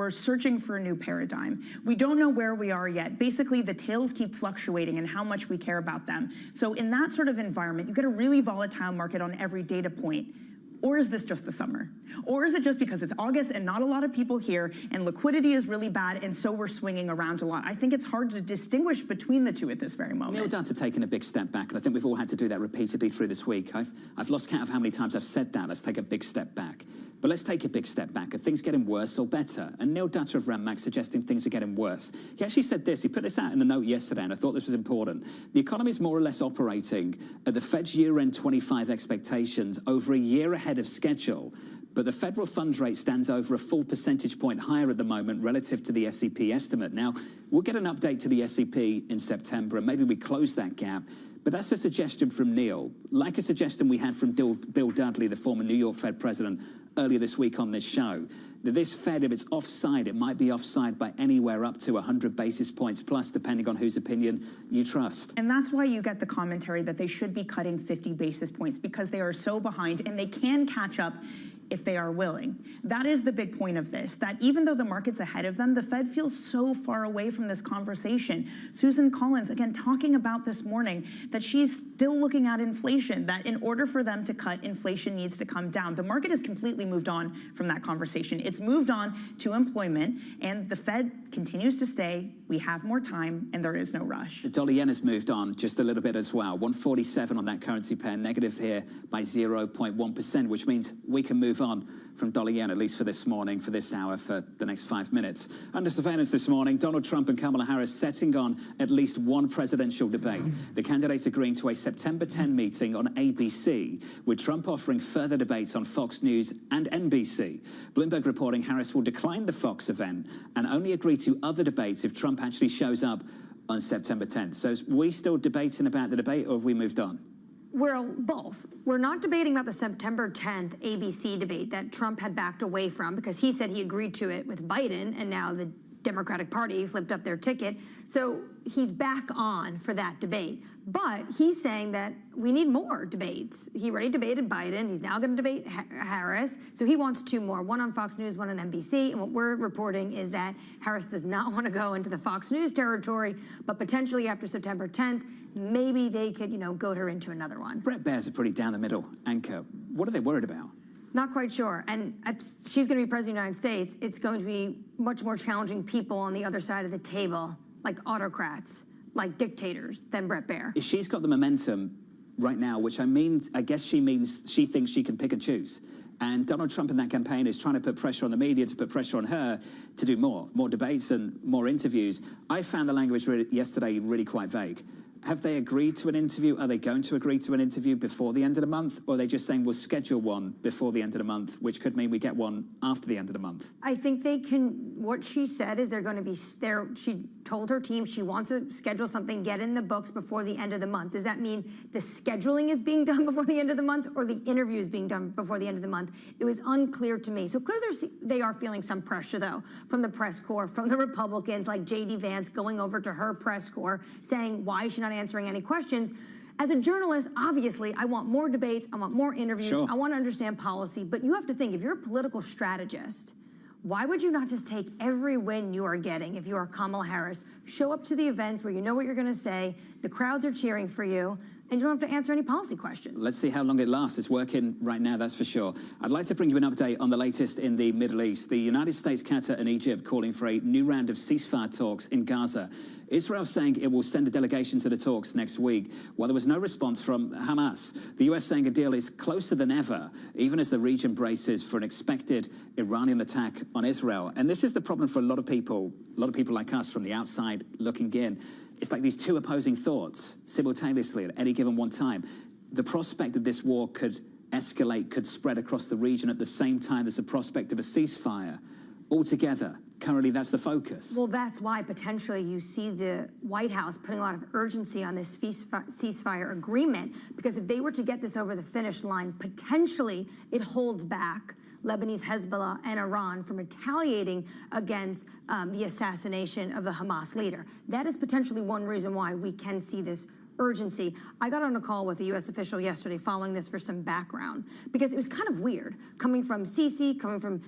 We're searching for a new paradigm. We don't know where we are yet. Basically, the tails keep fluctuating and how much we care about them. So in that sort of environment, you get a really volatile market on every data point. Or is this just the summer? Or is it just because it's August and not a lot of people here and liquidity is really bad and so we're swinging around a lot? I think it's hard to distinguish between the two at this very moment. Neil Dutt's taken a big step back, and I think we've all had to do that repeatedly through this week. I've lost count of how many times I've said that. Let's take a big step back. But let's take a big step back. Are things getting worse or better? And Neil Dutt of Randmax suggesting things are getting worse. He actually said this. He put this out in the note yesterday, and I thought this was important. The economy is more or less operating at the Fed's year-end 25 expectations over a year ahead of schedule. But the federal funds rate stands over a full percentage point higher at the moment relative to the SEP estimate. Now, we'll get an update to the SEP in September, and maybe we close that gap. But that's a suggestion from Neil, like a suggestion we had from Bill Dudley, the former New York Fed president, earlier this week on this show, that this Fed, if it's offside, it might be offside by anywhere up to 100 basis points plus, depending on whose opinion you trust. And that's why you get the commentary that they should be cutting 50 basis points, because they are so behind and they can catch up if they are willing. That is the big point of this, that even though the market's ahead of them, the Fed feels so far away from this conversation. Susan Collins, again, talking about this morning, that she's still looking at inflation, that in order for them to cut, inflation needs to come down. The market has completely moved on from that conversation. It's moved on to employment, and the Fed continues to stay. We have more time, and there is no rush. The dollar yen has moved on just a little bit as well. 147 on that currency pair, negative here by 0.1%, which means we can move on from dollar yen, at least for this morning, for this hour, for the next 5 minutes. Under surveillance this morning, Donald Trump and Kamala Harris setting on at least one presidential debate. The candidates agreeing to a September 10 meeting on ABC, with Trump offering further debates on Fox News and NBC. Bloomberg reporting Harris will decline the Fox event and only agree to other debates if Trump actually shows up on September 10th. So are we still debating about the debate, or have we moved on? Well, both. We're not debating about the September 10th ABC debate that Trump had backed away from because he said he agreed to it with Biden, and now the Democratic Party flipped up their ticket. So he's back on for that debate. But he's saying that we need more debates. He already debated Biden. He's now going to debate Harris. So he wants two more, one on Fox News, one on NBC. And what we're reporting is that Harris does not want to go into the Fox News territory, but potentially after September 10th, maybe they could, goat her into another one. Brett Baer's a pretty down-the-middle anchor. What are they worried about? Not quite sure. And she's going to be president of the United States. It's going to be much more challenging people on the other side of the table, like autocrats, like dictators, than Brett Baer. If she's got the momentum right now, which I guess she means she thinks she can pick and choose. And Donald Trump in that campaign is trying to put pressure on the media, to put pressure on her to do more debates and more interviews. I found the language yesterday really quite vague. Have they agreed to an interview? Are they going to agree to an interview before the end of the month? Or are they just saying we'll schedule one before the end of the month, which could mean we get one after the end of the month? I think they can, what she said is they're going to be there. She told her team she wants to schedule something, get in the books before the end of the month. Does that mean the scheduling is being done before the end of the month, or the interview is being done before the end of the month? It was unclear to me. So clearly they are feeling some pressure, though, from the press corps, from the Republicans, like J.D. Vance going over to her press corps saying, why is she not answering any questions? As a journalist, obviously, I want more debates, I want more interviews, sure. I want to understand policy, but you have to think, if you're a political strategist, why would you not just take every win you are getting if you are Kamala Harris, show up to the events where you know what you're going to say, the crowds are cheering for you, and you don't have to answer any policy questions? Let's see how long it lasts. It's working right now, that's for sure. I'd like to bring you an update on the latest in the Middle East. The United States, Qatar, and Egypt calling for a new round of ceasefire talks in Gaza. Israel saying it will send a delegation to the talks next week, while there was no response from Hamas. The US saying a deal is closer than ever, even as the region braces for an expected Iranian attack on Israel. And this is the problem for a lot of people like us from the outside looking in. It's like these two opposing thoughts simultaneously at any given one time. The prospect that this war could escalate, could spread across the region at the same time as the prospect of a ceasefire. Altogether, currently that's the focus. Well, that's why potentially you see the White House putting a lot of urgency on this ceasefire agreement, because if they were to get this over the finish line, potentially it holds back Lebanese Hezbollah and Iran from retaliating against the assassination of the Hamas leader. That is potentially one reason why we can see this urgency. I got on a call with a U.S. official yesterday following this for some background, because it was kind of weird coming from Sisi, coming from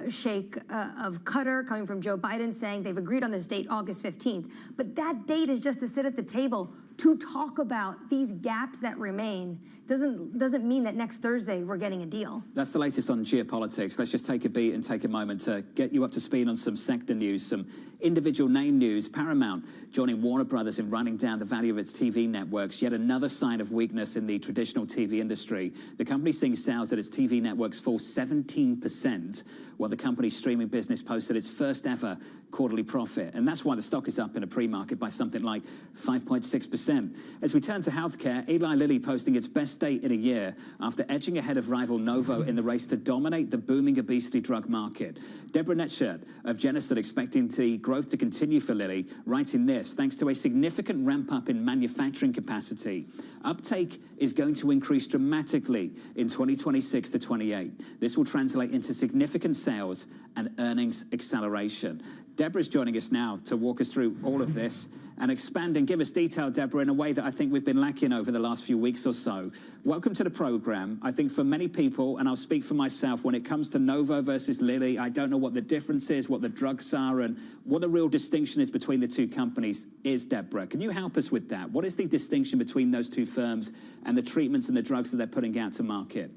Sheikh of Qatar, coming from Joe Biden saying they've agreed on this date, August 15th. But that date is just to sit at the table to talk about these gaps that remain. Doesn't mean that next Thursday we're getting a deal. That's the latest on geopolitics. Let's just take a beat and take a moment to get you up to speed on some sector news, some individual name news. Paramount joining Warner Brothers in running down the value of its TV networks, yet another sign of weakness in the traditional TV industry. The company's seeing sales at its TV networks fall 17%, while the company's streaming business posted its first ever quarterly profit. And that's why the stock is up in a pre-market by something like 5.6%. As we turn to healthcare, Eli Lilly posting its best day in a year after edging ahead of rival Novo in the race to dominate the booming obesity drug market. Deborah Netshirt of Genesis expecting the growth to continue for Lilly, writing this: thanks to a significant ramp up in manufacturing capacity, uptake is going to increase dramatically in 2026 to 28. This will translate into significant sales and earnings acceleration. Deborah's joining us now to walk us through all of this and expand and give us detail, Deborah, in a way that I think we've been lacking over the last few weeks or so. Welcome to the program. I think for many people, and I'll speak for myself, when it comes to Novo versus Lilly, I don't know what the difference is, what the drugs are, and what the real distinction is between the two companies is, Deborah. Can you help us with that? What is the distinction between those two firms and the treatments and the drugs that they're putting out to market?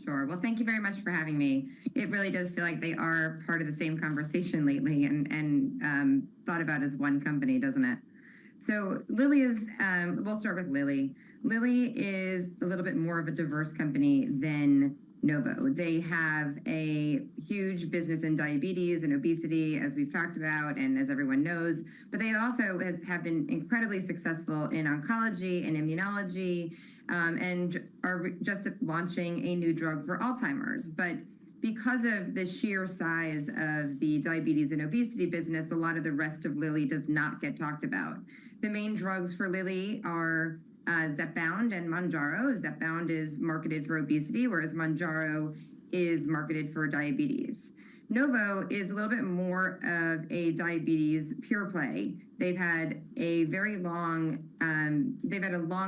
Sure. Well, thank you very much for having me. It really does feel like they are part of the same conversation lately and thought about as one company, doesn't it? So Lilly is, we'll start with Lilly. Lilly is a little bit more of a diverse company than Novo. They have a huge business in diabetes and obesity, as we've talked about and as everyone knows, but they also have been incredibly successful in oncology and immunology, and are just launching a new drug for Alzheimer's. But because of the sheer size of the diabetes and obesity business, a lot of the rest of Lilly does not get talked about. The main drugs for Lilly are Zepbound and Mounjaro. Zepbound is marketed for obesity, whereas Mounjaro is marketed for diabetes. Novo is a little bit more of a diabetes pure play. They've had a very long,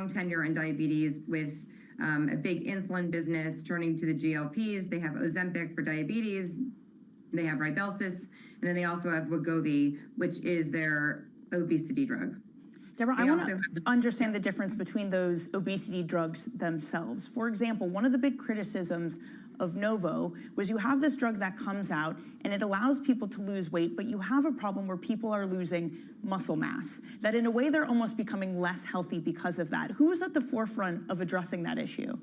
tenure in diabetes with a big insulin business turning to the GLPs. They have Ozempic for diabetes. They have Rybelsus, and then they also have Wegovy, which is their obesity drug. Deborah, I want to understand the difference between those obesity drugs themselves. For example, one of the big criticisms of Novo was you have this drug that comes out and it allows people to lose weight, but you have a problem where people are losing muscle mass, that in a way they're almost becoming less healthy because of that. Who is at the forefront of addressing that issue?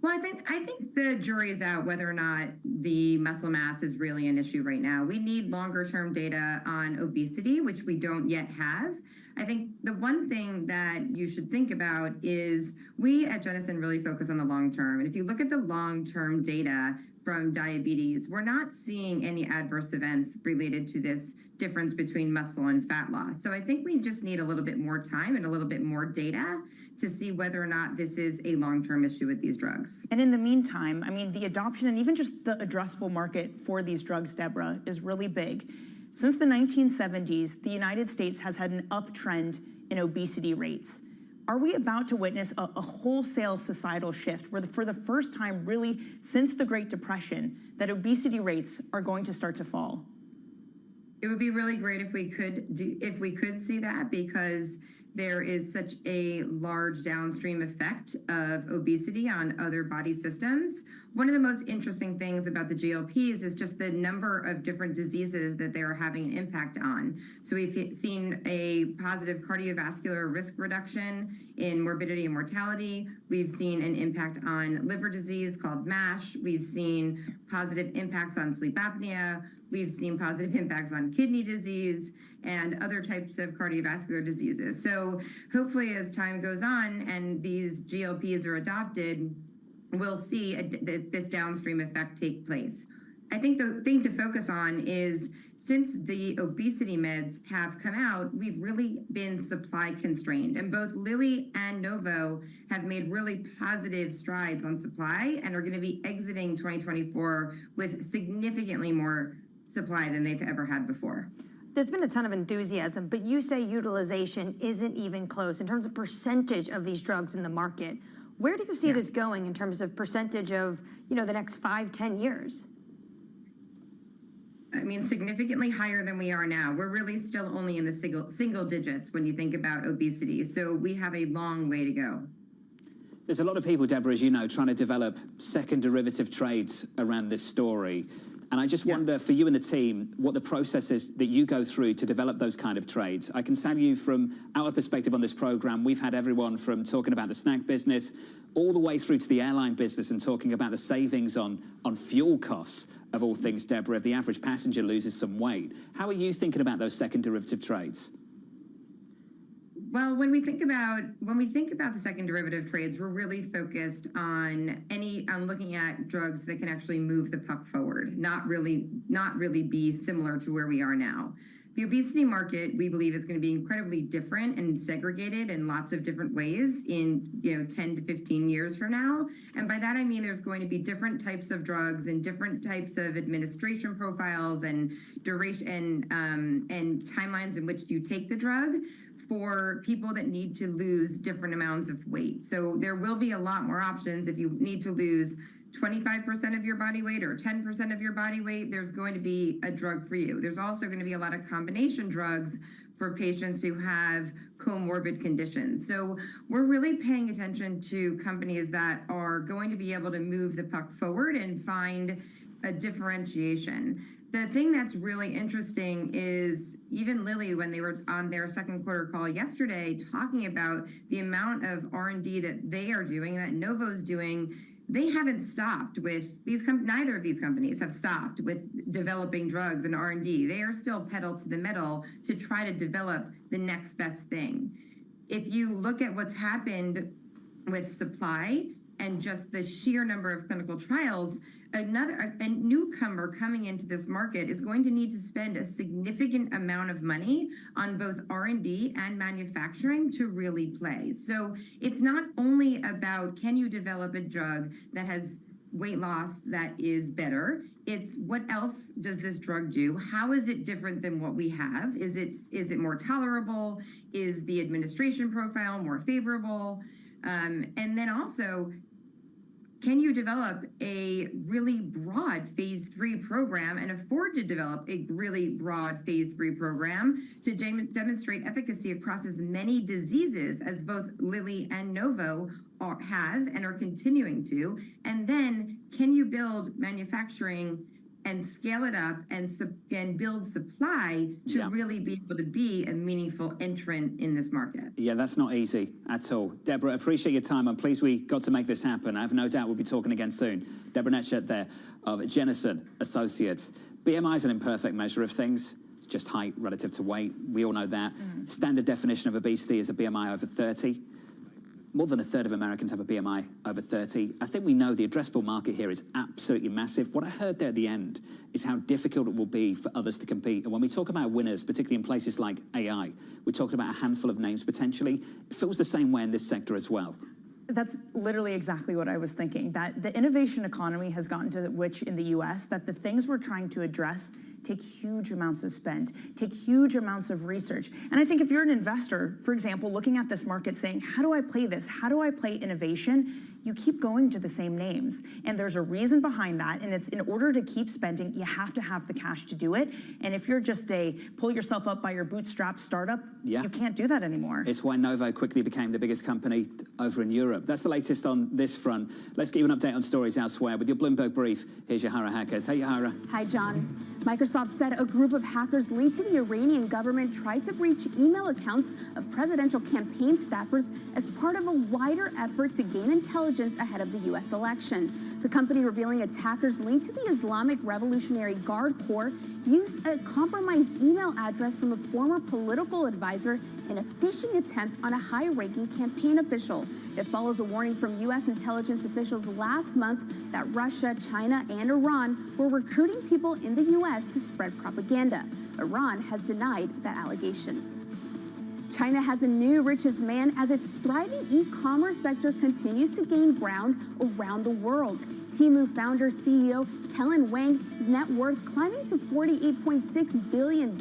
Well, I think the jury is out whether or not the muscle mass is really an issue right now. We need longer term data on obesity, which we don't yet have. I think the one thing that you should think about is we at Jennison really focus on the long term. And if you look at the long term data from diabetes, we're not seeing any adverse events related to this difference between muscle and fat loss. So I think we just need a little bit more time and a little bit more data to see whether or not this is a long-term issue with these drugs. And in the meantime, I mean, the adoption and even just the addressable market for these drugs, Deborah, is really big. Since the 1970s, the United States has had an uptrend in obesity rates. Are we about to witness a wholesale societal shift where for the first time really since the Great Depression that obesity rates are going to start to fall? It would be really great if we could see that, because there is such a large downstream effect of obesity on other body systems. One of the most interesting things about the GLPs is just the number of different diseases that they are having an impact on. So we've seen a positive cardiovascular risk reduction in morbidity and mortality. We've seen an impact on liver disease called MASH. We've seen positive impacts on sleep apnea. We've seen positive impacts on kidney disease and other types of cardiovascular diseases. So hopefully as time goes on and these GLPs are adopted, we'll see this downstream effect take place. I think the thing to focus on is since the obesity meds have come out, we've really been supply constrained. And both Lilly and Novo have made really positive strides on supply and are going to be exiting 2024 with significantly more supply than they've ever had before. there's been a ton of enthusiasm, but you say utilization isn't even close in terms of percentage of these drugs in the market. Where do you see this going in terms of percentage of, the next 5-10 years? I mean, significantly higher than we are now. We're really still only in the single digits when you think about obesity. So we have a long way to go. There's a lot of people, Deborah, as you know, trying to develop second derivative trades around this story. And I just wonder, for you and the team, what the process is that you go through to develop those kind of trades. I can tell you from our perspective on this program, we've had everyone from talking about the snack business all the way through to the airline business and talking about the savings on fuel costs, of all things, Deborah, if the average passenger loses some weight. How are you thinking about those second derivative trades? Well, when we think about the second derivative trades, we're really focused on looking at drugs that can actually move the puck forward, not really be similar to where we are now. The obesity market, we believe, is going to be incredibly different and segregated in lots of different ways in 10 to 15 years from now. And by that I mean there's going to be different types of drugs and different types of administration profiles and duration and timelines in which you take the drug for people that need to lose different amounts of weight. So there will be a lot more options. If you need to lose 25% of your body weight or 10% of your body weight, there's going to be a drug for you. There's also going to be a lot of combination drugs for patients who have comorbid conditions. So we're really paying attention to companies that are going to be able to move the puck forward and find a differentiation. The thing that's really interesting is even Lilly, when they were on their second quarter call yesterday, talking about the amount of R&D that they are doing, that Novo's doing. They haven't stopped with neither of these companies have stopped with developing drugs and R&D. They are still pedal to the metal to try to develop the next best thing. If you look at what's happened with supply and just the sheer number of clinical trials, a newcomer coming into this market is going to need to spend a significant amount of money on both R&D and manufacturing to really play. So it's not only about, can you develop a drug that has weight loss that is better? It's what else does this drug do? How is it different than what we have? Is it more tolerable? Is the administration profile more favorable? And then also, can you develop a really broad phase 3 program and afford to develop a really broad phase 3 program to demonstrate efficacy across as many diseases as both Lilly and Novo have and are continuing to? And then can you build manufacturing and scale it up and build supply to really be able to be a meaningful entrant in this market? Yeah, that's not easy at all. Deborah, appreciate your time. I'm pleased we got to make this happen. I have no doubt we'll be talking again soon. Deborah Netschert there of Jennison Associates. BMI is an imperfect measure of things. It's just height relative to weight. We all know that. Standard definition of obesity is a BMI over 30. More than a third of Americans have a BMI over 30. I think we know the addressable market here is absolutely massive. What I heard there at the end is how difficult it will be for others to compete. And when we talk about winners, particularly in places like AI, we're talking about a handful of names potentially. It feels the same way in this sector as well. That's literally exactly what I was thinking, that the innovation economy has gotten to which in the US, that the things we're trying to address take huge amounts of spend, take huge amounts of research. And I think if you're an investor, for example, looking at this market saying, how do I play this? How do I play innovation? You keep going to the same names. And there's a reason behind that. And it's in order to keep spending, you have to have the cash to do it. And if you're just a pull yourself up by your bootstrap startup, you can't do that anymore. It's why Novo quickly became the biggest company over in Europe. That's the latest on this front. Let's get you an update on stories elsewhere. With your Bloomberg Brief, here's Yahara Hackers. Hey, Yahara. Hi, John. Microsoft said a group of hackers linked to the Iranian government tried to breach email accounts of presidential campaign staffers as part of a wider effort to gain intelligence ahead of the U.S. election. The company revealing attackers linked to the Islamic Revolutionary Guard Corps used a compromised email address from a former political advisor in a phishing attempt on a high-ranking campaign official. It follows a warning from U.S. intelligence officials last month that Russia, China, and Iran were recruiting people in the U.S. to spread propaganda. Iran has denied that allegation. China has a new richest man as its thriving e-commerce sector continues to gain ground around the world. Temu founder CEO Helen Wang's net worth climbing to $48.6 billion,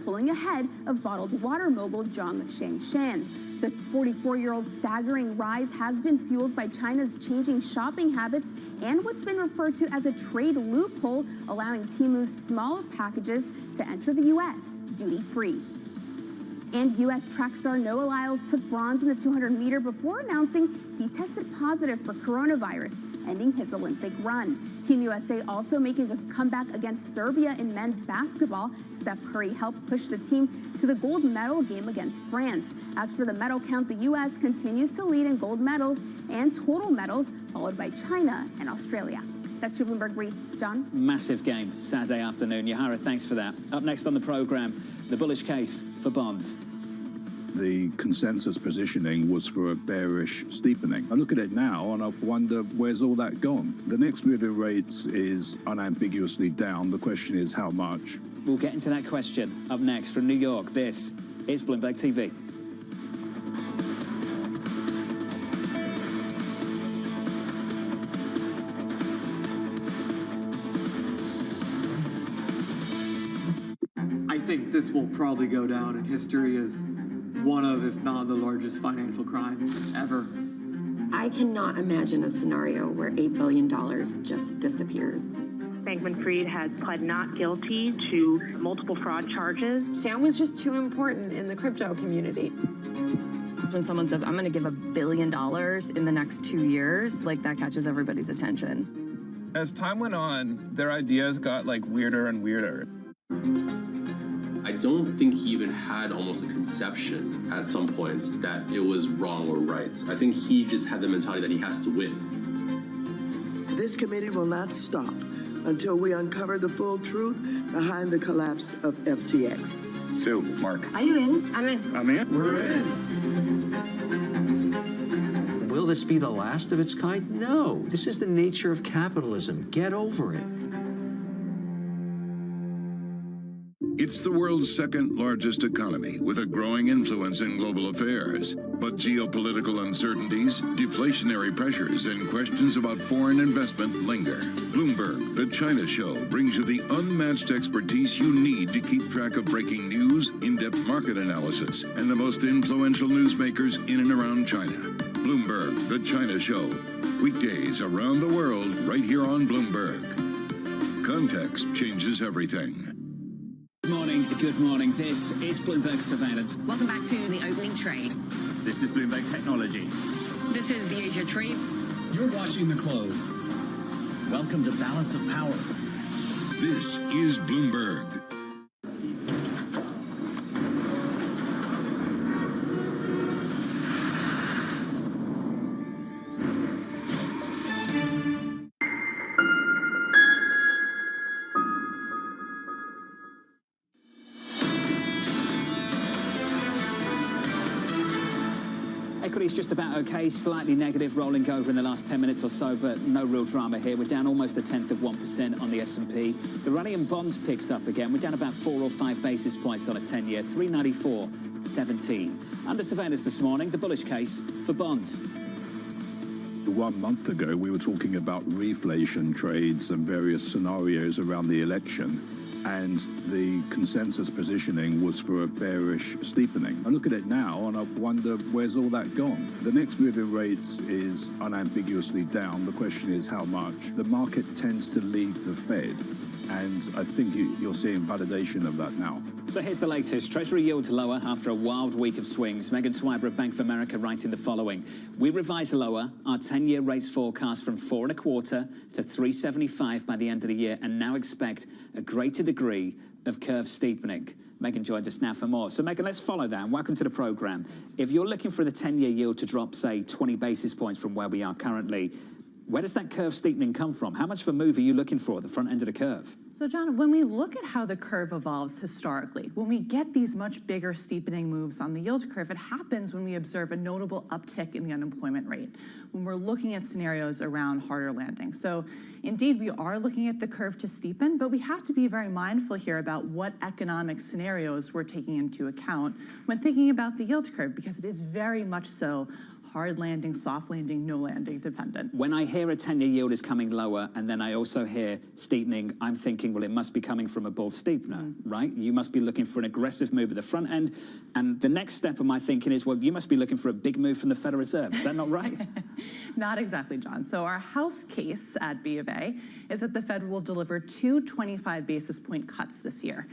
pulling ahead of bottled water mogul Zhang Shangshan. The 44-year-old's staggering rise has been fueled by China's changing shopping habits and what's been referred to as a trade loophole, allowing Temu's smaller packages to enter the U.S. duty-free. And U.S. track star Noah Lyles took bronze in the 200-meter before announcing he tested positive for coronavirus, ending his Olympic run. Team USA also making a comeback against Serbia in men's basketball. Steph Curry helped push the team to the gold medal game against France. As for the medal count, the U.S. continues to lead in gold medals and total medals, followed by China and Australia. That's your Bloomberg Brief. John? Massive game Saturday afternoon. Yahara, thanks for that. Up next on the program, the bullish case for bonds. The consensus positioning was for a bearish steepening. I look at it now and I wonder, where's all that gone? The next move in rates is unambiguously down. The question is how much? We'll get into that question up next from New York. This is Bloomberg TV. I think this will probably go down in history as one of, if not the largest financial crimes ever. I cannot imagine a scenario where $8 billion just disappears. Bankman-Fried has pled not guilty to multiple fraud charges. Sam was just too important in the crypto community. When someone says, I'm going to give $1 billion in the next 2 years, like that catches everybody's attention. As time went on, their ideas got like weirder and weirder. I don't think he even had almost a conception at some points that it was wrong or right. I think he just had the mentality that he has to win. This committee will not stop until we uncover the full truth behind the collapse of FTX. So, Mark. Are you in? I'm in. I'm in. We're in. Will this be the last of its kind? No. This is the nature of capitalism. Get over it. It's the world's second largest economy with a growing influence in global affairs. But geopolitical uncertainties, deflationary pressures, and questions about foreign investment linger. Bloomberg, the China Show, brings you the unmatched expertise you need to keep track of breaking news, in-depth market analysis, and the most influential newsmakers in and around China. Bloomberg, the China Show. Weekdays around the world, right here on Bloomberg. Context changes everything. Good morning. This is Bloomberg Surveillance. Welcome back to the opening trade. This is Bloomberg Technology. This is the Asia trade. You're watching the close. Welcome to Balance of Power. This is Bloomberg. Equity's just about okay, slightly negative, rolling over in the last 10 minutes or so, but no real drama here. We're down almost 0.1% on the S&P. The rally in bonds picks up again. We're down about 4 or 5 basis points on a 10-year, 394.17. Under surveillance this morning, the bullish case for bonds. 1 month ago, we were talking about reflation trades and various scenarios around the election, and the consensus positioning was for a bearish steepening. I look at it now and I wonder, where's all that gone? The next move in rates is unambiguously down. The question is how much. The market tends to lead the Fed, and I think you're seeing validation of that now. So here's the latest. Treasury yields lower after a wild week of swings. Megan Swiber of Bank of America writing the following. We revised lower our 10-year rates forecast from 4.25 to 3.75 by the end of the year and now expect a greater degree of curve steepening. Megan joins us now for more. So Megan, let's follow that and welcome to the program. If you're looking for the 10-year yield to drop, say, 20 basis points from where we are currently, where does that curve steepening come from? How much of a move are you looking for at the front end of the curve? So, John, when we look at how the curve evolves historically, when we get these much bigger steepening moves on the yield curve, it happens when we observe a notable uptick in the unemployment rate, when we're looking at scenarios around harder landing. So, indeed, we are looking at the curve to steepen, but we have to be very mindful here about what economic scenarios we're taking into account when thinking about the yield curve, because it is very much so hard landing, soft landing, no landing dependent. When I hear a 10-year yield is coming lower, and then I also hear steepening, I'm thinking, well, it must be coming from a bull steepener, right? You must be looking for an aggressive move at the front end. And the next step of my thinking is, well, you must be looking for a big move from the Federal Reserve. Is that not right? Not exactly, John. So our house case at B of A is that the Fed will deliver 2 25 basis point cuts this year.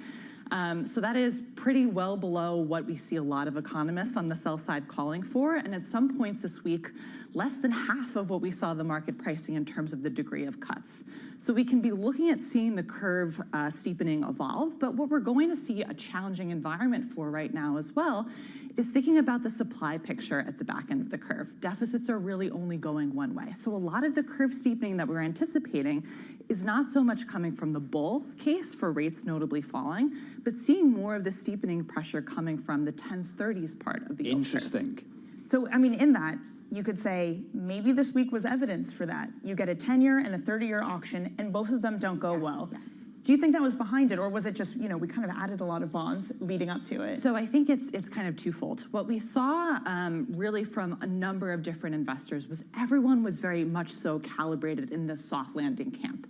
So that is pretty well below what we see a lot of economists on the sell side calling for. And at some points this week, less than half of what we saw the market pricing in terms of the degree of cuts. So we can be looking at seeing the curve steepening evolve. But what we're going to see a challenging environment for right now as well is thinking about the supply picture at the back end of the curve. Deficits are really only going one way. So a lot of the curve steepening that we're anticipating is not so much coming from the bull case for rates notably falling, but seeing more of the steepening pressure coming from the 10s, 30s part of the yield curve. Interesting. So, I mean, in that, you could say maybe this week was evidence for that. You get a 10-year and a 30-year auction, and both of them don't go well. Yes. Do you think that was behind it, or was it just, you know, we kind of added a lot of bonds leading up to it? So I think it's kind of twofold. What we saw really from a number of different investors was everyone was very much so calibrated in the soft landing camp.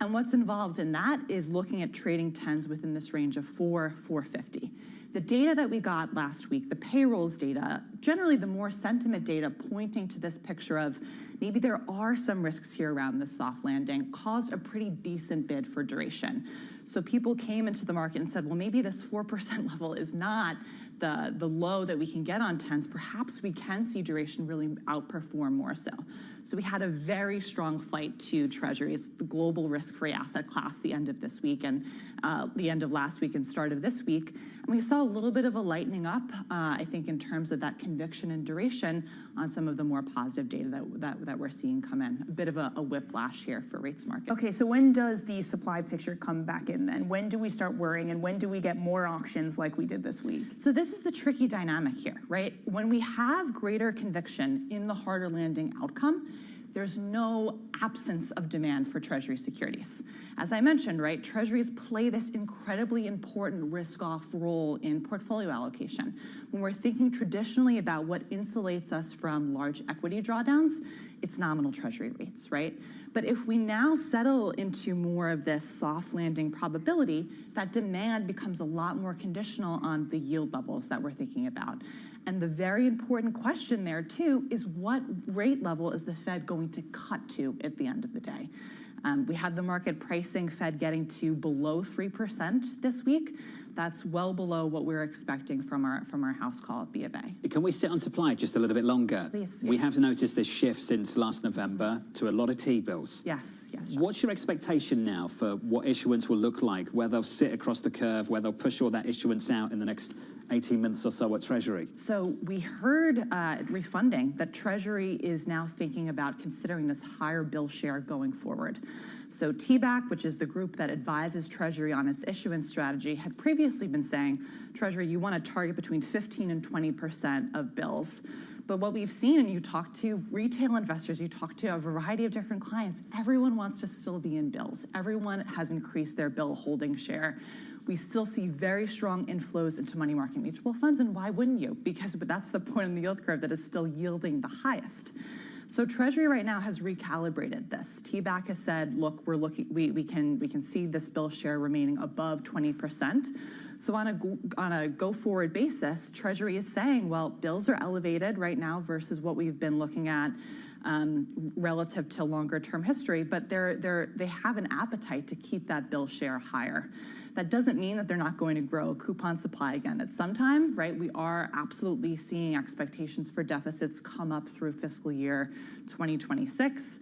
And what's involved in that is looking at trading 10s within this range of 450. The data that we got last week, the payrolls data, generally the more sentiment data pointing to this picture of maybe there are some risks here around the soft landing, caused a pretty decent bid for duration. So people came into the market and said, well, maybe this 4% level is not the low that we can get on 10s. Perhaps we can see duration really outperform more so. So we had a very strong flight to treasuries, the global risk-free asset class, the end of this week and the end of last week and start of this week. And we saw a little bit of a lightening up, I think, in terms of that conviction and duration on some of the more positive data that we're seeing come in. A bit of a whiplash here for rates markets. Okay, so when does the supply picture come back in then? When do we start worrying, and when do we get more auctions like we did this week? So this is the tricky dynamic here, right? When we have greater conviction in the harder landing outcome, there's no absence of demand for Treasury securities. As I mentioned, right, Treasuries play this incredibly important risk-off role in portfolio allocation. When we're thinking traditionally about what insulates us from large equity drawdowns, it's nominal Treasury rates, right? But if we now settle into more of this soft landing probability, that demand becomes a lot more conditional on the yield levels that we're thinking about. And the very important question there, too, is what rate level is the Fed going to cut to at the end of the day? We had the market pricing Fed getting to below 3% this week. That's well below what we're expecting from our house call at B of A. Can we sit on supply just a little bit longer? Please. We have noticed this shift since last November to a lot of T-bills. Yes. What's your expectation now for what issuance will look like, where they'll sit across the curve, where they'll push all that issuance out in the next 18 months or so at Treasury? So we heard refunding that Treasury is now thinking about considering this higher bill share going forward. So TBAC, which is the group that advises Treasury on its issuance strategy, had previously been saying, Treasury, you want to target between 15 and 20% of bills. But what we've seen, and you talk to retail investors, you talk to a variety of different clients, everyone wants to still be in bills. Everyone has increased their bill holding share. We still see very strong inflows into money market mutual funds, and why wouldn't you? Because that's the point in the yield curve that is still yielding the highest. So Treasury right now has recalibrated this. TBAC has said, look, we can see this bill share remaining above 20%. So on a go-forward basis, Treasury is saying, well, bills are elevated right now versus what we've been looking at relative to longer-term history, but they have an appetite to keep that bill share higher. That doesn't mean that they're not going to grow coupon supply again at some time, right? We are absolutely seeing expectations for deficits come up through fiscal year 2026.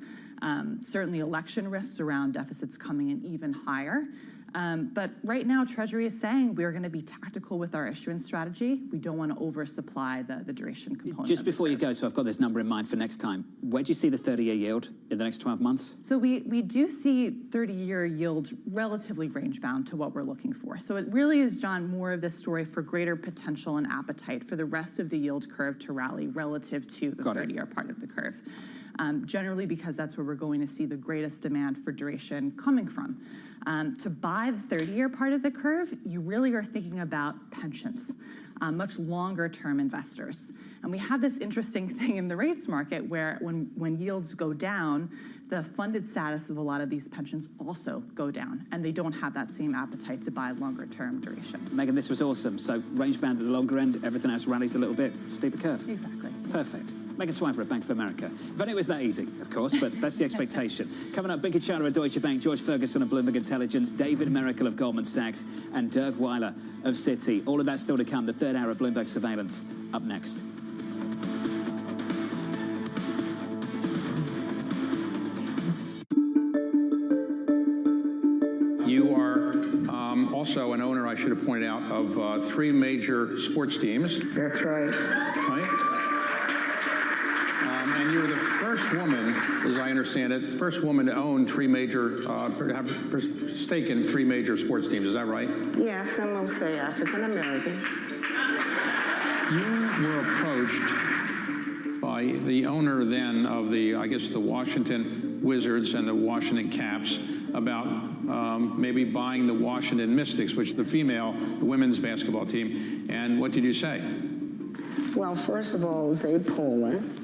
Certainly election risks around deficits coming in even higher. But right now, Treasury is saying we're going to be tactical with our issuance strategy. We don't want to oversupply the duration component. Just before you go, so I've got this number in mind for next time. Where do you see the 30-year yield in the next 12 months? So we do see 30-year yields relatively range-bound to what we're looking for. So it really is, John, more of this story for greater potential and appetite for the rest of the yield curve to rally relative to the 30-year part of the curve. Generally because that's where we're going to see the greatest demand for duration coming from. To buy the 30-year part of the curve, you really are thinking about pensions, much longer-term investors. And we have this interesting thing in the rates market where when yields go down, the funded status of a lot of these pensions also go down, and they don't have that same appetite to buy longer-term duration. Megan, this was awesome. So range band at the longer end, everything else rallies a little bit, steeper curve. Exactly. Perfect. Megan Swiper at Bank of America. If only it was that easy, of course, but that's the expectation. Coming up, Binky Chana of Deutsche Bank, George Ferguson of Bloomberg Intelligence, David Miracle of Goldman Sachs, and Dirk Weiler of Citi. All of that still to come. The third hour of Bloomberg Surveillance up next. You are also an owner, I should have pointed out, of 3 major sports teams. That's right. And you're the first woman, as I understand it, the first woman to own 3 major, have stake in 3 major sports teams. Is that right? Yes, and we'll say African American. You were approached by the owner then of the, I guess, the Washington Wizards and the Washington Caps about maybe buying the Washington Mystics, which is the women's basketball team. And what did you say? Well, first of all, it was Abe Pollin.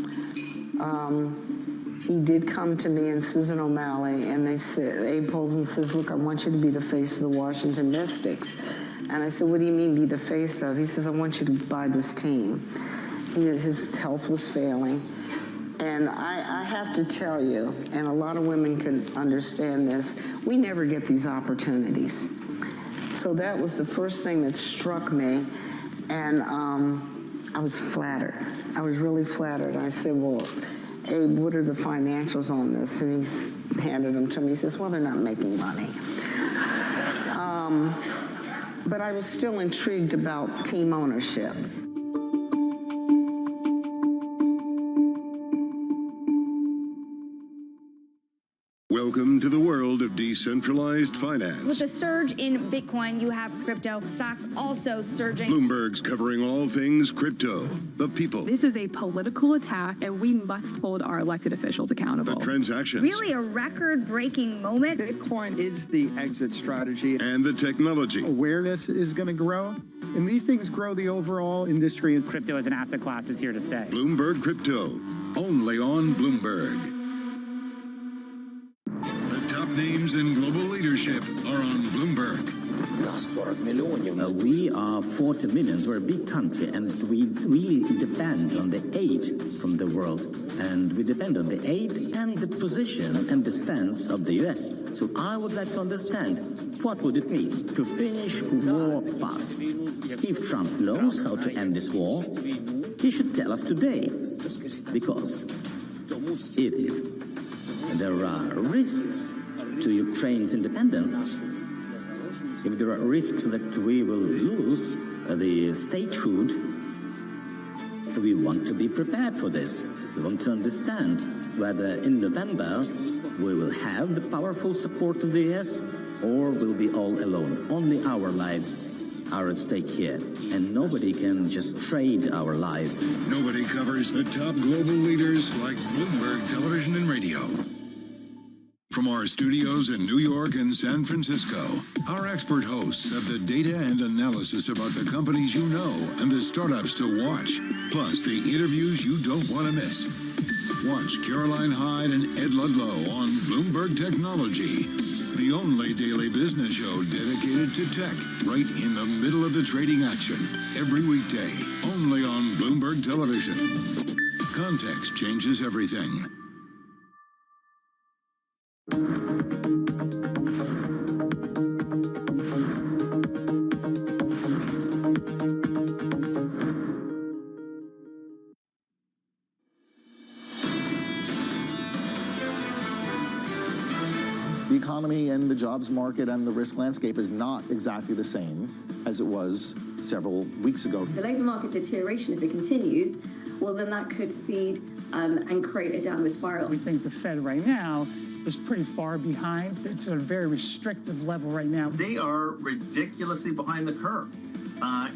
He did come to me and Susan O'Malley, and they said, Abe Pollin says, look, I want you to be the face of the Washington Mystics. And I said, what do you mean be the face of? He says, I want you to buy this team. His health was failing. And I have to tell you, and a lot of women can understand this, we never get these opportunities. So that was the first thing that struck me, and I was flattered. I was really flattered. I said, well, Abe, what are the financials on this? And he handed them to me. He says, well, they're not making money. But I was still intrigued about team ownership. Welcome to the world of decentralized finance. With a surge in Bitcoin, you have crypto stocks also surging. Bloomberg's covering all things crypto, the people, This is a political attack, and we must hold our elected officials accountable. the transactions, Really a record-breaking moment. Bitcoin is the exit strategy. and the technology. Awareness is going to grow, and these things grow the overall industry. Crypto as an asset class is here to stay. Bloomberg Crypto, only on Bloomberg. The top names in global leadership are on Bloomberg. We are 40 million. We're a big country, and we really depend on the aid from the world. And we depend on the aid and the position and the stance of the US. So I would like to understand, what would it mean to finish war fast? If Trump knows how to end this war, he should tell us today. Because if there are risks to Ukraine's independence, if there are risks that we will lose the statehood, we want to be prepared for this. We want to understand whether in November we will have the powerful support of the US or we'll be all alone. Only our lives are at stake here, and nobody can just trade our lives. Nobody covers the top global leaders like Bloomberg Television and Radio. From our studios in New York and San Francisco, our expert hosts have the data and analysis about the companies you know and the startups to watch, plus the interviews you don't want to miss. Watch Caroline Hyde and Ed Ludlow on Bloomberg Technology, the only daily business show dedicated to tech, right in the middle of the trading action, every weekday, only on Bloomberg Television. Context changes everything. The economy and the jobs market and the risk landscape is not exactly the same as it was several weeks ago. The labour market deterioration, if it continues, well, then that could feed and create a downward spiral. We think the Fed right now is pretty far behind. It's at a very restrictive level right now. They are ridiculously behind the curve,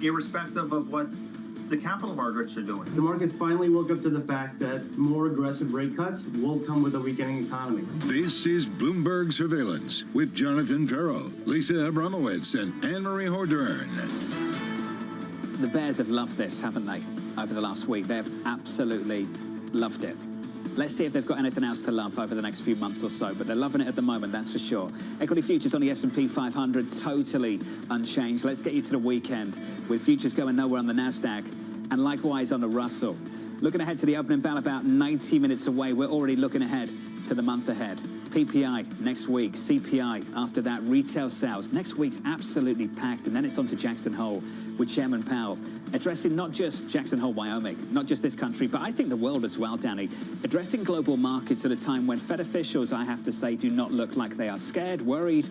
irrespective of what the capital markets are doing. The market finally woke up to the fact that more aggressive rate cuts will come with a weakening economy. This is Bloomberg Surveillance with Jonathan Farrell, Lisa Abramowitz, and Anne-Marie Hordern. The Bears have loved this, haven't they, over the last week? They've absolutely loved it. Let's see if they've got anything else to love over the next few months or so, but they're loving it at the moment, that's for sure. Equity futures on the S&P 500, totally unchanged. Let's get you to the weekend with futures going nowhere on the NASDAQ and likewise on the Russell. Looking ahead to the opening bell about 90 minutes away, we're already looking ahead to the month ahead. PPI next week, CPI after that, retail sales. Next week's absolutely packed, and then it's on to Jackson Hole with Chairman Powell, addressing not just Jackson Hole, Wyoming, not just this country, but I think the world as well, Danny, addressing global markets at a time when Fed officials, I have to say, do not look like they are scared, worried,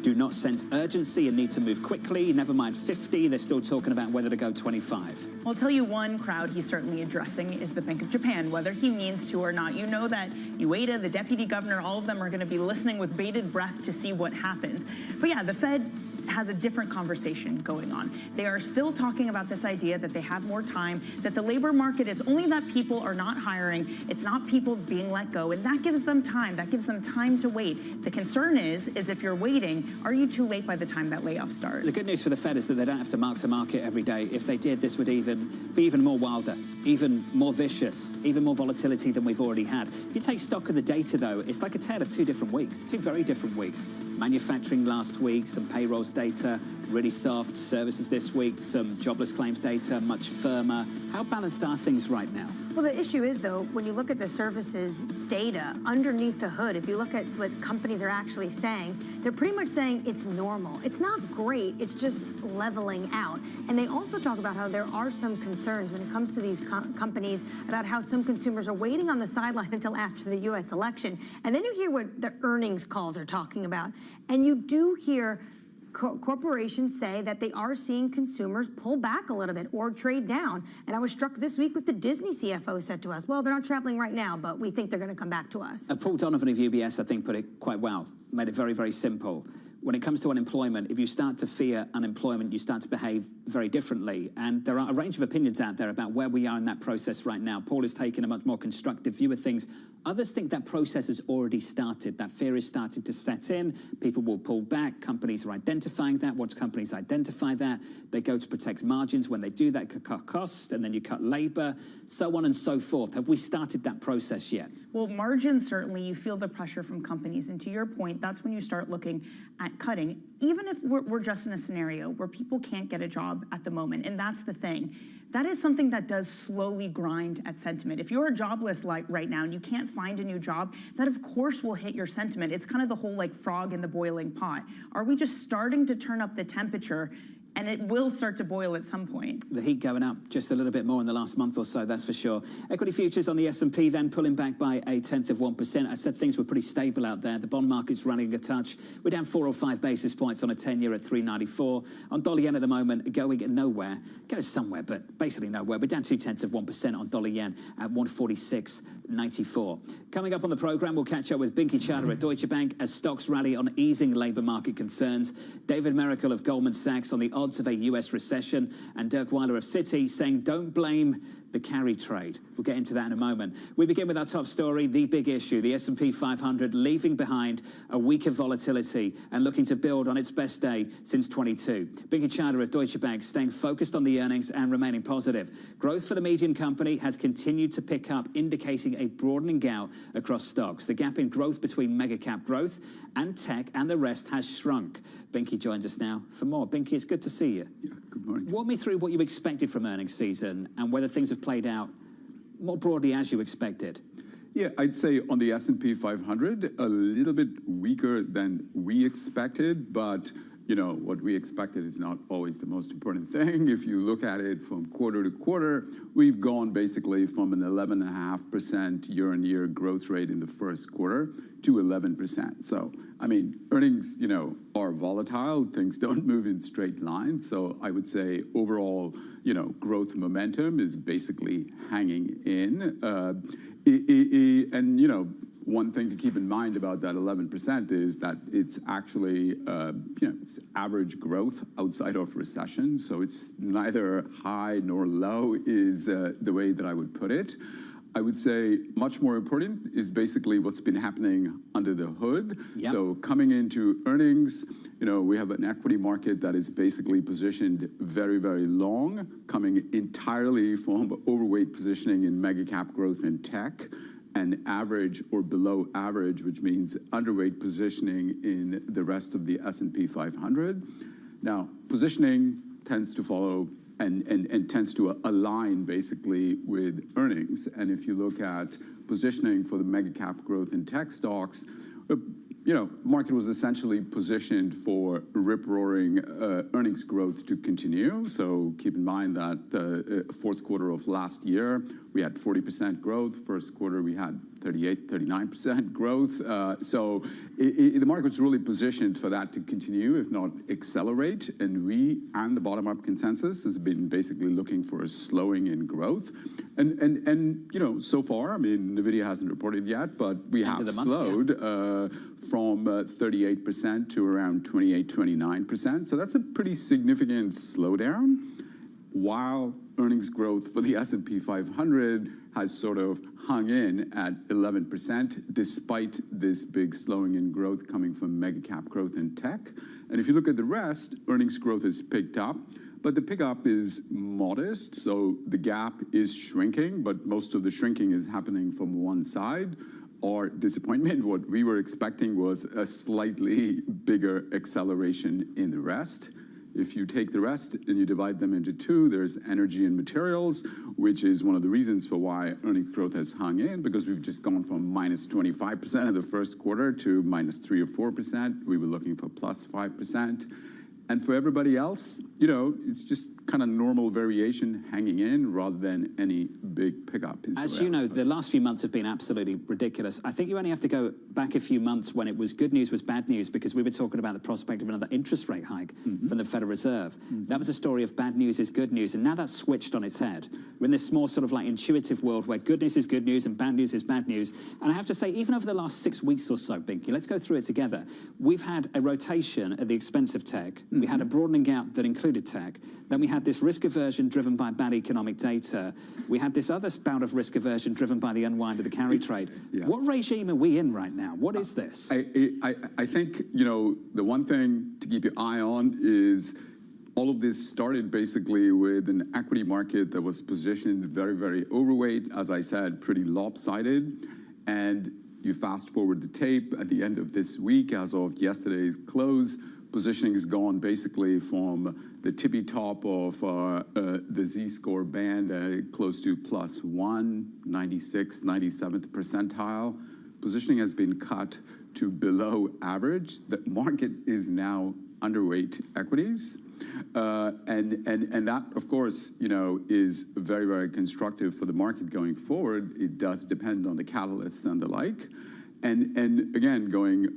do not sense urgency and need to move quickly. Never mind 50, they're still talking about whether to go 25. I'll tell you one crowd he's certainly addressing is the Bank of Japan, whether he means to or not. You know that Ueda, the deputy governor, all of them are going to be listening with bated breath to see what happens. But yeah, the Fed has a different conversation going on. They are still talking about this idea that they have more time, that the labor market, it's only that people are not hiring, it's not people being let go, and that gives them time. That gives them time to wait. The concern is if you're waiting, are you too late by the time that layoff starts? The good news for the Fed is that they don't have to mark to market every day. If they did, this would be even more wilder, even more vicious, even more volatility than we've already had. If you take stock of the data, though, it's like a tale of two different weeks, two very different weeks. Manufacturing last week, some payrolls data, really soft. Services this week, some jobless claims data, much firmer. How balanced are things right now? Well, the issue is, though, when you look at the services data underneath the hood, if you look at what companies are actually saying, they're pretty much saying it's normal. It's not great. It's just leveling out. And they also talk about how there are some concerns when it comes to these companies about how some consumers are waiting on the sideline until after the U.S. election. And then you hear what the earnings calls are talking about. And you do hear corporations say that they are seeing consumers pull back a little bit or trade down. And I was struck this week with the Disney CFO said to us, well, they're not traveling right now, but we think they're going to come back to us. Paul Donovan of UBS, I think, put it quite well, made it very, very simple. When it comes to unemployment, if you start to fear unemployment, you start to behave very differently. And there are a range of opinions out there about where we are in that process right now. Paul has taken a much more constructive view of things. Others think that process has already started. That fear is starting to set in. People will pull back. Companies are identifying that. Once companies identify that, they go to protect margins. When they do that, cut costs, and then you cut labor, so on and so forth. Have we started that process yet? Well, margins, certainly, you feel the pressure from companies. And to your point, that's when you start looking at cutting, even if we're just in a scenario where people can't get a job at the moment. And that's the thing. That is something that does slowly grind at sentiment. If you're jobless right now and you can't find a new job, that of course will hit your sentiment. It's kind of the whole like frog in the boiling pot. Are we just starting to turn up the temperature? And it will start to boil at some point. The heat going up just a little bit more in the last month or so, that's for sure. Equity futures on the S&P then pulling back by 0.1%. I said things were pretty stable out there. The bond market's running a touch. We're down 4 or 5 basis points on a 10-year at 394. On dollar yen at the moment, going nowhere. Goes somewhere, but basically nowhere. We're down 0.2% on dollar yen at 146.94. Coming up on the program, we'll catch up with Binky Charter at Deutsche Bank as stocks rally on easing labor market concerns. David Miracle of Goldman Sachs on the odds of a U.S. recession, and Dirk Weiler of Citi saying don't blame the carry trade. We'll get into that in a moment. We begin with our top story, the big issue, the S&P 500 leaving behind a week of volatility and looking to build on its best day since 22. Binky Charter of Deutsche Bank staying focused on the earnings and remaining positive. Growth for the median company has continued to pick up, indicating a broadening gap across stocks. The gap in growth between mega cap growth and tech and the rest has shrunk. Binky joins us now for more. Binky, it's good to see you. Yeah, good morning. Walk me through what you expected from earnings season and whether things have played out more broadly as you expected. Yeah, I'd say on the S&P 500, a little bit weaker than we expected, but you know, what we expected is not always the most important thing. If you look at it from quarter to quarter, we've gone basically from an 11.5% year-on-year growth rate in the first quarter to 11%. So, I mean, earnings, you know, are volatile. Things don't move in straight lines. So I would say overall, you know, growth momentum is basically hanging in. And, you know, one thing to keep in mind about that 11% is that it's actually, it's average growth outside of recession. So it's neither high nor low is the way that I would put it. I would say much more important is basically what's been happening under the hood. Yep. So coming into earnings, we have an equity market that is basically positioned very, very long, coming entirely from overweight positioning in mega cap growth and tech, and average or below average, which means underweight positioning in the rest of the S&P 500. Now, positioning tends to follow and tends to align basically with earnings. And if you look at positioning for the mega cap growth in tech stocks, market was essentially positioned for rip-roaring earnings growth to continue. So keep in mind that the fourth quarter of last year, we had 40% growth. First quarter, we had 39% growth. So the market's really positioned for that to continue, if not accelerate. And we and the bottom-up consensus has been basically looking for a slowing in growth. And so far, I mean, NVIDIA hasn't reported yet, but we have slowed from 38% to around 28-29%. So that's a pretty significant slowdown, while earnings growth for the S&P 500 has sort of hung in at 11%, despite this big slowing in growth coming from mega cap growth in tech. And if you look at the rest, earnings growth has picked up, but the pickup is modest. So the gap is shrinking, but most of the shrinking is happening from one side. Our disappointment, what we were expecting was a slightly bigger acceleration in the rest. If you take the rest and you divide them into two, there's energy and materials, which is one of the reasons for why earnings growth has hung in, because we've just gone from minus 25% in the first quarter to minus 3 or 4%. We were looking for plus 5%. And for everybody else, it's just kind of normal variation hanging in rather than any big pickup. As you know, the last few months have been absolutely ridiculous. I think you only have to go back a few months when it was good news was bad news, because we were talking about the prospect of another interest rate hike from the Federal Reserve. That was a story of bad news is good news, and now that's switched on its head. We're in this more sort of like intuitive world where good news is good news and bad news is bad news. And I have to say, even over the last 6 weeks or so, Binky, let's go through it together. We've had a rotation at the expense of tech. We had a broadening out that included tech. Then we had this risk aversion driven by bad economic data. We had this other bout of risk aversion driven by the unwind of the carry trade. What regime are we in right now? What is this? I think, the one thing to keep your eye on is all of this started basically with an equity market that was positioned very, very overweight, as I said, pretty lopsided. And you fast forward the tape at the end of this week, as of yesterday's close, positioning has gone basically from the tippy top of the Z-score band, close to +1, 96th, 97th percentile. Positioning has been cut to below average. The market is now underweight equities. And that, of course, is very, very constructive for the market going forward. It does depend on the catalysts and the like. And again, going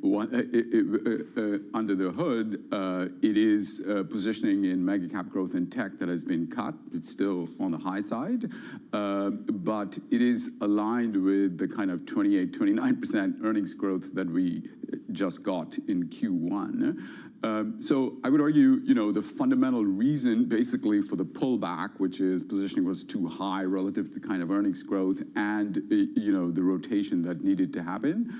under the hood, it is positioning in mega cap growth in tech that has been cut. It's still on the high side, but it is aligned with the kind of 28-29% earnings growth that we just got in Q1. So I would argue, the fundamental reason basically for the pullback, which is positioning was too high relative to kind of earnings growth and, the rotation that needed to happen,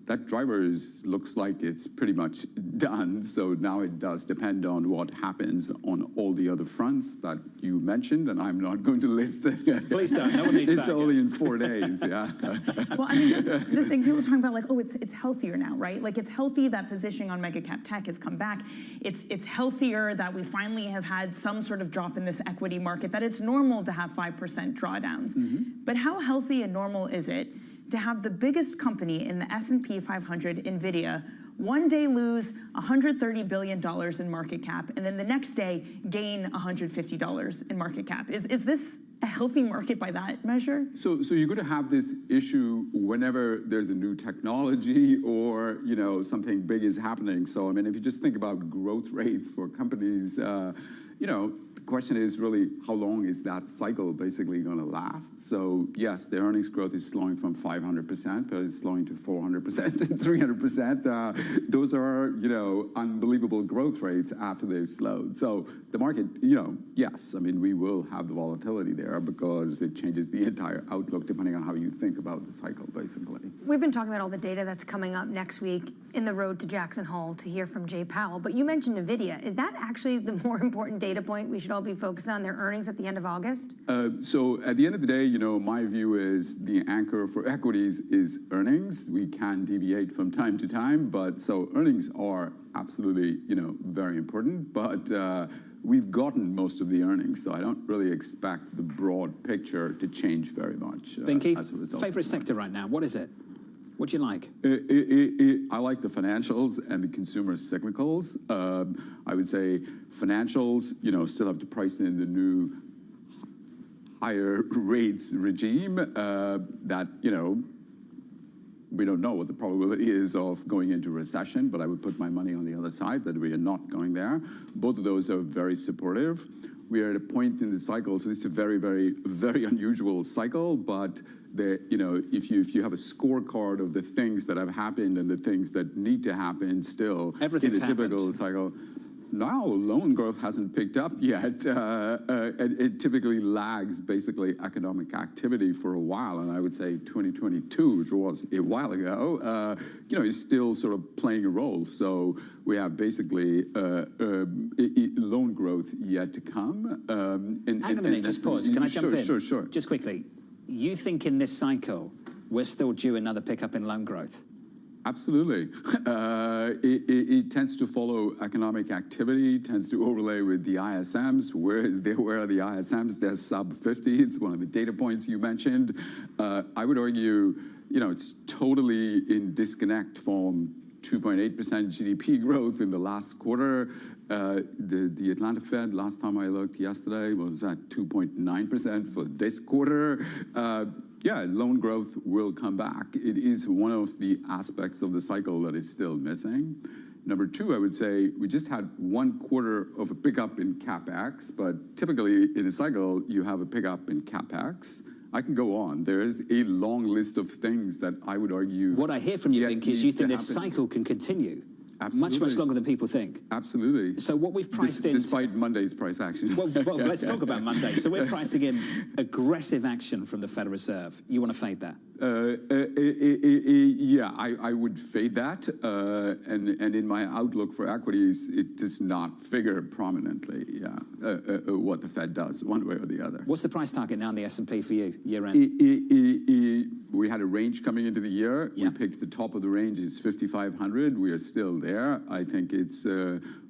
that driver looks like it's pretty much done. So now it does depend on what happens on all the other fronts that you mentioned, and I'm not going to list it. Please don't. No one needs it's only in 4 days, yeah. Well, I mean, the thing people are talking about, like, oh, it's healthier now, right? Like, it's healthy that positioning on mega cap tech has come back. It's healthier that we finally have had some sort of drop in this equity market, that it's normal to have 5% drawdowns. But how healthy and normal is it to have the biggest company in the S&P 500, NVIDIA, one day lose $130 billion in market cap, and then the next day gain $150 in market cap? Is this a healthy market by that measure? So you're going to have this issue whenever there's a new technology or, something big is happening. So, I mean, if you just think about growth rates for companies, the question is really how long is that cycle basically going to last? So yes, the earnings growth is slowing from 500%, but it's slowing to 400% and 300%. Those are, unbelievable growth rates after they've slowed. So the market, yes, I mean, we will have the volatility there because it changes the entire outlook depending on how you think about the cycle, basically. We've been talking about all the data that's coming up next week in the road to Jackson Hole to hear from Jay Powell, but you mentioned NVIDIA. Is that actually the more important data point we should all be focused on, their earnings at the end of August? So at the end of the day, my view is the anchor for equities is earnings. We can deviate from time to time, but so earnings are absolutely, very important, but we've gotten most of the earnings, so I don't really expect the broad picture to change very much as a result. Favorite sector right now, what is it? What do you like? I like the financials and the consumer cyclicals. I would say financials, still have to price in the new higher rates regime that, we don't know what the probability is of going into recession, but I would put my money on the other side that we are not going there. Both of those are very supportive. We are at a point in the cycle, so this is a very, very, very unusual cycle, but if you have a scorecard of the things that have happened and the things that need to happen still in a typical cycle, now loan growth hasn't picked up yet. It typically lags basically economic activity for a while, and I would say 2022, which was a while ago, is still sort of playing a role. So we have basically loan growth yet to come. Hang on a minute, just pause. Can I jump in? Sure. Just quickly. You think in this cycle, we're still due another pickup in loan growth? Absolutely. It tends to follow economic activity, tends to overlay with the ISMs. Where are the ISMs? They're sub 50. It's one of the data points you mentioned. I would argue, it's totally in disconnect from 2.8% GDP growth in the last quarter. The Atlanta Fed, last time I looked yesterday, was at 2.9% for this quarter. Yeah, loan growth will come back. It is one of the aspects of the cycle that is still missing. Number two, I would say we just had 1 quarter of a pickup in CapEx, but typically in a cycle, you have a pickup in CapEx. I can go on. There is a long list of things that I would argue. What I hear from you, Bink, is you think this cycle can continue. Absolutely. Much longer than people think. Absolutely. So what we've priced in... Despite Monday's price action. Well, let's talk about Monday. So we're pricing in aggressive action from the Federal Reserve. You want to fade that? Yeah, I would fade that. And in my outlook for equities, it does not figure prominently, what the Fed does, one way or the other. What's the price target now in the S&P for you, year-end? We had a range coming into the year. We picked the top of the range is 5,500. We are still there. I think it's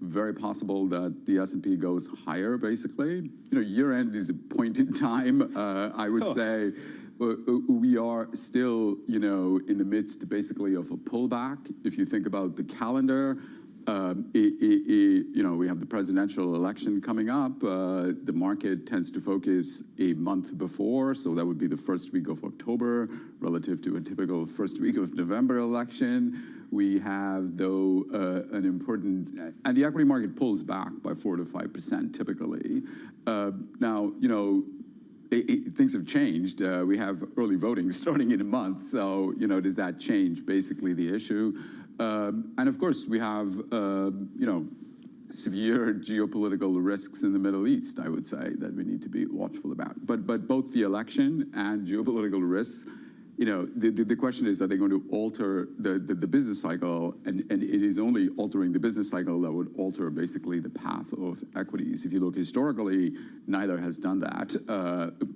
very possible that the S&P goes higher, basically. Year-end is a point in time. I would say we are still, in the midst, basically, of a pullback. If you think about the calendar, we have the presidential election coming up. The market tends to focus a month before, so that would be the first week of October relative to a typical first week of November election. We have, though, an important, and the equity market pulls back by 4 to 5% typically. Now, things have changed. We have early voting starting in a month, so, does that change basically the issue? And of course, we have, severe geopolitical risks in the Middle East, I would say, that we need to be watchful about. But both the election and geopolitical risks, the question is, are they going to alter the business cycle? And it is only altering the business cycle that would alter basically the path of equities. If you look historically, neither has done that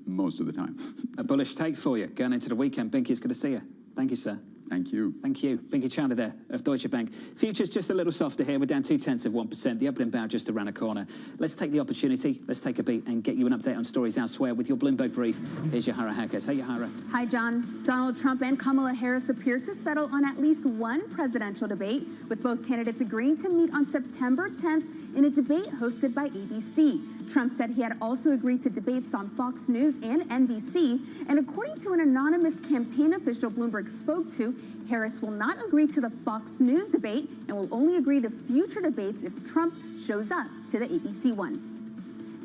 most of the time. A bullish take for you going into the weekend. Binky, it's good to see you. Thank you, sir. Thank you. Thank you. Binky Chanda there of Deutsche Bank. Futures just a little softer here. We're down 0.2%. The opening bow just around a corner. Let's take the opportunity. Let's take a beat and get you an update on stories elsewhere with your Bloomberg brief. Here's Yahara Hackers. Hey, Yahara. Hi, John. Donald Trump and Kamala Harris appear to settle on at least one presidential debate, with both candidates agreeing to meet on September 10th in a debate hosted by ABC. Trump said he had also agreed to debates on Fox News and NBC, and according to an anonymous campaign official Bloomberg spoke to, Harris will not agree to the Fox News debate and will only agree to future debates if Trump shows up to the ABC one.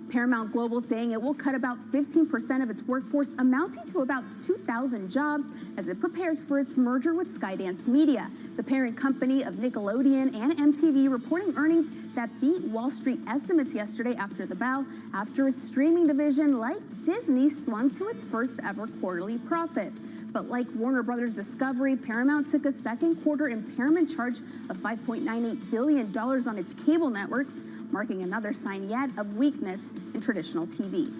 Paramount Global saying it will cut about 15% of its workforce, amounting to about 2,000 jobs, as it prepares for its merger with Skydance Media, the parent company of Nickelodeon and MTV, reporting earnings that beat Wall Street estimates yesterday after the bell, after its streaming division, like Disney, swung to its first ever quarterly profit. But like Warner Brothers Discovery, Paramount took a second quarter impairment charge of $5.98 billion on its cable networks, marking another sign yet of weakness in traditional TV.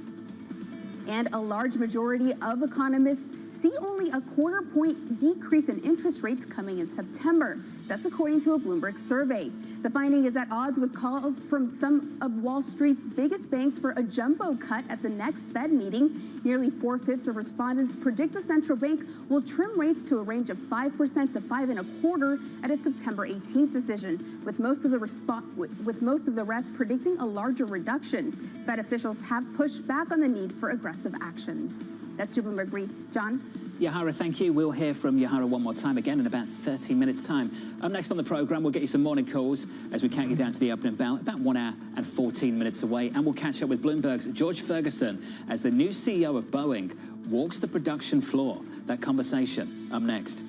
And a large majority of economists see only a quarter-point decrease in interest rates coming in September. That's according to a Bloomberg survey. The finding is at odds with calls from some of Wall Street's biggest banks for a jumbo cut at the next Fed meeting. Nearly 4/5 of respondents predict the central bank will trim rates to a range of 5% to 5.25% at its September 18th decision, with most of the rest predicting a larger reduction. Fed officials have pushed back on the need for aggressive actions. That's your Bloomberg Brief. John? Yahara, thank you. We'll hear from Yahara one more time again in about 30 minutes' time. Up next on the programme, we'll get you some morning calls as we count you down to the opening bell, about 1 hour and 14 minutes away. And we'll catch up with Bloomberg's George Ferguson as the new CEO of Boeing walks the production floor. That conversation up next.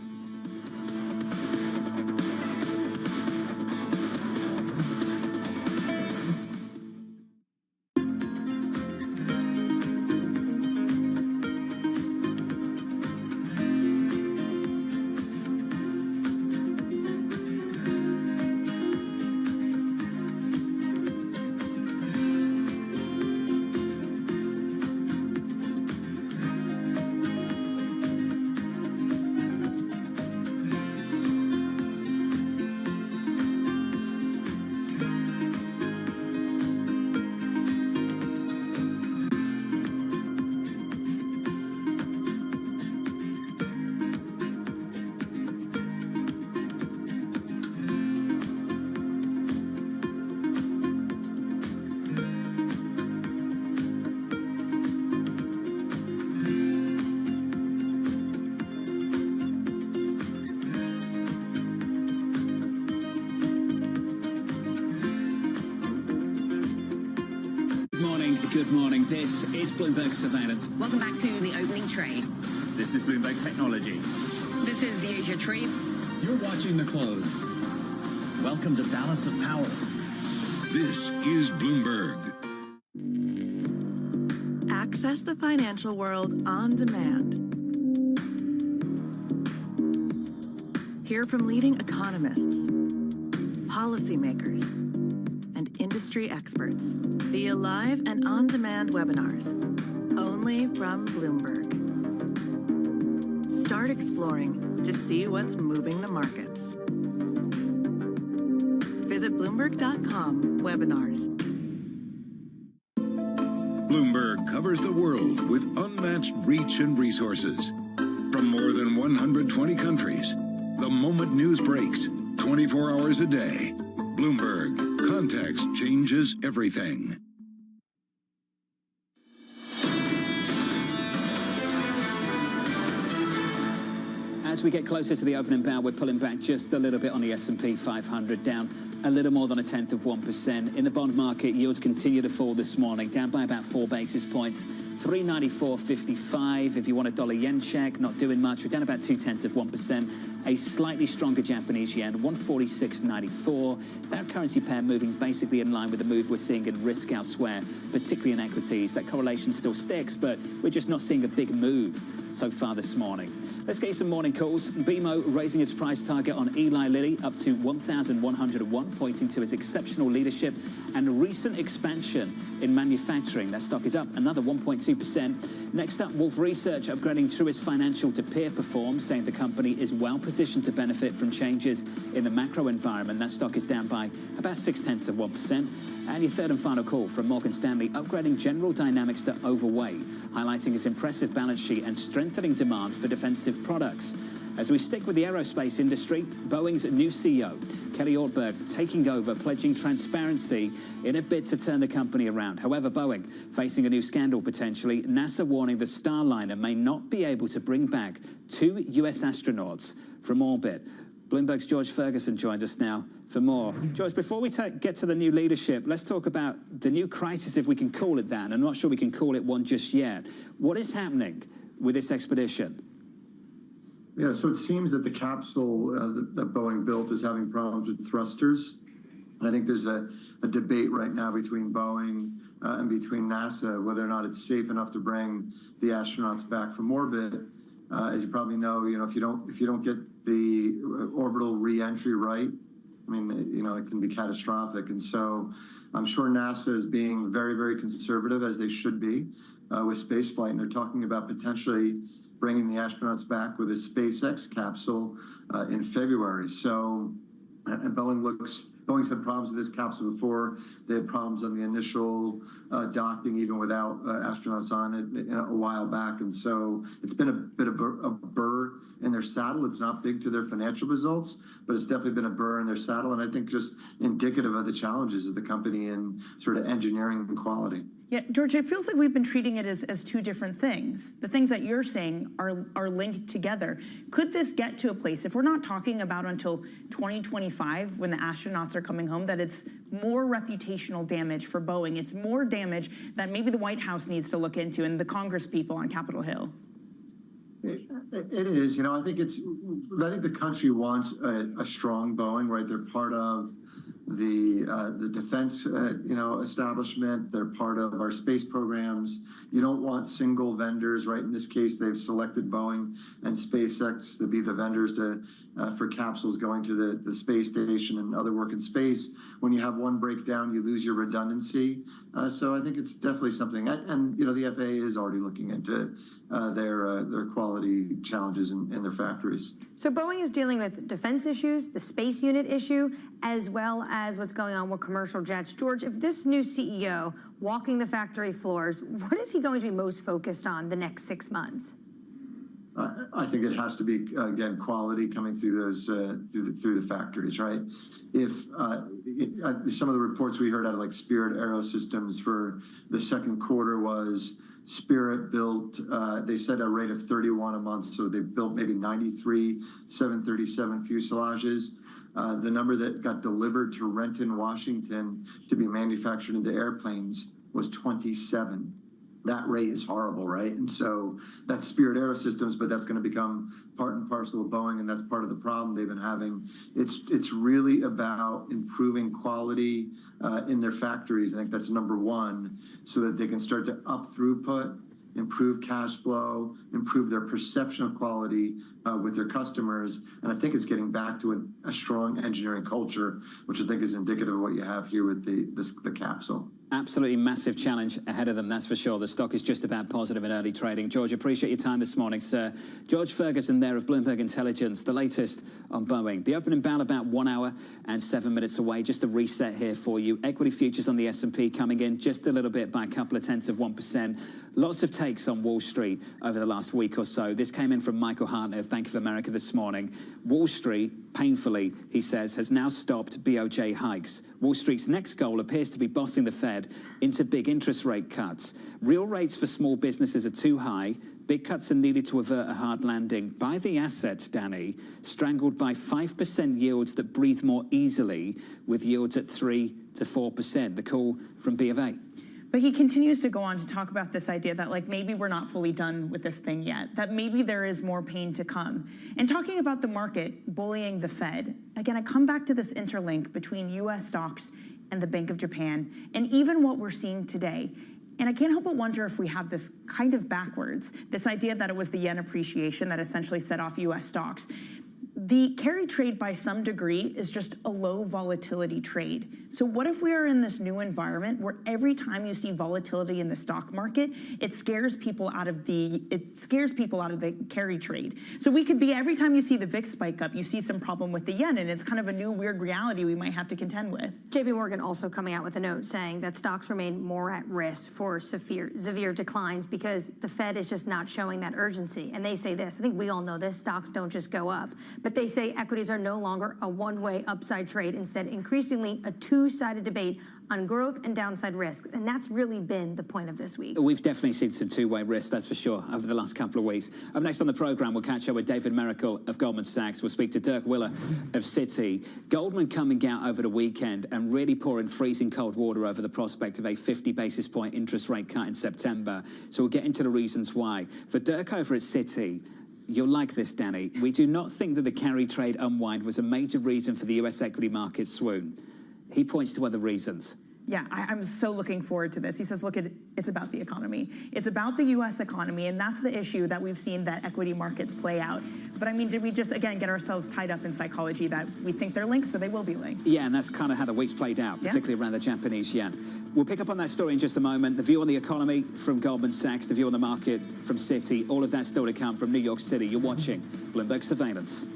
Good morning. This is Bloomberg Surveillance. Welcome back to the opening trade. This is Bloomberg Technology. This is the Asia Trade. You're watching the close. Welcome to Balance of Power. This is Bloomberg. Access the financial world on demand. Hear from leading economists, policymakers, and industry experts via live and on-demand webinars, only from Bloomberg. Start exploring to see what's moving the markets. Visit Bloomberg.com/webinars. Bloomberg covers the world with unmatched reach and resources. From more than 120 countries, the moment news breaks, 24 hours a day. Bloomberg, context changes everything. As we get closer to the opening bell, we're pulling back just a little bit on the S&P 500, down a little more than 0.1%. In the bond market, yields continue to fall this morning, down by about 4 basis points, 394.55. If you want a dollar-yen check, not doing much. We're down about 0.2%. A slightly stronger Japanese yen, 146.94. That currency pair moving basically in line with the move we're seeing in risk elsewhere, particularly in equities. That correlation still sticks, but we're just not seeing a big move so far this morning. Let's get you some morning calls. BMO raising its price target on Eli Lilly up to 1,101, pointing to its exceptional leadership and recent expansion in manufacturing. That stock is up another 1.2%. Next up, Wolf Research upgrading Truist Financial to peer perform, saying the company is well positioned to benefit from changes in the macro environment. That stock is down by about 0.6%. And your third and final call from Morgan Stanley, upgrading General Dynamics to overweight, highlighting its impressive balance sheet and strengthening demand for defensive products. As we stick with the aerospace industry, Boeing's new CEO, Kelly Ortberg, taking over, pledging transparency in a bid to turn the company around. However, Boeing facing a new scandal potentially, NASA warning the Starliner may not be able to bring back 2 US astronauts from orbit. Bloomberg's George Ferguson joins us now for more. George, before we get to the new leadership, let's talk about the new crisis, if we can call it that. And I'm not sure we can call it one just yet. What is happening with this expedition? Yeah, so it seems that the capsule that Boeing built is having problems with thrusters. And I think there's a debate right now between Boeing and between NASA whether or not it's safe enough to bring the astronauts back from orbit. As you probably know, if you don't get the orbital re-entry right, I mean, it can be catastrophic. And so I'm sure NASA is being very, very conservative, as they should be, with spaceflight. And they're talking about potentially bringing the astronauts back with a SpaceX capsule in February. So, and Boeing's had problems with this capsule before. They had problems on the initial docking, even without astronauts on it, a while back. And so it's been a bit of a burr in their saddle. It's not big to their financial results, but it's definitely been a burr in their saddle. And I think just indicative of the challenges of the company in sort of engineering and quality. Yeah, George, it feels like we've been treating it as two different things. The things that you're saying are linked together. Could this get to a place, if we're not talking about until 2025 when the astronauts are coming home, that it's more reputational damage for Boeing? It's more damage that maybe the White House needs to look into and the Congress people on Capitol Hill. It is. I think the country wants a strong Boeing, right? They're part of the defense, establishment. They're part of our space programs. You don't want single vendors, right? In this case, they've selected Boeing and SpaceX to be the vendors for capsules going to the space station and other work in space. When you have one breakdown, you lose your redundancy. So I think it's definitely something. And the FAA is already looking into their quality challenges in their factories. So Boeing is dealing with defense issues, the space unit issue, as well as what's going on with commercial jets. George, if this new CEO walking the factory floors, what is he going to be most focused on the next 6 months? I think it has to be, again, quality coming through those through the factories, right? If some of the reports we heard out of like Spirit Aerosystems for the second quarter was Spirit built, they said a rate of 31 a month, so they built maybe 93 737 fuselages. The number that got delivered to Renton, Washington to be manufactured into airplanes was 27. That rate is horrible, right? And so that's Spirit Aerosystems, but that's going to become part and parcel of Boeing, and that's part of the problem they've been having. It's really about improving quality in their factories. I think that's number one, so that they can start to up throughput, improve cash flow, improve their perception of quality with their customers. And I think it's getting back to a strong engineering culture, which I think is indicative of what you have here with the capsule. Absolutely massive challenge ahead of them, that's for sure. The stock is just about positive in early trading. George, appreciate your time this morning, sir. George Ferguson there of Bloomberg Intelligence, the latest on Boeing. The opening bell about 1 hour and 7 minutes away. Just a reset here for you. Equity futures on the S&P coming in just a little bit by a couple of tenths of 1%. Lots of takes on Wall Street over the last week or so. This came in from Michael Hartnett of Bank of America this morning. Wall Street, painfully, he says, has now stopped BOJ hikes. Wall Street's next goal appears to be bossing the Fed into big interest rate cuts. Real rates for small businesses are too high. Big cuts are needed to avert a hard landing. Buy the assets, Danny, strangled by 5% yields that breathe more easily, with yields at 3 to 4%. The call from B of A. But he continues to go on to talk about this idea that maybe we're not fully done with this thing yet, that maybe there is more pain to come. And talking about the market bullying the Fed, again, I come back to this interlink between U.S. stocks and the Bank of Japan, and even what we're seeing today. And I can't help but wonder if we have this kind of backwards, this idea that it was the yen appreciation that essentially set off U.S. stocks. The carry trade, by some degree, is just a low volatility trade. So what if we are in this new environment where every time you see volatility in the stock market, it scares people out of the carry trade? So we could be, every time you see the VIX spike up, you see some problem with the yen, and it's kind of a new weird reality we might have to contend with. JP Morgan also coming out with a note saying that stocks remain more at risk for severe declines because the Fed is just not showing that urgency. And they say this, I think we all know this, stocks don't just go up, but They say equities are no longer a one-way upside trade, instead increasingly a two-sided debate on growth and downside risk. And that's really been the point of this week. We've definitely seen some two-way risk, that's for sure, over the last couple of weeks. Up next on the programme, we'll catch up with David Miracle of Goldman Sachs. We'll speak to Dirk Willer of Citi. Goldman coming out over the weekend and really pouring freezing cold water over the prospect of a 50 basis point interest rate cut in September. So we'll get into the reasons why. For Dirk over at Citi, you'll like this, Danny. We do not think that the carry trade unwind was a major reason for the US equity market swoon. He points to other reasons. Yeah, I'm so looking forward to this. He says, look, it's about the economy. It's about the U.S. economy, and that's the issue that we've seen that equity markets play out. But I mean, did we just, again, get ourselves tied up in psychology that we think they're linked, so they will be linked? Yeah, and that's kind of how the week's played out, particularly around the Japanese yen. We'll pick up on that story in just a moment. The view on the economy from Goldman Sachs, the view on the market from Citi, all of that still to come from New York City. You're watching Bloomberg Surveillance.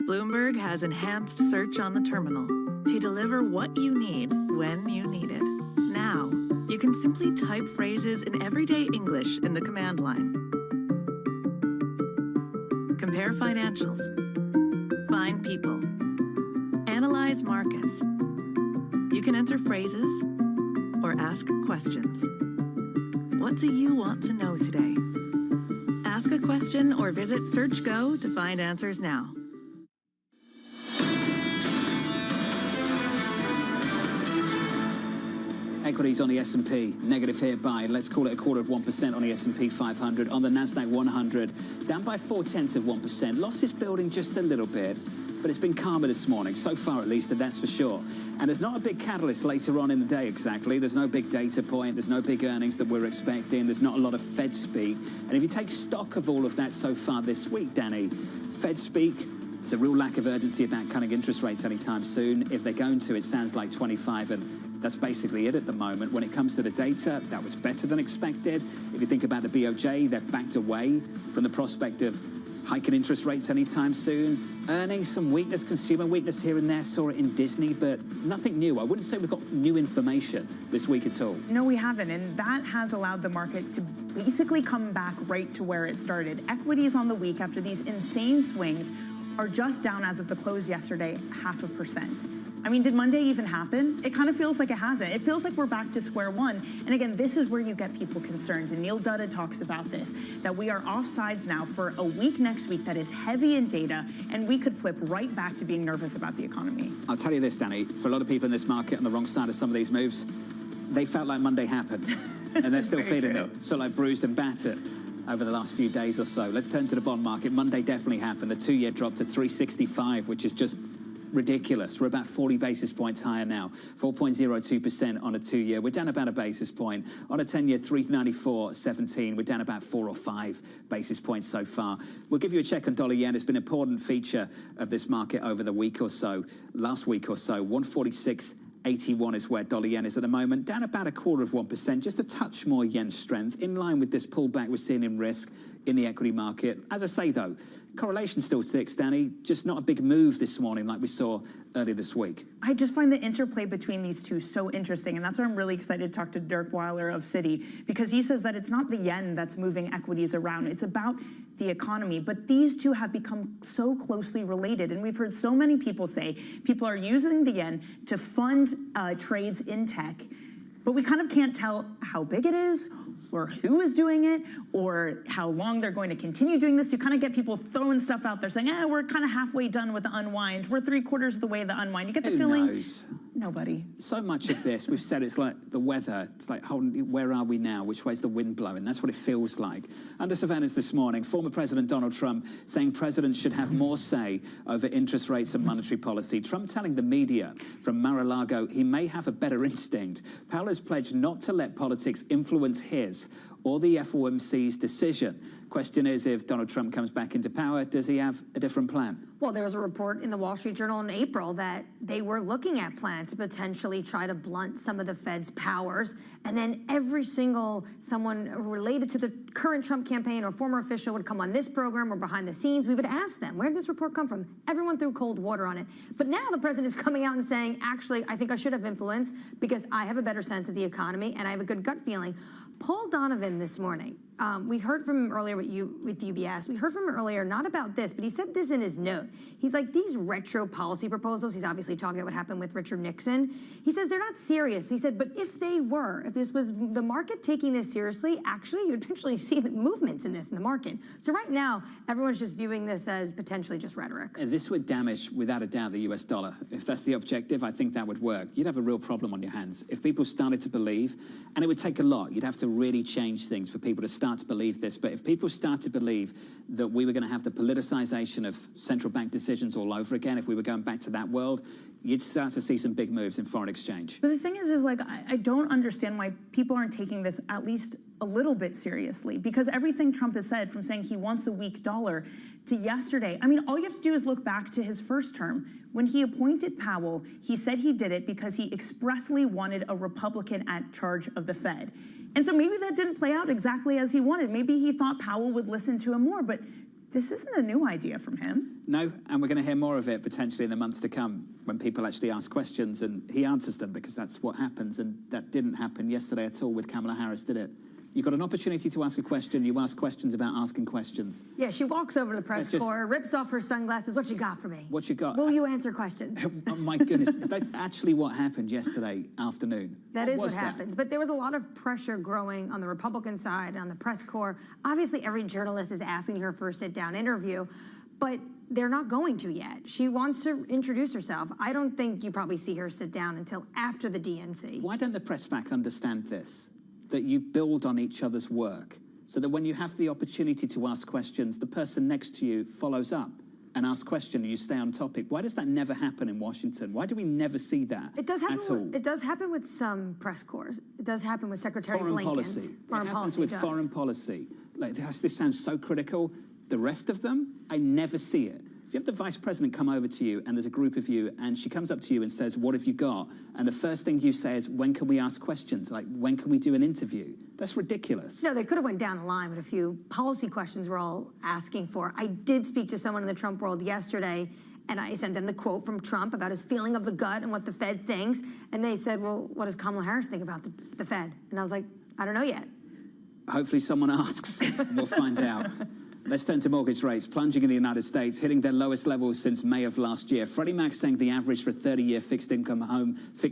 Bloomberg has enhanced search on the terminal to deliver what you need when you need it. Now, you can simply type phrases in everyday English in the command line. Compare financials. Find people. Analyze markets. You can enter phrases or ask questions. What do you want to know today? Ask a question or visit SearchGo to find answers now. Equities on the S&P, negative here by, let's call it 0.25% on the S&P 500. On the NASDAQ 100, down by 0.4%. Losses building just a little bit, but it's been calmer this morning, so far at least, and that's for sure. And there's not a big catalyst later on in the day exactly. There's no big data point, there's no big earnings that we're expecting, there's not a lot of Fed speak. And if you take stock of all of that so far this week, Danny, Fed speak, there's a real lack of urgency about cutting interest rates anytime soon. If they're going to, it sounds like 25, and that's basically it at the moment. When it comes to the data, that was better than expected. If you think about the BOJ, they've backed away from the prospect of hiking interest rates anytime soon. Earnings, some weakness, consumer weakness here and there. Saw it in Disney, but nothing new. I wouldn't say we've got new information this week at all. No, we haven't, and that has allowed the market to basically come back right to where it started. Equities on the week after these insane swings are just down as of the close yesterday, 0.5%. I mean, did Monday even happen? It kind of feels like it hasn't. It feels like we're back to square one. And again, this is where you get people concerned. And Neil Dutta talks about this, that we are offsides now for a week next week that is heavy in data, and we could flip right back to being nervous about the economy. I'll tell you this, Danny, for a lot of people in this market on the wrong side of some of these moves, they felt like Monday happened. And they're still feeling it. So like bruised and battered over the last few days or so. Let's turn to the bond market. Monday definitely happened. The 2-year dropped to 365, which is just ridiculous. We're about 40 basis points higher now, 4.02% on a 2-year. We're down about a basis point. On a 10-year, 394.17. We're down about 4 or 5 basis points so far. We'll give you a check on dollar yen. It's been an important feature of this market over the week or so, last week or so. 146.81 is where dollar yen is at the moment, down about 0.25%, just a touch more yen strength, in line with this pullback we're seeing in risk in the equity market. As I say, though, correlation still sticks, Danny, just not a big move this morning like we saw earlier this week. I just find the interplay between these two so interesting, and that's why I'm really excited to talk to Dirk Weiler of Citi, because he says that it's not the yen that's moving equities around, it's about the economy. But these two have become so closely related, and we've heard so many people say people are using the yen to fund trades in tech, but we kind of can't tell how big it is, or who is doing it, or how long they're going to continue doing this. You kind of get people throwing stuff out there saying, we're kind of halfway done with the unwind. We're 3/4 of the way the unwind. You get the feeling, knows? Nobody. So much of this, we've said it's like the weather. It's like, where are we now? Which way's the wind blowing? That's what it feels like. Under surveillance this morning, former President Donald Trump saying presidents should have more say over interest rates and monetary policy. Trump telling the media from Mar-a-Lago he may have a better instinct. Powell has pledged not to let politics influence his or the FOMC's decision. Question is, if Donald Trump comes back into power, does he have a different plan? Well, there was a report in the Wall Street Journal in April that they were looking at plans to potentially try to blunt some of the Fed's powers. And then every single someone related to the current Trump campaign or former official would come on this program or behind the scenes. We would ask them, where did this report come from? Everyone threw cold water on it. But now the president is coming out and saying, actually, I think I should have influence because I have a better sense of the economy and I have a good gut feeling. Paul Donovan this morning, we heard from him earlier with UBS. We heard from him earlier, not about this, but he said this in his note. He's like, these retro policy proposals, he's obviously talking about what happened with Richard Nixon. He says they're not serious. He said, but if they were, if this was the market taking this seriously, actually, you'd potentially see the movements in this in the market. So right now, everyone's just viewing this as potentially just rhetoric. This would damage, without a doubt, the US dollar. If that's the objective, I think that would work. You'd have a real problem on your hands. If people started to believe, and it would take a lot, you'd have to really change things for people to start to believe this. But if people start to believe that we were going to have the politicization of central bank decisions all over again, if we were going back to that world, you'd start to see some big moves in foreign exchange. But the thing is like, I don't understand why people aren't taking this at least a little bit seriously, because everything Trump has said, from saying he wants a weak dollar to yesterday, I mean, all you have to do is look back to his first term. When he appointed Powell, he said he did it because he expressly wanted a Republican at charge of the Fed. And so maybe that didn't play out exactly as he wanted. Maybe he thought Powell would listen to him more, but this isn't a new idea from him. No, and we're going to hear more of it potentially in the months to come when people actually ask questions and he answers them, because that's what happens. And that didn't happen yesterday at all with Kamala Harris, did it? You got an opportunity to ask a question. You ask questions about asking questions. Yeah, she walks over to the press corps, rips off her sunglasses. What you got for me? What you got? Will you answer questions? Oh, my goodness. Is that actually what happened yesterday afternoon? That is what happens. But there was a lot of pressure growing on the Republican side, on the press corps. Obviously, every journalist is asking her for a sit-down interview. But they're not going to yet. She wants to introduce herself. I don't think you probably see her sit down until after the DNC. Why don't the press pack understand this? That you build on each other's work, so that when you have the opportunity to ask questions, the person next to you follows up and asks questions and you stay on topic. Why does that never happen in Washington? Why do we never see that It does happen. at all? It does happen with some press corps. It does happen with Secretary Foreign Blinken's. policy. Foreign it happens policy with does. foreign policy. Like, this sounds so critical. The rest of them, I never see it. If you have the vice president come over to you and there's a group of you and she comes up to you and says, what have you got? And the first thing you say is, when can we ask questions? Like, when can we do an interview? That's ridiculous. No, they could have went down the line with a few policy questions we're all asking for. I did speak to someone in the Trump world yesterday, and I sent them the quote from Trump about his feeling of the gut and what the Fed thinks. And they said, well, what does Kamala Harris think about the Fed? And I was like, I don't know yet. Hopefully someone asks. We'll find out. Let's turn to mortgage rates, plunging in the United States, hitting their lowest levels since May of last year. Freddie Mac saying the average for a 30-year fixed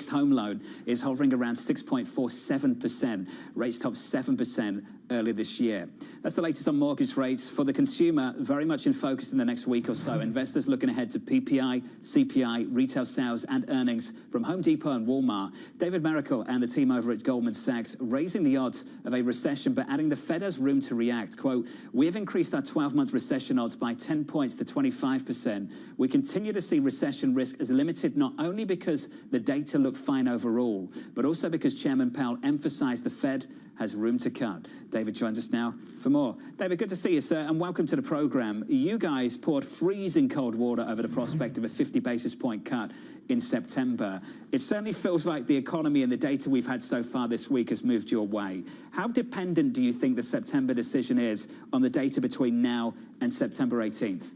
home loan is hovering around 6.47%. Rates topped 7% earlier this year. That's the latest on mortgage rates. For the consumer, very much in focus in the next week or so. Investors looking ahead to PPI, CPI, retail sales and earnings from Home Depot and Walmart. David Miracle and the team over at Goldman Sachs raising the odds of a recession, but adding the Fed has room to react. Quote, we have increased our 12-month recession odds by 10 points to 25%. We continue to see recession risk as limited not only because the data look fine overall, but also because Chairman Powell emphasized the Fed has room to cut. David joins us now for more. David, good to see you, sir, and welcome to the program. You guys poured freezing cold water over the prospect of a 50 basis point cut in September. It certainly feels like the economy and the data we've had so far this week has moved your way. How dependent do you think the September decision is on the data between now and September 18th?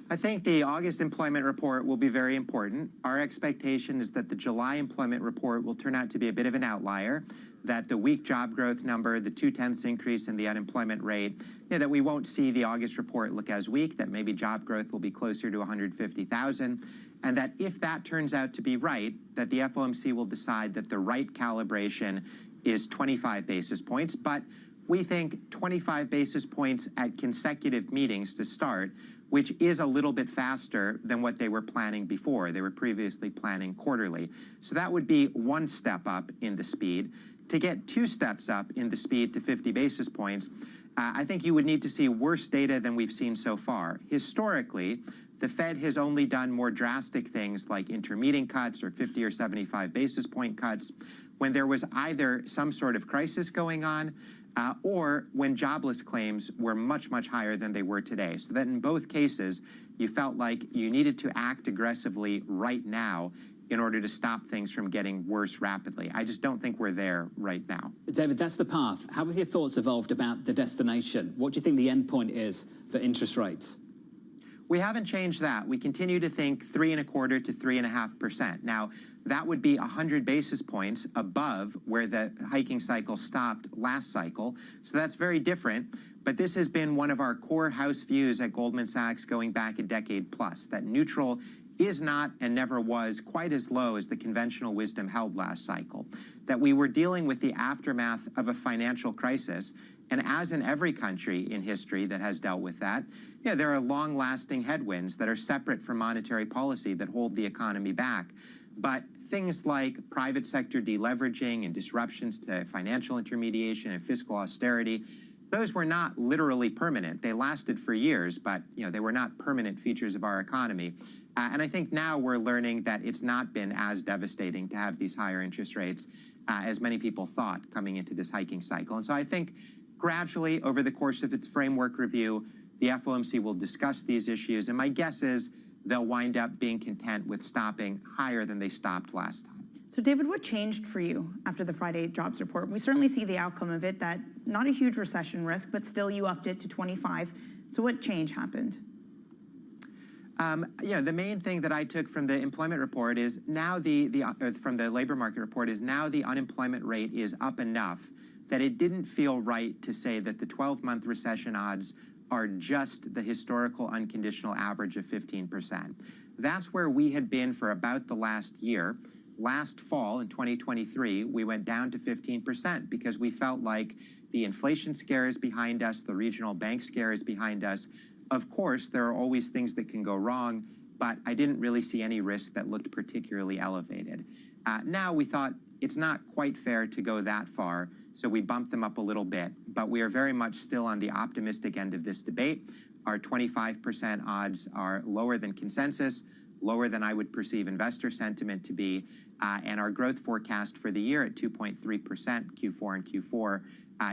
I think the August employment report will be very important. Our expectation is that the July employment report will turn out to be a bit of an outlier, that the weak job growth number, the 0.2 increase in the unemployment rate, that we won't see the August report look as weak, that maybe job growth will be closer to 150,000, and that if that turns out to be right, that the FOMC will decide that the right calibration is 25 basis points, but we think 25 basis points at consecutive meetings to start, which is a little bit faster than what they were planning before. They were previously planning quarterly. So that would be one step up in the speed. To get 2 steps up in the speed to 50 basis points, I think you would need to see worse data than we've seen so far. Historically, the Fed has only done more drastic things like intermeeting cuts or 50 or 75 basis point cuts when there was either some sort of crisis going on or when jobless claims were much, much higher than they were today. So that in both cases, you felt like you needed to act aggressively right now in order to stop things from getting worse rapidly. I just don't think we're there right now. David, that's the path. How have your thoughts evolved about the destination? What do you think the end point is for interest rates? We haven't changed that. We continue to think 3.25% to 3.5%. Now, that would be 100 basis points above where the hiking cycle stopped last cycle. So that's very different. But this has been one of our core house views at Goldman Sachs going back a decade plus, that neutral is not and never was quite as low as the conventional wisdom held last cycle, that we were dealing with the aftermath of a financial crisis. And as in every country in history that has dealt with that, there are long-lasting headwinds that are separate from monetary policy that hold the economy back. But things like private sector deleveraging and disruptions to financial intermediation and fiscal austerity, those were not literally permanent. They lasted for years, but they were not permanent features of our economy. And I think now we're learning that it's not been as devastating to have these higher interest rates as many people thought coming into this hiking cycle. And so I think gradually over the course of its framework review, the FOMC will discuss these issues. And my guess is they'll wind up being content with stopping higher than they stopped last time. So David, what changed for you after the Friday jobs report? We certainly see the outcome of it, that not a huge recession risk, but still you upped it to 25. So what change happened? The main thing that I took from the employment report is now from the labor market report is now the unemployment rate is up enough that it didn't feel right to say that the 12-month recession odds are just the historical unconditional average of 15%. That's where we had been for about the last year. Last fall in 2023, we went down to 15% because we felt like the inflation scare is behind us, the regional bank scare is behind us. Of course, there are always things that can go wrong, but I didn't really see any risk that looked particularly elevated. Now we thought it's not quite fair to go that far, so we bumped them up a little bit, but we are very much still on the optimistic end of this debate. Our 25% odds are lower than consensus, lower than I would perceive investor sentiment to be, and our growth forecast for the year at 2.3% Q4 and Q4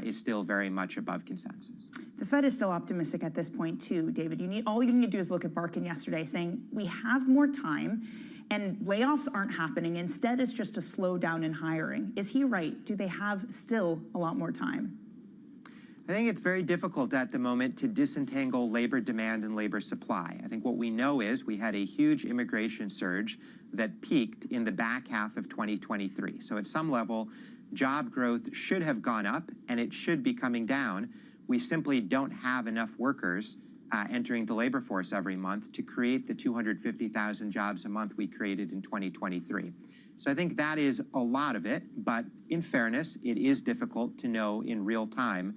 is still very much above consensus. The Fed is still optimistic at this point too, David. All you need to do is look at Barkin yesterday saying we have more time and layoffs aren't happening. Instead, it's just a slowdown in hiring. Is he right? Do they have still a lot more time? I think it's very difficult at the moment to disentangle labor demand and labor supply. I think what we know is we had a huge immigration surge that peaked in the back half of 2023. So at some level, job growth should have gone up and it should be coming down. We simply don't have enough workers entering the labor force every month to create the 250,000 jobs a month we created in 2023. So I think that is a lot of it, but in fairness, it is difficult to know in real time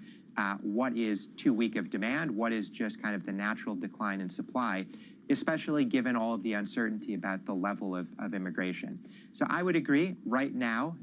what is too weak of demand, what is just kind of the natural decline in supply, especially given all of the uncertainty about the level of immigration. So I would agree, right now,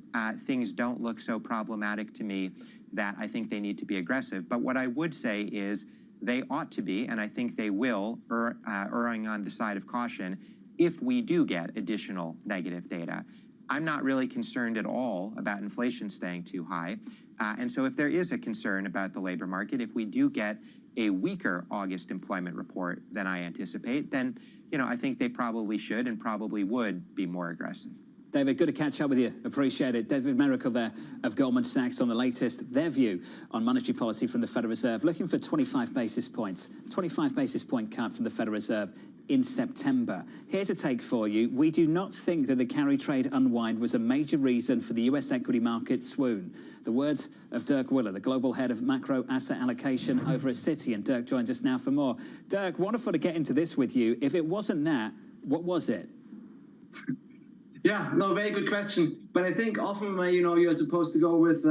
things don't look so problematic to me that I think they need to be aggressive. But what I would say is they ought to be, and I think they will, erring on the side of caution if we do get additional negative data. I'm not really concerned at all about inflation staying too high. And so if there is a concern about the labor market, if we do get a weaker August employment report than I anticipate, then I think they probably should and probably would be more aggressive. David, good to catch up with you. Appreciate it. David Miracle there of Goldman Sachs on the latest, their view on monetary policy from the Federal Reserve, looking for 25 basis points, 25 basis point cut from the Federal Reserve in September. Here's a take for you. We do not think that the carry trade unwind was a major reason for the US equity market swoon. The words of Dirk Willer, the global head of macro asset allocation over at Citi, and Dirk joins us now for more. Dirk, wonderful to get into this with you. If it wasn't that, what was it? Yeah, no, very good question. But I think often, you're supposed to go with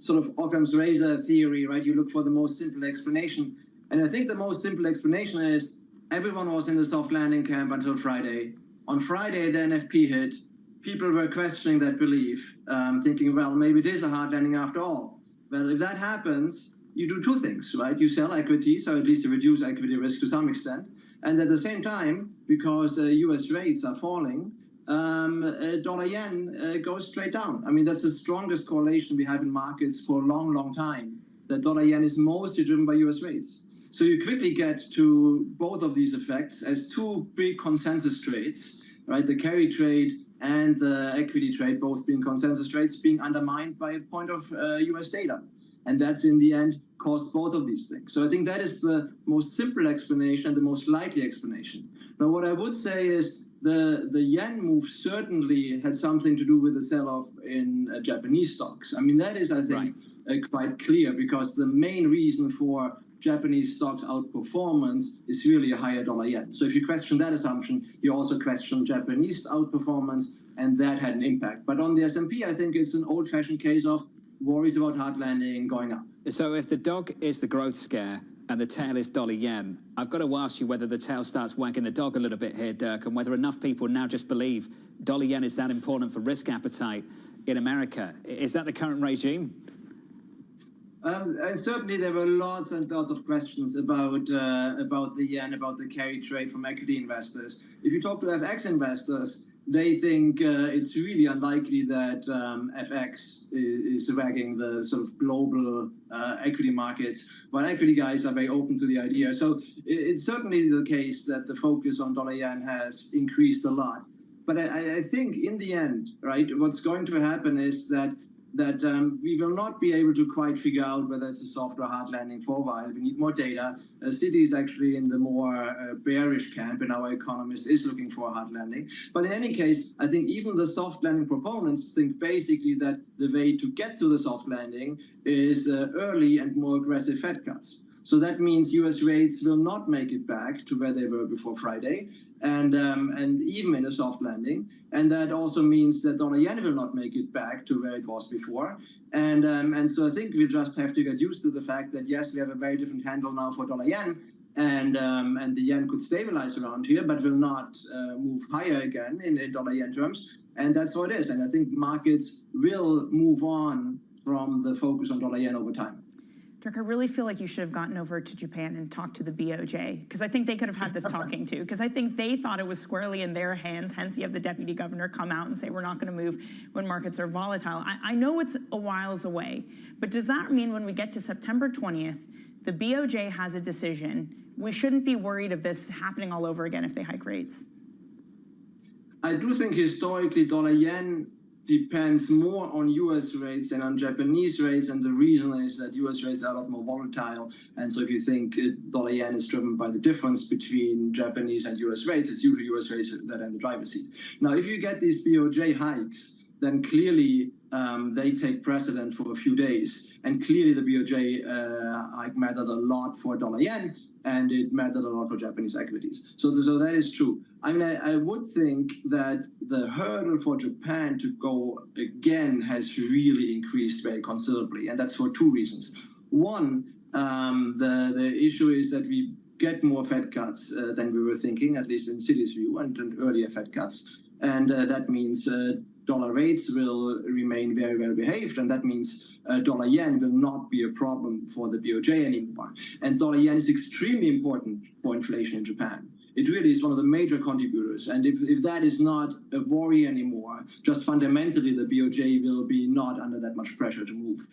sort of Occam's razor theory, right? You look for the most simple explanation. And I think the most simple explanation is everyone was in the soft landing camp until Friday. On Friday, the NFP hit. People were questioning that belief, thinking, well, maybe it is a hard landing after all. Well, if that happens, you do two things, right? You sell equities, or at least you reduce equity risk to some extent. And at the same time, because US rates are falling, dollar yen goes straight down. I mean, that's the strongest correlation we have in markets for a long, long time. That dollar yen is mostly driven by US rates. So you quickly get to both of these effects as two big consensus trades, right? The carry trade and the equity trade, both being consensus trades, being undermined by a point of US data. And that's in the end caused both of these things. So I think that is the most simple explanation, the most likely explanation. Now, what I would say is the yen move certainly had something to do with the sell-off in Japanese stocks. I mean, that is, I think, quite clear, because the main reason for Japanese stocks outperformance is really a higher dollar yen. So if you question that assumption, you also question Japanese outperformance, and that had an impact. But on the S&P, I think it's an old-fashioned case of worries about hard landing going up. So if the dog is the growth scare and the tail is dollar yen, I've got to ask you whether the tail starts wagging the dog a little bit here, Dirk, and whether enough people now just believe dollar yen is that important for risk appetite in America. Is that the current regime? And certainly there were lots and lots of questions about the yen, about the carry trade from equity investors. If you talk to FX investors, they think it's really unlikely that FX is wagging the sort of global equity markets, while equity guys are very open to the idea. So it's certainly the case that the focus on dollar yen has increased a lot. But I think in the end, right, what's going to happen is that we will not be able to quite figure out whether it's a soft or hard landing for a while. We need more data. Citi is actually in the more bearish camp, and our economist is looking for a hard landing. But in any case, I think even the soft landing proponents think basically that the way to get to the soft landing is early and more aggressive Fed cuts. So that means US rates will not make it back to where they were before Friday, and even in a soft landing. And that also means that dollar yen will not make it back to where it was before. And so I think we just have to get used to the fact that, yes, we have a very different handle now for dollar yen, and the yen could stabilize around here, but will not move higher again in dollar yen terms. And that's how it is. And I think markets will move on from the focus on dollar yen over time. Dirk, I really feel like you should have gotten over to Japan and talked to the BOJ, because I think they could have had this talking to, because I think they thought it was squarely in their hands. Hence, you have the deputy governor come out and say, we're not going to move when markets are volatile. I know it's a whiles away, but does that mean when we get to September 20th, the BOJ has a decision, we shouldn't be worried of this happening all over again if they hike rates? I do think historically dollar yen depends more on US rates than on Japanese rates, and the reason is that US rates are a lot more volatile. And so if you think dollar yen is driven by the difference between Japanese and US rates, it's usually US rates that are in the driver's seat. Now, if you get these BOJ hikes, then clearly they take precedent for a few days. And clearly the BOJ hike mattered a lot for dollar yen, and it mattered a lot for Japanese equities. So that is true. I mean, I would think that the hurdle for Japan to go again has really increased very considerably, and that's for two reasons. One, the issue is that we get more Fed cuts than we were thinking, at least in Citi's view, and earlier Fed cuts. And that means dollar rates will remain very well behaved, and that means dollar yen will not be a problem for the BOJ anymore. And dollar yen is extremely important for inflation in Japan. It really is one of the major contributors. And if that is not a worry anymore, just fundamentally the BOJ will be not under that much pressure to move.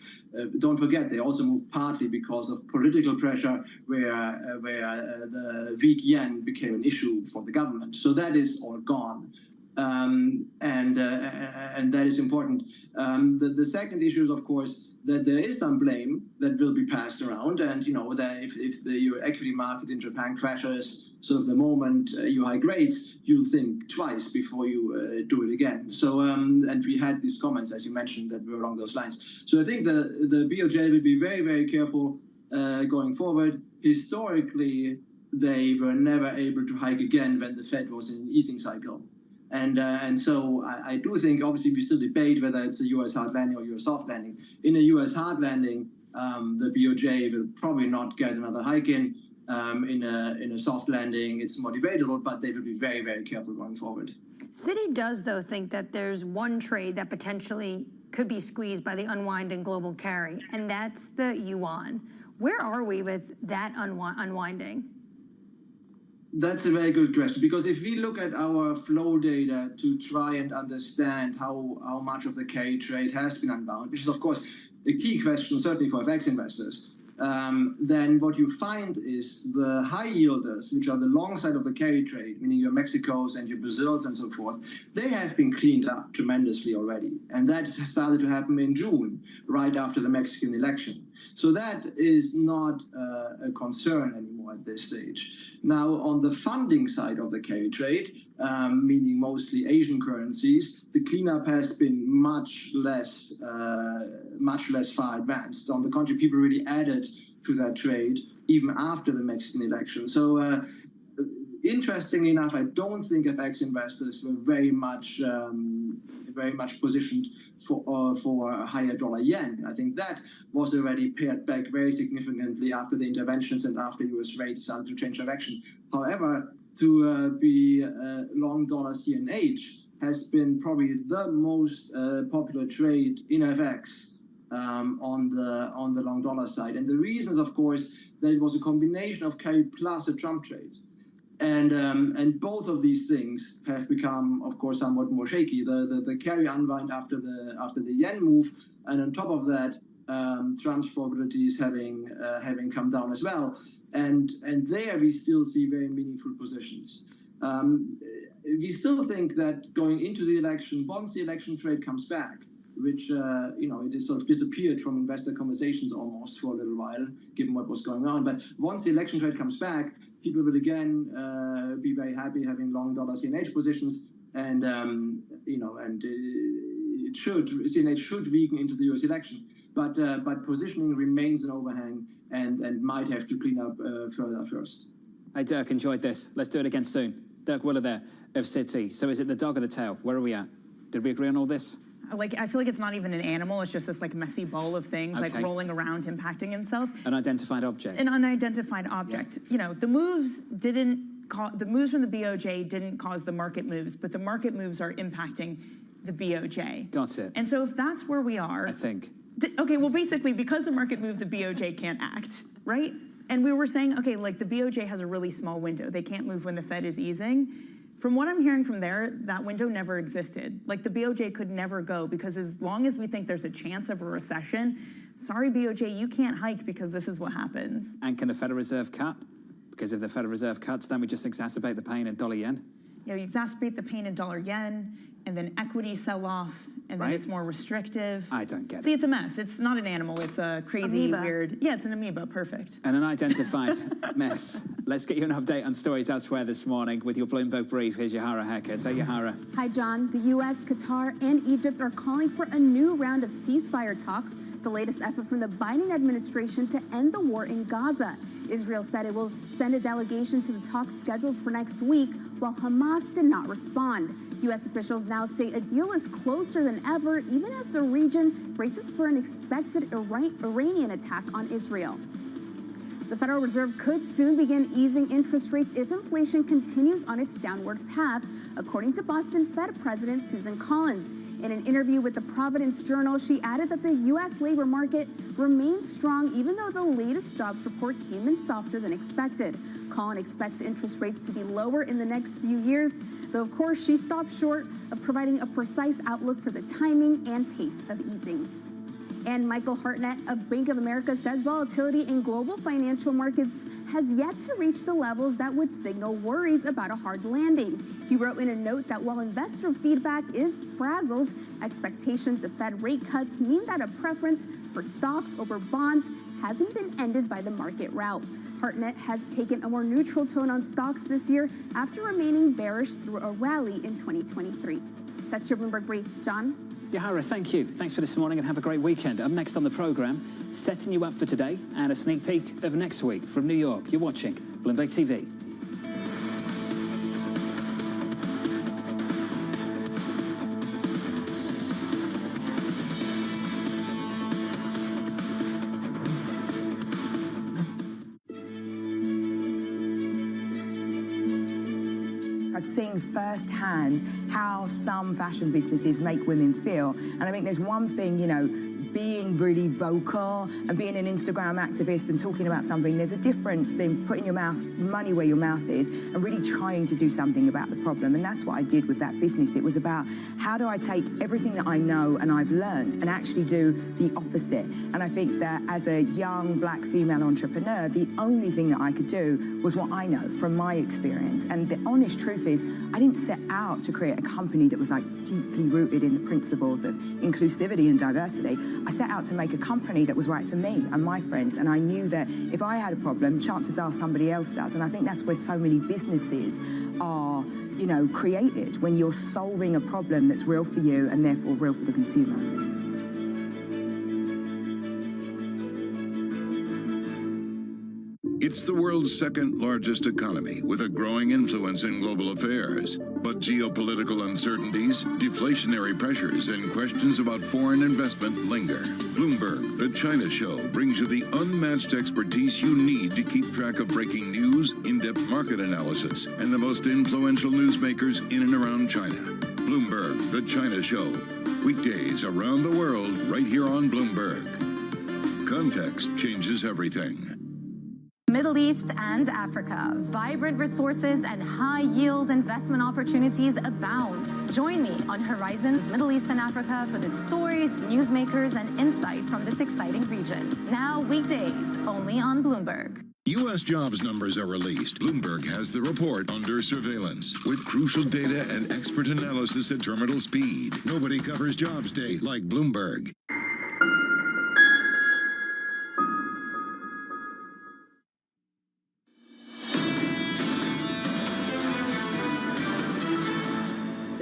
Don't forget, they also move partly because of political pressure where the weak yen became an issue for the government. So that is all gone. And that is important. The second issue is, of course, that there is some blame that will be passed around, and you know that if your equity market in Japan crashes, sort of the moment you hike rates, you'll think twice before you do it again. So and we had these comments, as you mentioned, that were along those lines. So I think the BOJ will be very, very careful going forward. Historically, they were never able to hike again when the Fed was in an easing cycle. And so I do think, obviously, we still debate whether it's a U.S. hard landing or U.S. soft landing. In a U.S. hard landing, the BOJ will probably not get another hike in. In a soft landing, it's more debatable, but they will be very, very careful going forward. Citi does, though, think that there's one trade that potentially could be squeezed by the unwind in global carry, and that's the yuan. Where are we with that unwinding? That's a very good question, because if we look at our flow data to try and understand how much of the carry trade has been unbound, which is, of course, a key question, certainly for FX investors, then what you find is the high yielders, which are the long side of the carry trade, meaning your Mexicos and your Brazils and so forth, they have been cleaned up tremendously already. And that started to happen in June, right after the Mexican election. So that is not a concern anymore at this stage. Now, on the funding side of the carry trade, meaning mostly Asian currencies, the cleanup has been much less far advanced. On the contrary, people really added to that trade even after the Mexican election. So interestingly enough, I don't think FX investors were very much positioned for a higher dollar yen. I think that was already pared back very significantly after the interventions and after US rates started to change direction. However, to be long dollar CNH has been probably the most popular trade in FX on the long dollar side. And the reasons, of course, that it was a combination of carry plus a Trump trade. And both of these things have become, of course, somewhat more shaky. The carry unwind after the yen move, and on top of that, Trump's probabilities having come down as well. And there we still see very meaningful positions. We still think that going into the election, once the election trade comes back, which it has sort of disappeared from investor conversations almost for a little while, given what was going on. But once the election trade comes back, people will again be very happy having long dollar CNH positions, and CNH should weaken into the US election. But positioning remains an overhang and might have to clean up further first. Hey, Dirk, enjoyed this. Let's do it again soon. Dirk Willer there of Citi. So is it the dog or the tail? Where are we at? Did we agree on all this? Like, I feel like it's not even an animal. It's just this like messy ball of things like rolling around, impacting himself. An identified object. An unidentified object. You know, the moves from the BOJ didn't cause the market moves, but the market moves are impacting the BOJ. Got it. And so if that's where we are, I think. Okay, well, basically, because the market moved, the BOJ can't act, right? And we were saying, okay, like the BOJ has a really small window. They can't move when the Fed is easing. From what I'm hearing from there, that window never existed. Like the BOJ could never go because as long as we think there's a chance of a recession, sorry, BOJ, you can't hike because this is what happens. And can the Federal Reserve cut? Because if the Federal Reserve cuts, then we just exacerbate the pain in dollar yen. You know, you exacerbate the pain in dollar yen, and then equities sell off, and then it's more restrictive. I don't get it. See, it's a mess. It's not an animal. It's a crazy, Amoeba. weird. Yeah, it's an amoeba. Perfect. An unidentified mess. Let's get you an update on stories elsewhere this morning with your Bloomberg Brief. Here's Yahara Heckes. Hey, Yahara. Hi, John. The U.S., Qatar, and Egypt are calling for a new round of ceasefire talks, the latest effort from the Biden administration to end the war in Gaza. Israel said it will send a delegation to the talks scheduled for next week, while Hamas did not respond. U.S. officials now say a deal is closer than ever, even as the region braces for an expected Iranian attack on Israel. The Federal Reserve could soon begin easing interest rates if inflation continues on its downward path, according to Boston Fed President Susan Collins. In an interview with the Providence Journal, she added that the U.S. labor market remains strong even though the latest jobs report came in softer than expected. Collins expects interest rates to be lower in the next few years, though of course she stopped short of providing a precise outlook for the timing and pace of easing. And Michael Hartnett of Bank of America says volatility in global financial markets has yet to reach the levels that would signal worries about a hard landing. He wrote in a note that while investor feedback is frazzled, expectations of Fed rate cuts mean that a preference for stocks over bonds hasn't been ended by the market rout. Hartnett has taken a more neutral tone on stocks this year after remaining bearish through a rally in 2023. That's your Bloomberg Brief. John? Yahara, thank you. Thanks for this morning and have a great weekend. Up next on the programme, setting you up for today and a sneak peek of next week from New York. You're watching Bloomberg TV. I've seen firsthand how some fashion businesses make women feel. And I think there's one thing, you know, being really vocal and being an Instagram activist and talking about something, there's a difference than putting your money where your mouth is and really trying to do something about the problem. And that's what I did with that business. It was about how do I take everything that I know and I've learned and actually do the opposite. And I think that as a young black female entrepreneur, the only thing that I could do was what I know from my experience. And the honest truth is, I didn't set out to create a company that was like deeply rooted in the principles of inclusivity and diversity. I set out to make a company that was right for me and my friends, and I knew that if I had a problem, chances are somebody else does. And I think that's where so many businesses are, you know, created, when you're solving a problem that's real for you and therefore real for the consumer. It's the world's second largest economy with a growing influence in global affairs. But geopolitical uncertainties, deflationary pressures, and questions about foreign investment linger. Bloomberg, the China Show, brings you the unmatched expertise you need to keep track of breaking news, in-depth market analysis, and the most influential newsmakers in and around China. Bloomberg, the China Show. Weekdays around the world right here on Bloomberg. Context changes everything. Middle East and Africa. Vibrant resources and high-yield investment opportunities abound. Join me on Horizons Middle East and Africa for the stories, newsmakers, and insight from this exciting region. Now weekdays, only on Bloomberg. U.S. jobs numbers are released. Bloomberg has the report under surveillance with crucial data and expert analysis at terminal speed. Nobody covers jobs day like Bloomberg.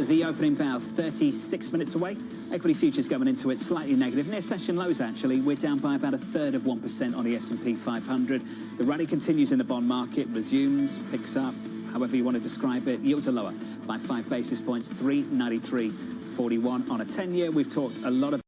The opening bell 36 minutes away. Equity futures going into it slightly negative. Near session lows, actually. We're down by about 1/3 of 1% on the S&P 500. The rally continues in the bond market, resumes, picks up. however you want to describe it. Yields are lower by 5 basis points, 393.41 on a 10-year. We've talked a lot about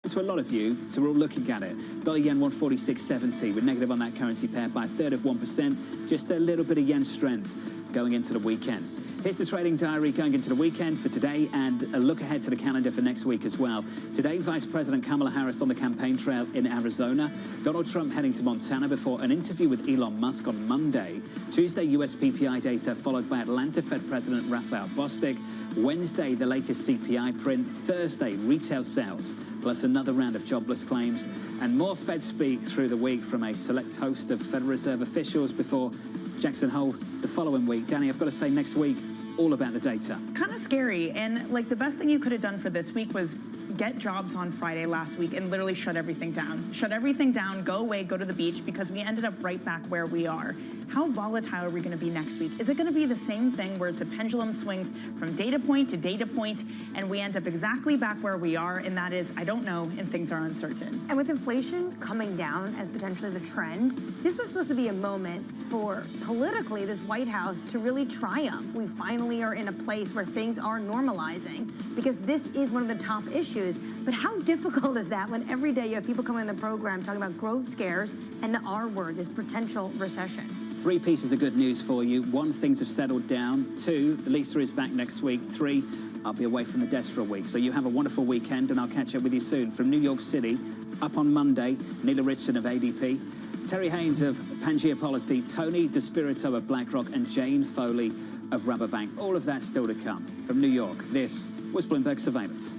to a lot of you, so we're all looking at it. Dollar yen 146.70. We're negative on that currency pair by 1/3 of 1%. Just a little bit of yen strength going into the weekend. Here's the trading diary going into the weekend for today, and a look ahead to the calendar for next week as well. Today, Vice President Kamala Harris on the campaign trail in Arizona. Donald Trump heading to Montana before an interview with Elon Musk on Monday. Tuesday, US PPI data followed by Atlanta Fed President Raphael Bostic. Wednesday, the latest CPI print. Thursday, retail sales, plus another round of jobless claims. And more Fed speak through the week from a select host of Federal Reserve officials before Jackson Hole the following week. Danny, I've got to say, next week, all about the data. Kind of scary. And like the best thing you could have done for this week was get jobs on Friday last week and literally shut everything down. Shut everything down, go away, go to the beach, because we ended up right back where we are. How volatile are we going to be next week? Is it going to be the same thing where it's a pendulum swings from data point to data point and we end up exactly back where we are, and that is, I don't know, and things are uncertain. And with inflation coming down as potentially the trend, this was supposed to be a moment for politically this White House to really triumph. We finally are in a place where things are normalizing, because this is one of the top issues. But how difficult is that when every day you have people coming on the program talking about growth scares and the R word, this potential recession? 3 pieces of good news for you. 1, things have settled down. 2, Lisa is back next week. 3, I'll be away from the desk for a week. So you have a wonderful weekend, and I'll catch up with you soon. From New York City, up on Monday, Neela Richardson of ADP, Terry Haynes of Pangea Policy, Tony DeSpirito of BlackRock, and Jane Foley of Rubberbank. All of that still to come. From New York, this was Bloomberg Surveillance.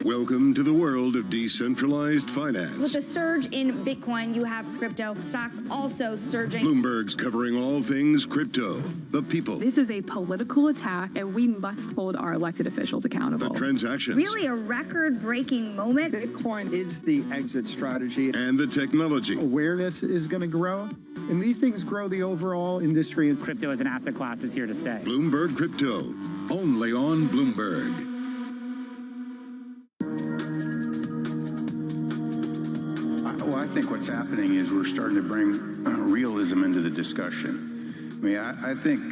Welcome to the world of decentralized finance. With the surge in Bitcoin, you have crypto stocks also surging. Bloomberg's covering all things crypto, the people, This is a political attack, and we must hold our elected officials accountable. the transactions, Really a record-breaking moment. Bitcoin is the exit strategy. and the technology. Awareness is going to grow, and these things grow the overall industry. Crypto as an asset class is here to stay. Bloomberg Crypto, only on Bloomberg. Well, I think what's happening is we're starting to bring realism into the discussion. I mean, I think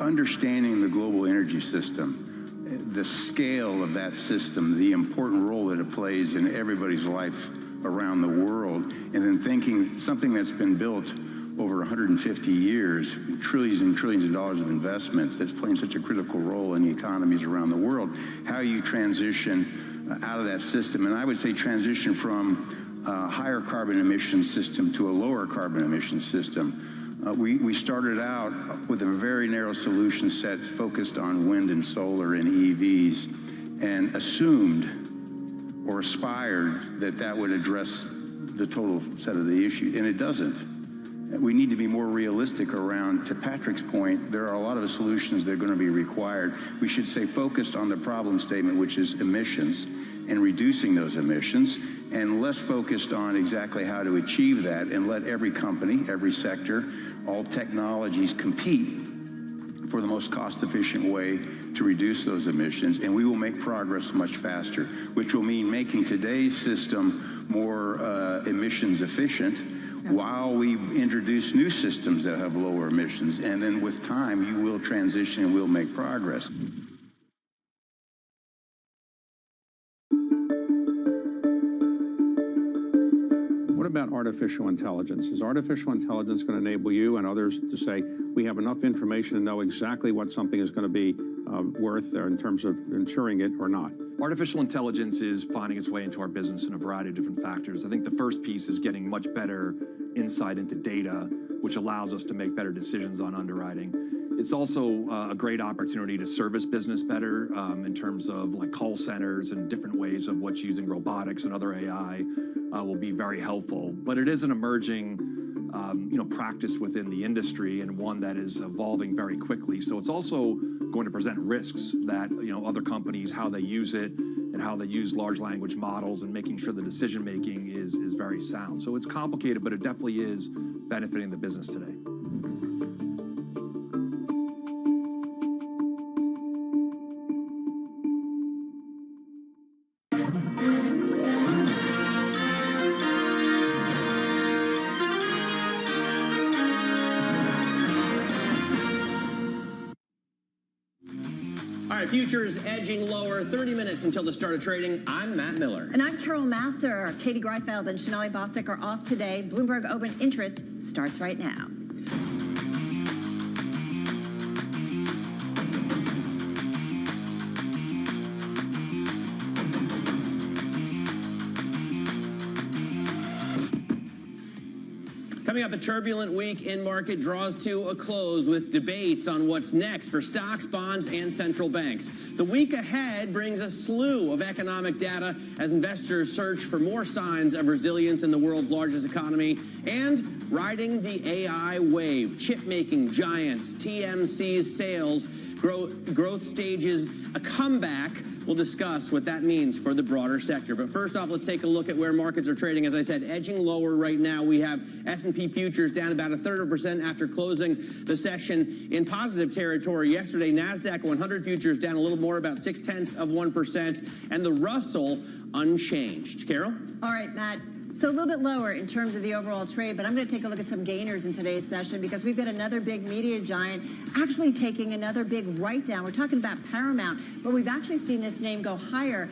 understanding the global energy system, the scale of that system, the important role that it plays in everybody's life around the world, and then thinking something that's been built over 150 years, trillions and trillions of dollars of investments that's playing such a critical role in the economies around the world, how you transition out of that system. And I would say transition from a higher carbon emission system to a lower carbon emission system. We started out with a very narrow solution set focused on wind and solar and EVs, and assumed or aspired that that would address the total set of the issue, and it doesn't. We need to be more realistic around, to Patrick's point, there are a lot of solutions that are going to be required. We should stay focused on the problem statement, which is emissions, and reducing those emissions, and less focused on exactly how to achieve that, and let every company, every sector, all technologies compete for the most cost-efficient way to reduce those emissions, and we will make progress much faster, which will mean making today's system more emissions efficient, while we introduce new systems that have lower emissions. And then with time, you will transition and we'll make progress. What about artificial intelligence? Is artificial intelligence going to enable you and others to say, we have enough information to know exactly what something is going to be worth in terms of insuring it or not? Artificial intelligence is finding its way into our business in a variety of different factors. I think the first piece is getting much better insight into data, which allows us to make better decisions on underwriting. It's also a great opportunity to service business better in terms of like call centers and different ways of what's using robotics and other AI will be very helpful. But it is an emerging practice within the industry, and one that is evolving very quickly. So it's also going to present risks that other companies, how they use it and how they use large language models, and making sure the decision making is very sound. So it's complicated, but it definitely is benefiting the business today. right, futures edging lower, 30 minutes until the start of trading. I'm Matt Miller. And I'm Carol Masser. Katie Greifeld and Shonali Bostic are off today. Bloomberg Open Interest starts right now. Coming up, a turbulent week in market draws to a close with debates on what's next for stocks, bonds, and central banks. The week ahead brings a slew of economic data as investors search for more signs of resilience in the world's largest economy and riding the AI wave. Chip-making giants, TMC's sales, growth stages, a comeback. We'll discuss what that means for the broader sector. But first off, let's take a look at where markets are trading. As I said, edging lower right now. We have S&P futures down about 1/3% after closing the session in positive territory yesterday. NASDAQ 100 futures down a little more, about 0.6%, and the Russell unchanged. Carol? All right, Matt. So a little bit lower in terms of the overall trade, but I'm going to take a look at some gainers in today's session because we've got another big media giant actually taking another big write-down. We're talking about Paramount, but we've actually seen this name go higher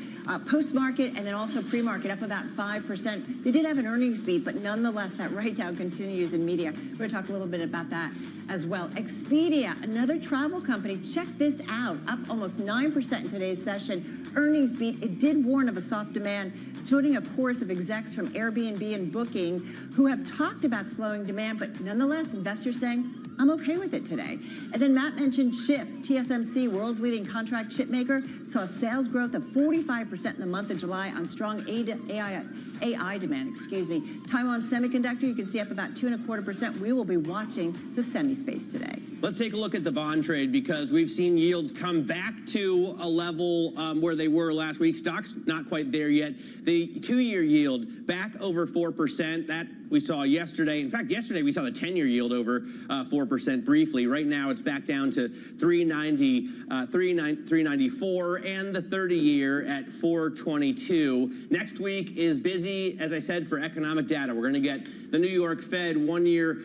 post-market and then also pre-market, up about 5%. They did have an earnings beat, but nonetheless, that write-down continues in media. We're going to talk a little bit about that as well. Expedia, another travel company, check this out, up almost 9% in today's session. Earnings beat. It did warn of a soft demand, joining a chorus of execs from Airbnb and Booking who have talked about slowing demand, but nonetheless, investors saying, I'm okay with it today. And then Matt mentioned chips. TSMC, world's leading contract chip maker, saw sales growth of 45% in the month of July on strong AI demand. Taiwan Semiconductor, you can see up about 2.25%. We will be watching the semi space today. Let's take a look at the bond trade because we've seen yields come back to a level where they were last week. Stocks not quite there yet. The 2-year yield back over 4%. That we saw yesterday. In fact, yesterday we saw the 10-year yield over 4% briefly. Right now it's back down to 394, and the 30-year at 422. Next week is busy, as I said, for economic data. We're going to get the New York Fed 1-year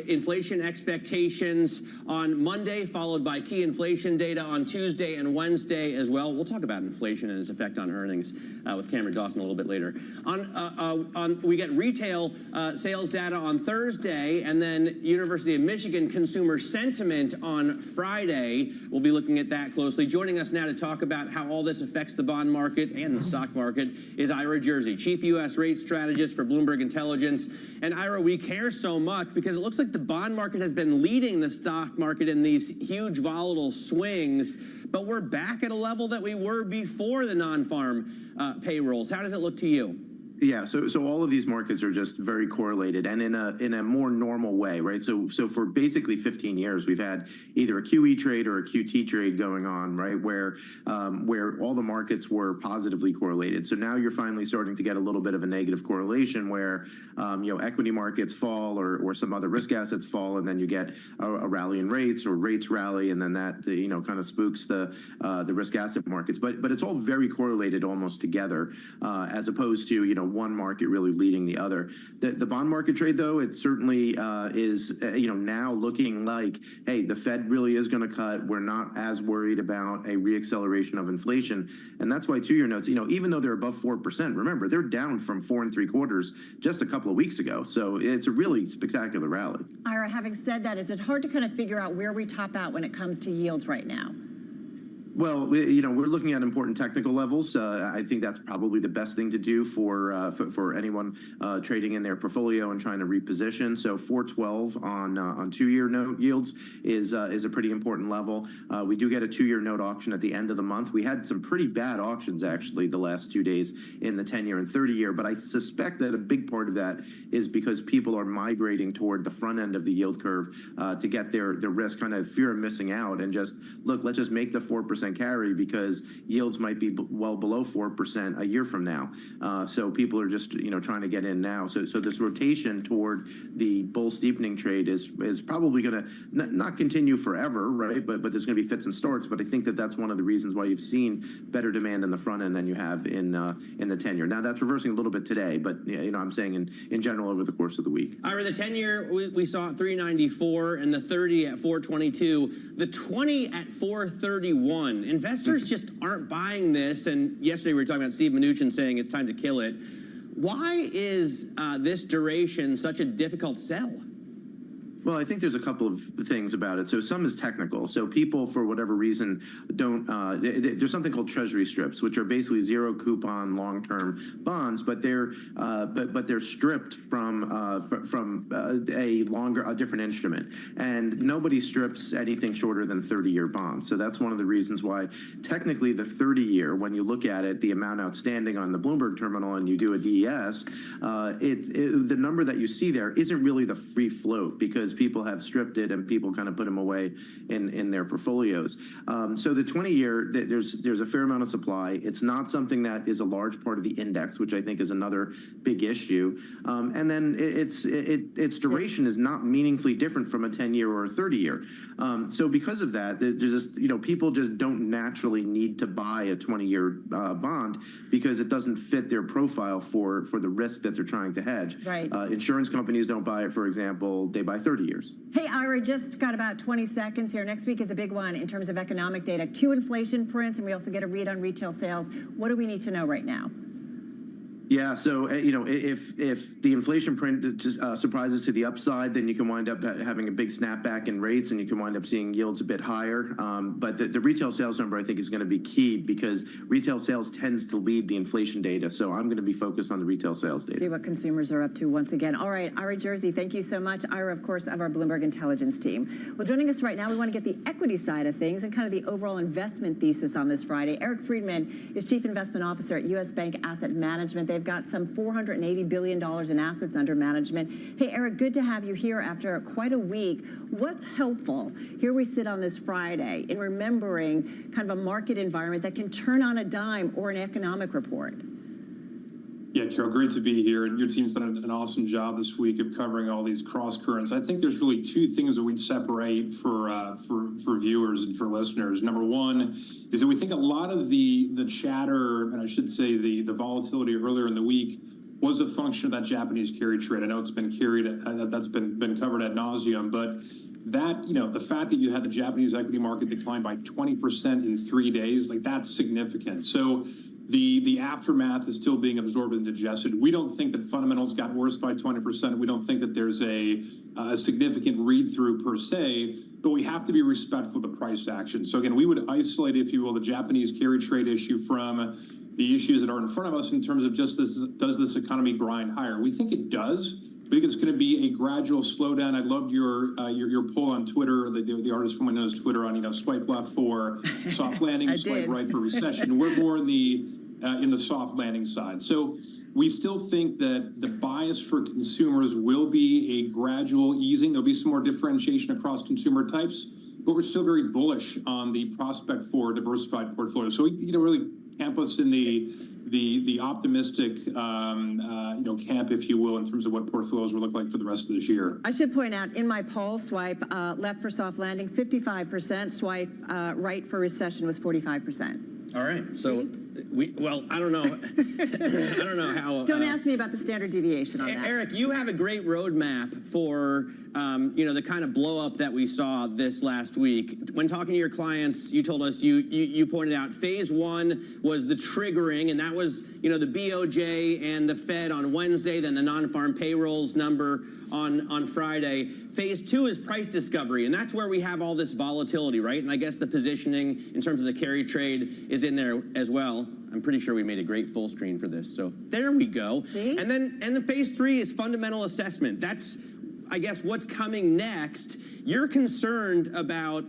inflation expectations on Monday, followed by key inflation data on Tuesday and Wednesday as well. We'll talk about inflation and its effect on earnings with Cameron Dawson a little bit later. We get retail sales data on Thursday, and then University of Michigan consumer sentiment on Friday. We'll be looking at that closely. Joining us now to talk about how all this affects the bond market and the stock market is Ira Jersey, Chief U.S. Rate Strategist for Bloomberg Intelligence. And Ira, we care so much because it looks like the bond market has been leading the stock market in these huge volatile swings, but we're back at a level that we were before the non-farm payrolls. How does it look to you? Yeah, so all of these markets are just very correlated and in a more normal way, right? So for basically 15 years, we've had either a QE trade or a QT trade going on, right? Where all the markets were positively correlated. So now you're finally starting to get a little bit of a negative correlation where equity markets fall or some other risk assets fall, and then you get a rally in rates or rates rally, and then that kind of spooks the risk asset markets. But it's all very correlated almost together, as opposed to one market really leading the other. The bond market trade, though, it certainly is now looking like, hey, the Fed really is going to cut. We're not as worried about a reacceleration of inflation, and that's why 2-year notes, even though they're above 4%, remember they're down from 4 3/4 just a couple of weeks ago. So it's a really spectacular rally. Ira, having said that, is it hard to kind of figure out where we top out when it comes to yields right now? Well, we're looking at important technical levels. I think that's probably the best thing to do for anyone trading in their portfolio and trying to reposition. So 412 on 2-year note yields is a pretty important level. We do get a 2-year note auction at the end of the month. We had some pretty bad auctions actually the last 2 days in the 10-year and 30-year, but I suspect that a big part of that is because people are migrating toward the front end of the yield curve to get their risk, kind of fear of missing out, and just look, let's just make the 4% carry because yields might be well below 4% a year from now. So people are just trying to get in now. So this rotation toward the bull steepening trade is probably going to not continue forever, right? But there's going to be fits and starts. But I think that's one of the reasons why you've seen better demand in the front end than you have in the 10-year. Now that's reversing a little bit today, but I'm saying in general over the course of the week. Ira, the 10-year we saw at 394 and the 30 at 422. The 20 at 431. done. Investors just aren't buying this. And yesterday we were talking about Steve Mnuchin saying it's time to kill it. Why is this duration such a difficult sell? Well, I think there's a couple of things about it. So some is technical. So people, for whatever reason, don't. There's something called treasury strips, which are basically zero coupon long-term bonds, but they're stripped from a different instrument, and nobody strips anything shorter than 30-year bonds. So that's one of the reasons why technically the 30-year, when you look at it, the amount outstanding on the Bloomberg terminal, and you do a DES, the number that you see there isn't really the free float, because people have stripped it and people kind of put them away in their portfolios. So the 20-year, there's a fair amount of supply. It's not something that is a large part of the index, which I think is another big issue. And then its duration is not meaningfully different from a 10-year or a 30-year. So because of that, there's just, people just don't naturally need to buy a 20-year bond, because it doesn't fit their profile for the risk that they're trying to hedge. Right. Insurance companies don't buy it, for example. They buy 30 years. Hey, Ira, just got about 20 seconds here. Next week is a big one in terms of economic data. 2 inflation prints, and we also get a read on retail sales. What do we need to know right now? Yeah, so if the inflation print just surprises to the upside, then you can wind up having a big snapback in rates, and you can wind up seeing yields a bit higher. But the retail sales number, I think, is going to be key, because retail sales tends to lead the inflation data. So I'm going to be focused on the retail sales data. See what consumers are up to once again. All right, Ira Jersey, thank you so much. Ira, of course, of our Bloomberg Intelligence team. Well, joining us right now, we want to get the equity side of things and kind of the overall investment thesis on this Friday. Eric Friedman is Chief Investment Officer at U.S. Bank Asset Management. They've got some $480 billion in assets under management. Hey, Eric, good to have you here after quite a week. What's helpful? Here we sit on this Friday in remembering kind of a market environment that can turn on a dime, or an economic report. Yeah, Carol, great to be here. And your team's done an awesome job this week of covering all these cross currents. I think there's really 2 things that we'd separate for viewers and for listeners. Number one is that we think a lot of the chatter, and I should say the volatility earlier in the week, was a function of that Japanese carry trade. I know it's been that's been covered ad nauseum, but that, the fact that you had the Japanese equity market decline by 20% in 3 days, like, that's significant. So the aftermath is still being absorbed and digested. We don't think that fundamentals got worse by 20%. We don't think that there's a significant read-through per se, but we have to be respectful of the price action. So again, we would isolate, if you will, the Japanese carry trade issue from the issues that are in front of us in terms of just does this economy grind higher? We think it does. We think it's going to be a gradual slowdown. I loved your poll on Twitter, the artist from knows Twitter on, swipe left for soft landing, swipe right for recession. We're more in the soft landing side. So we still think that the bias for consumers will be a gradual easing. There'll be some more differentiation across consumer types, but we're still very bullish on the prospect for diversified portfolios. So we, really camp us in the optimistic, camp, if you will, in terms of what portfolios will look like for the rest of this year. I should point out, in my poll, swipe left for soft landing, 55%. Swipe right for recession was 45%. All right. So I don't know. I don't know how. Don't ask me about the standard deviation on that. Eric, you have a great roadmap for, the kind of blow up that we saw this last week. When talking to your clients, you told us you pointed out phase 1 was the triggering, and that was, the BOJ and the Fed on Wednesday, then the non-farm payrolls number on Friday. Phase 2 is price discovery, and that's where we have all this volatility, right? And I guess the positioning in terms of the carry trade is in there as well. I'm pretty sure we made a great full screen for this. So there we go. See? And the phase 3 is fundamental assessment. That's, I guess, what's coming next. You're concerned about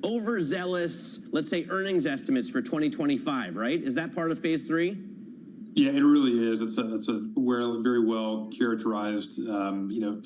overzealous, let's say, earnings estimates for 2025, right? Is that part of phase 3? Yeah, it really is. That's a very well characterized,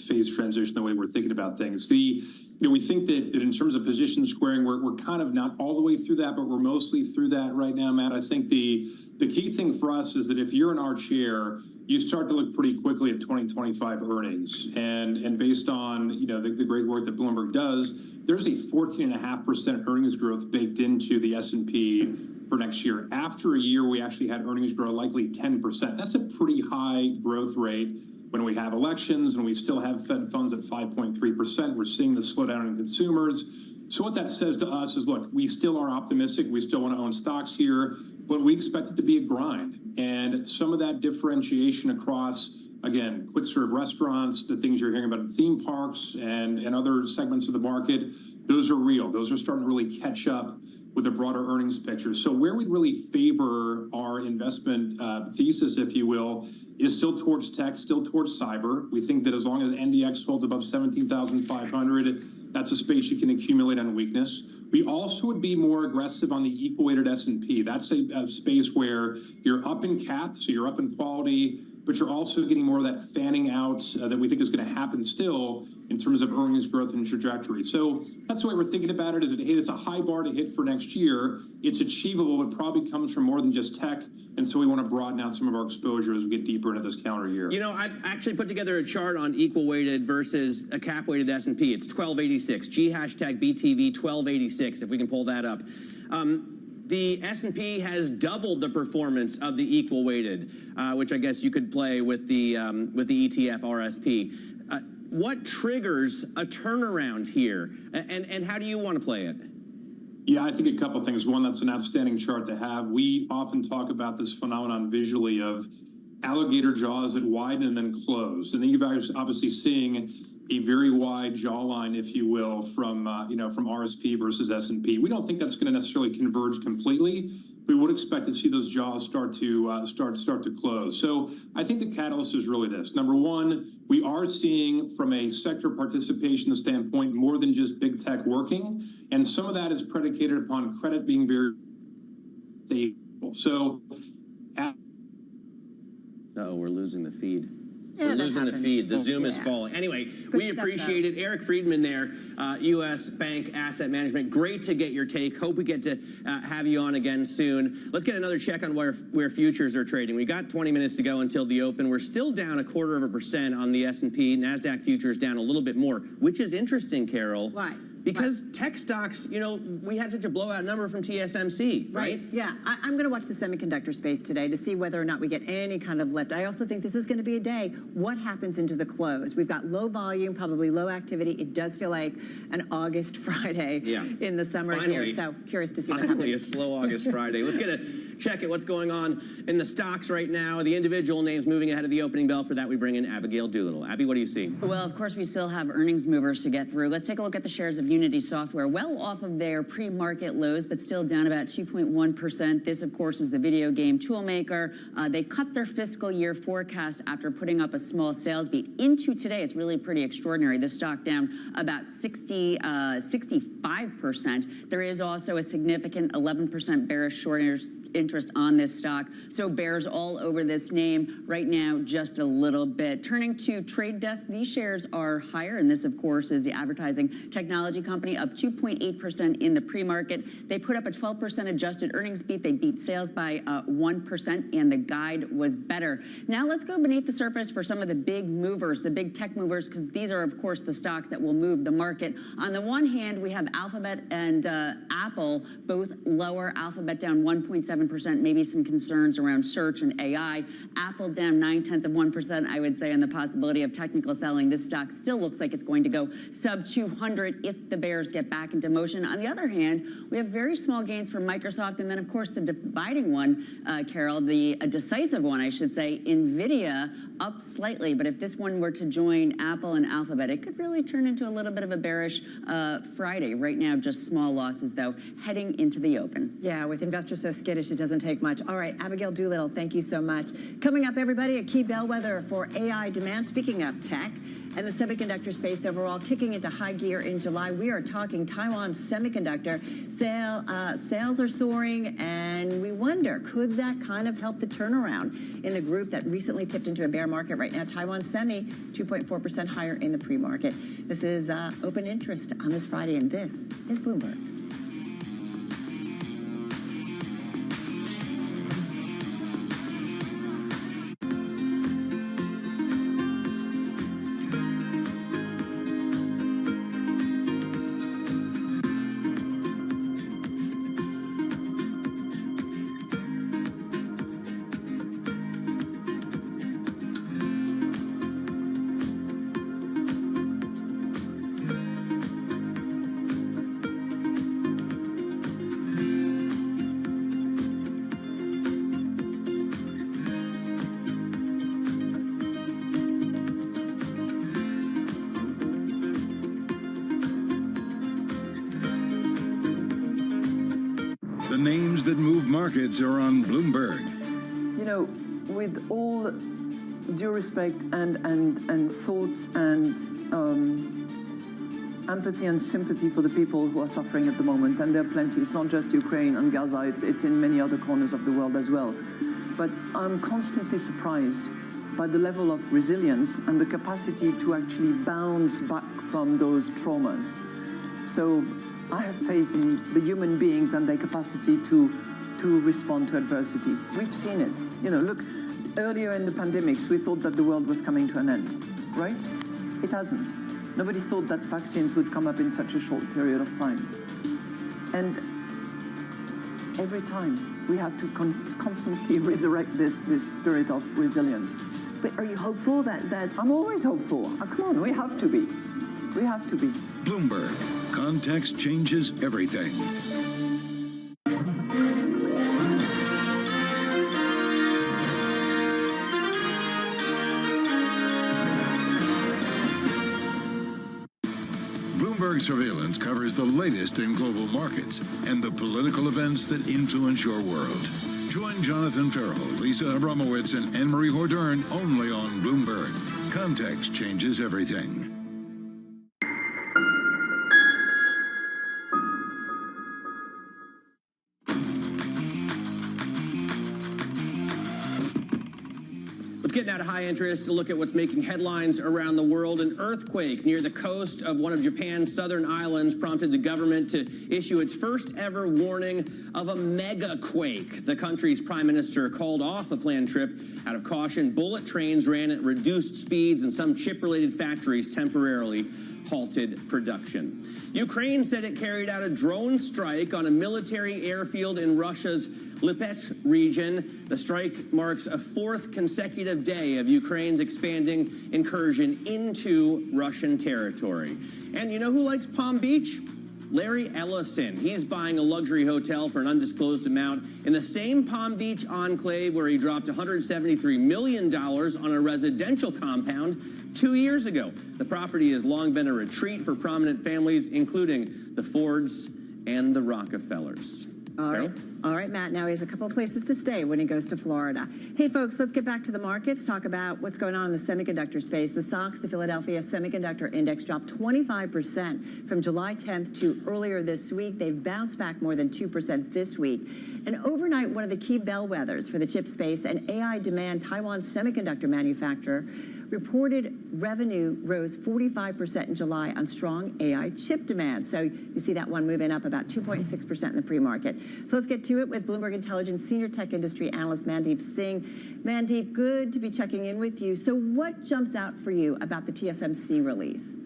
phase transition, the way we're thinking about things. We think that in terms of position squaring, we're kind of not all the way through that, but we're mostly through that right now, Matt. I think the key thing for us is that if you're in our chair, you start to look pretty quickly at 2025 earnings. And based on, the great work that Bloomberg does, there's a 14.5% earnings growth baked into the S&P for next year. After a year, we actually had earnings grow likely 10%. That's a pretty high growth rate. When we have elections and we still have Fed funds at 5.3%, we're seeing the slowdown in consumers. So what that says to us is, look, we still are optimistic. We still want to own stocks here, but we expect it to be a grind. And some of that differentiation across, again, quick serve restaurants, the things you're hearing about in theme parks and other segments of the market, those are real. Those are starting to really catch up with a broader earnings picture. So where we'd really favor our investment thesis, if you will, is still towards tech, still towards cyber. We think that as long as NDX holds above 17,500, that's a space you can accumulate on weakness. We also would be more aggressive on the equal-weighted S&P. That's a space where you're up in cap, so you're up in quality, but you're also getting more of that fanning out that we think is going to happen still in terms of earnings growth and trajectory. So that's the way we're thinking about it, is that, hey, it's a high bar to hit for next year. It's achievable, but probably comes from more than just tech. And so we want to broaden out some of our exposure as we get deeper into this calendar year. You know, I actually put together a chart on equal weighted versus a cap weighted S&P. It's 1286. #BTV 1286, if we can pull that up. The S&P has doubled the performance of the equal weighted, which I guess you could play with the ETF RSP. What triggers a turnaround here, and how do you want to play it? Yeah, I think a couple of things. One, that's an outstanding chart to have. We often talk about this phenomenon visually of alligator jaws that widen and then close. And then you've obviously seeing a very wide jawline, if you will, from from RSP versus S&P. We don't think that's going to necessarily converge completely. We would expect to see those jaws start to close. So I think the catalyst is really this. Number one, we are seeing from a sector participation standpoint more than just big tech working, and some of that is predicated upon credit being very stable. So, we're losing the feed. Yeah, we're losing the feed. The Zoom is Yeah. falling. Anyway, Good we stuff, appreciate it. Eric Friedman there, U.S. Bank Asset Management. Great to get your take. Hope we get to have you on again soon. Let's get another check on where futures are trading. We got 20 minutes to go until the open. We're still down 0.25% on the S&P. NASDAQ futures down a little bit more, which is interesting, Carol. Why? Because tech stocks, you know, we had such a blowout number from TSMC, right? Yeah, I'm going to watch the semiconductor space today to see whether or not we get any kind of lift. I also think this is going to be a day. What happens into the close? We've got low volume, probably low activity. It does feel like an August Friday in the summer here. So curious to see what happens. Finally, a slow August Friday. Let's get a check at what's going on in the stocks right now. The individual names moving ahead of the opening bell. For that, we bring in Abigail Doolittle. Abby, what do you see? Well, of course, we still have earnings movers to get through. Let's take a look at the shares of Unity Software. Well off of their pre-market lows, but still down about 2.1%. This, of course, is the video game tool maker. They cut their fiscal year forecast after putting up a small sales beat. Into today, it's really pretty extraordinary. The stock down about 65%. There is also a significant 11% bearish short interest on this stock. So bears all over this name right now, just a little bit. Turning to Trade Desk, these shares are higher, and this, of course, is the advertising technology company, up 2.8% in the pre-market. They put up a 12% adjusted earnings beat. They beat sales by 1%, and the guide was better. Now let's go beneath the surface for some of the big movers, the big tech movers, because these are, of course, the stocks that will move the market. On the one hand, we have Alphabet and Apple, both lower. Alphabet down 1.7%, maybe some concerns around search and AI. Apple down 0.9%, I would say, on the possibility of technical selling. This stock still looks like it's going to go sub 200 if the bears get back into motion. On the other hand, we have very small gains for Microsoft, and then, of course, the dividing one, Carol, the decisive one, I should say, NVIDIA up slightly. But if this one were to join Apple and Alphabet, it could really turn into a little bit of a bearish Friday. Right now, just small losses, though, heading into the open. Yeah, with investors so skittish, it doesn't take much. All right, Abigail Doolittle, thank you so much. Coming up, everybody, a key bellwether for AI demand. Speaking of tech and the semiconductor space overall, kicking into high gear in July, we are talking Taiwan Semiconductor. Sales are soaring, and we wonder, could that kind of help the turnaround in the group that recently tipped into a bear market right now? Taiwan Semi, 2.4% higher in the pre-market. This is open interest on this Friday, and this is Bloomberg. The names that move markets are on Bloomberg. You know, with all due respect and thoughts and empathy and sympathy for the people who are suffering at the moment, and there are plenty. It's not just Ukraine and Gaza, it's in many other corners of the world as well. But I'm constantly surprised by the level of resilience and the capacity to actually bounce back from those traumas. So I have faith in the human beings and their capacity to respond to adversity. We've seen it. You know, look, earlier in the pandemics, we thought that the world was coming to an end, right? It hasn't. Nobody thought that vaccines would come up in such a short period of time. And every time we have to constantly resurrect this spirit of resilience. But are you hopeful that I'm always hopeful. Oh, come on, we have to be. We have to be. Bloomberg. Context changes everything. Bloomberg Surveillance covers the latest in global markets and the political events that influence your world. Join Jonathan Farrell, Lisa Abramowitz, and Anne-Marie Hordern only on Bloomberg. Context changes everything. Getting out of high interest to look at what's making headlines around the world. An earthquake near the coast of one of Japan's southern islands prompted the government to issue its first ever warning of a mega quake. The country's prime minister called off a planned trip out of caution. Bullet trains ran at reduced speeds, and some chip-related factories temporarily halted production. Ukraine said it carried out a drone strike on a military airfield in Russia's Lipetsk region. The strike marks a fourth consecutive day of Ukraine's expanding incursion into Russian territory. And you know who likes Palm Beach? Larry Ellison. He's buying a luxury hotel for an undisclosed amount in the same Palm Beach enclave where he dropped $173 million on a residential compound 2 years ago. The property has long been a retreat for prominent families, including the Fords and the Rockefellers. All right, Matt, now he has a couple of places to stay when he goes to Florida. Hey, folks, let's get back to the markets, talk about what's going on in the semiconductor space. The SOX, the Philadelphia Semiconductor Index, dropped 25% from July 10th to earlier this week. They've bounced back more than 2% this week. And overnight, one of the key bellwethers for the chip space and AI demand, Taiwan semiconductor manufacturer, reported revenue rose 45% in July on strong AI chip demand. So you see that one moving up about 2.6% in the pre-market. So let's get to it with Bloomberg Intelligence Senior Tech Industry Analyst Mandeep Singh. Mandeep, good to be checking in with you. So what jumps out for you about the TSMC release?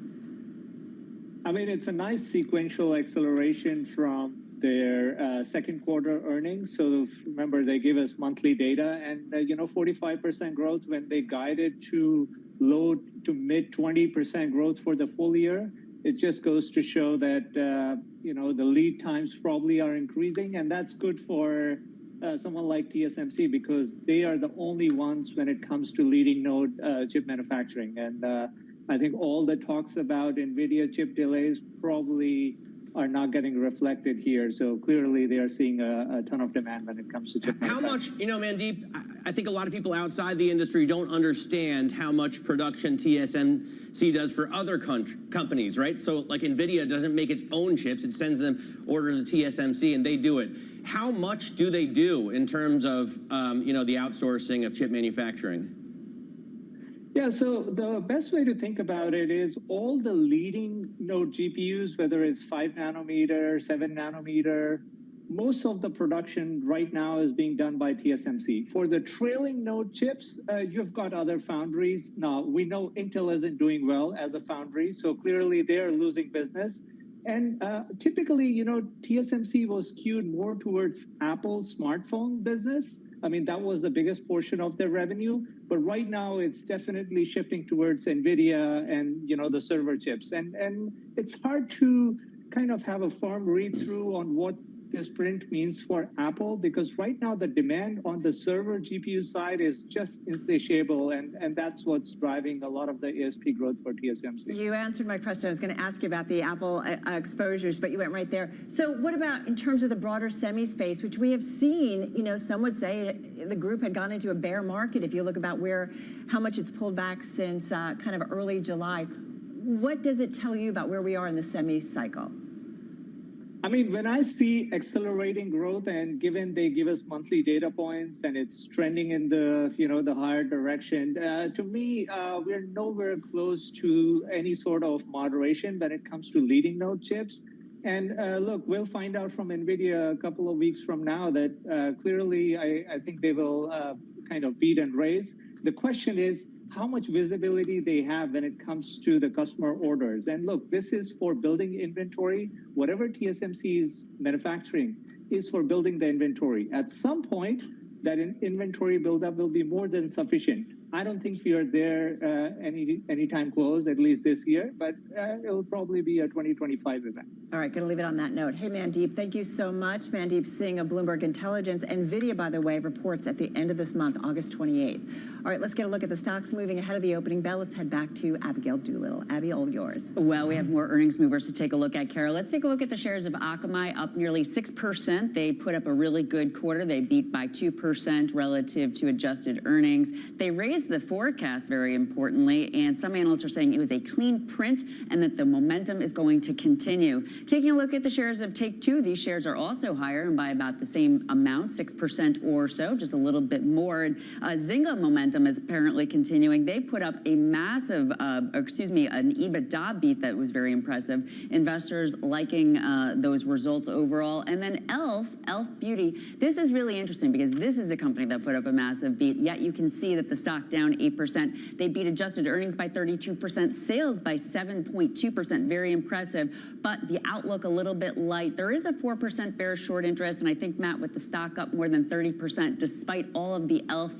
I mean, it's a nice sequential acceleration from their second quarter earnings. So remember, they give us monthly data, and 45% growth when they guided to low to mid 20% growth for the full year. It just goes to show that the lead times probably are increasing, and that's good for someone like TSMC because they are the only ones when it comes to leading node chip manufacturing. And I think all the talks about NVIDIA chip delays probably are not getting reflected here. So clearly they are seeing a ton of demand when it comes to chip manufacturing. How much, Mandeep, I think a lot of people outside the industry don't understand how much production TSMC does for other companies, right? So like NVIDIA doesn't make its own chips. It sends them orders to TSMC and they do it. How much do they do in terms of, the outsourcing of chip manufacturing? Yeah, so the best way to think about it is all the leading node GPUs, whether it's 5 nanometer, 7 nanometer, most of the production right now is being done by TSMC. For the trailing node chips, you've got other foundries. Now, we know Intel isn't doing well as a foundry, so clearly they're losing business. And typically, TSMC was skewed more towards Apple smartphone business. I mean, that was the biggest portion of their revenue. But right now, it's definitely shifting towards NVIDIA and, the server chips. And it's hard to kind of have a firm read-through on what this print means for Apple, because right now the demand on the server GPU side is just insatiable, and that's what's driving a lot of the ASP growth for TSMC. You answered my question. I was going to ask you about the Apple exposures, but you went right there. So what about in terms of the broader semi space, which we have seen, some would say the group had gone into a bear market if you look about how much it's pulled back since kind of early July. What does it tell you about where we are in the semi cycle? I mean, when I see accelerating growth, and given they give us monthly data points and it's trending in the, the higher direction, to me, we're nowhere close to any sort of moderation when it comes to leading node chips. And look, we'll find out from NVIDIA a couple of weeks from now that clearly I think they will kind of beat and raise. The question is, how much visibility they have when it comes to the customer orders. And look, this is for building inventory. Whatever TSMC is manufacturing is for building the inventory. At some point, that inventory buildup will be more than sufficient. I don't think we are there anytime close, at least this year, but it'll probably be a 2025 event. All right, going to leave it on that note. Hey, Mandeep, thank you so much. Mandeep Singh of Bloomberg Intelligence. NVIDIA, by the way, reports at the end of this month, August 28th. All right, let's get a look at the stocks moving ahead of the opening bell. Let's head back to Abigail Doolittle. Abby, all yours. Well, we have more earnings movers to take a look at, Carol. Let's take a look at the shares of Akamai, up nearly 6%. They put up a really good quarter. They beat by 2% relative to adjusted earnings. They raised the forecast, very importantly, and some analysts are saying it was a clean print and that the momentum is going to continue. Taking a look at the shares of Take-Two, these shares are also higher and by about the same amount, 6% or so, just a little bit more. And Zynga momentum is apparently continuing. They put up a massive, an EBITDA beat that was very impressive. Investors liking those results overall. And then Elf Beauty, this is really interesting because this is the company that put up a massive beat, yet you can see that the stock down 8%. They beat adjusted earnings by 32%, sales by 7.2%, very impressive, but the outlook a little bit light. There is a 4% bearish short interest, and I think, Matt, with the stock up more than 30%, despite all of the Elf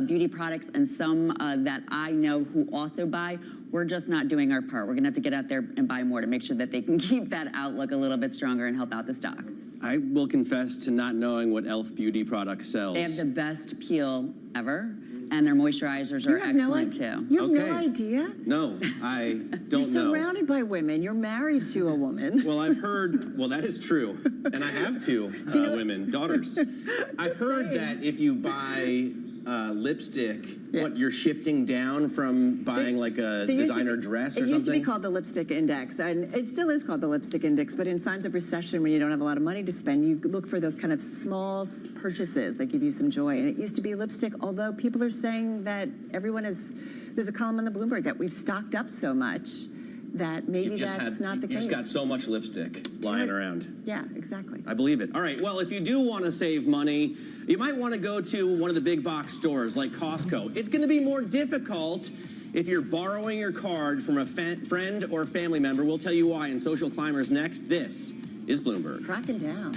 beauty products and some that I know who also buy, we're just not doing our part. We're going to have to get out there and buy more to make sure that they can keep that outlook a little bit stronger and help out the stock. I will confess to not knowing what Elf beauty product sells. They have the best peel ever, and their moisturizers are excellent too. You have no idea? No, I don't You're know. surrounded by women. You're married to a woman. Well, I've heard, well, that is true. And I have two women, daughters. I've heard that if you buy lipstick, what, you're shifting down from buying like a designer dress or something? It used to be called the lipstick index, and it still is called the lipstick index, but in signs of recession, when you don't have a lot of money to spend, you look for those kind of small purchases that give you some joy. And it used to be lipstick, although people are saying that there's a column on the Bloomberg that we've stocked up so much that maybe that's not the case. You just got so much lipstick lying around. Yeah, exactly. I believe it. All right, well, if you do want to save money, you might want to go to one of the big box stores like Costco. It's going to be more difficult if you're borrowing your card from a friend or family member. We'll tell you why in Social Climbers next. This is Bloomberg. Cracking down.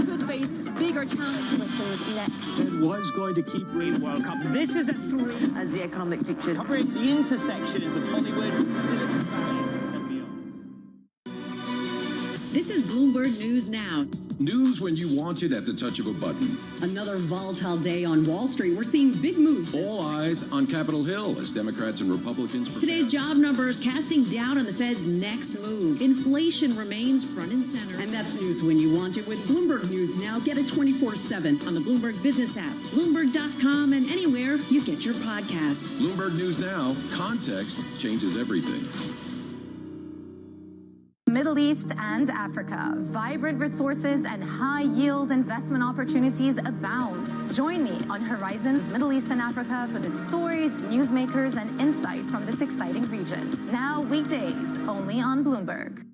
Could face bigger challenges next. It was going to keep Green World Cup. This is a three. As the economic picture. Covering the intersections of Hollywood, Silicon Valley, and beyond. This is Bloomberg News Now. News when you want it at the touch of a button. Another volatile day on Wall Street. We're seeing big moves. All eyes on Capitol Hill as Democrats and Republicans prepare. Today's job numbers casting doubt on the Fed's next move. Inflation remains front and center. And that's news when you want it with Bloomberg News Now. Get it 24/7 on the Bloomberg Business app, Bloomberg.com, and anywhere you get your podcasts. Bloomberg News Now. Context changes everything. Middle East and Africa. Vibrant resources and high-yield investment opportunities abound. Join me on Horizons Middle East and Africa for the stories, newsmakers, and insight from this exciting region. Now weekdays, only on Bloomberg.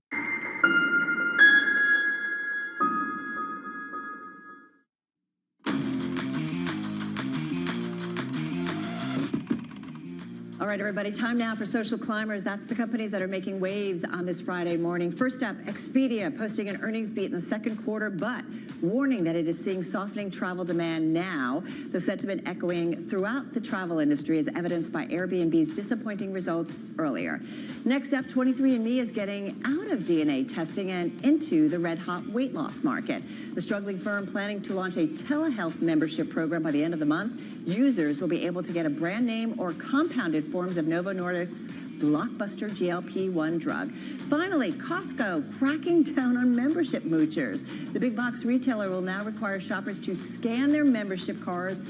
All right, everybody, time now for Social Climbers. That's the companies that are making waves on this Friday morning. First up, Expedia posting an earnings beat in the second quarter, but warning that it is seeing softening travel demand now. The sentiment echoing throughout the travel industry as evidenced by Airbnb's disappointing results earlier. Next up, 23andMe is getting out of DNA testing and into the red-hot weight loss market. The struggling firm planning to launch a telehealth membership program by the end of the month. Users will be able to get a brand name or compounded forms of Novo Nordisk's blockbuster GLP-1 drug. Finally, Costco cracking down on membership moochers. The big box retailer will now require shoppers to scan their membership cards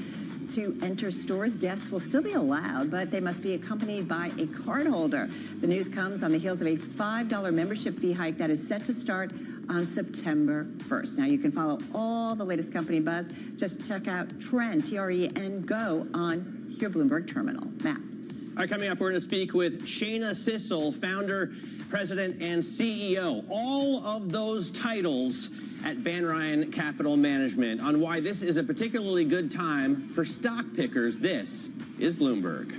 to enter stores. Guests will still be allowed, but they must be accompanied by a cardholder. The news comes on the heels of a $5 membership fee hike that is set to start on September 1st. Now, you can follow all the latest company buzz. Just check out Trend, T-R-E-N, Go on your Bloomberg terminal. Matt. All right, coming up, we're going to speak with Shana Sissel, founder, president, and CEO. All of those titles at Van Ryan Capital Management on why this is a particularly good time for stock pickers. This is Bloomberg.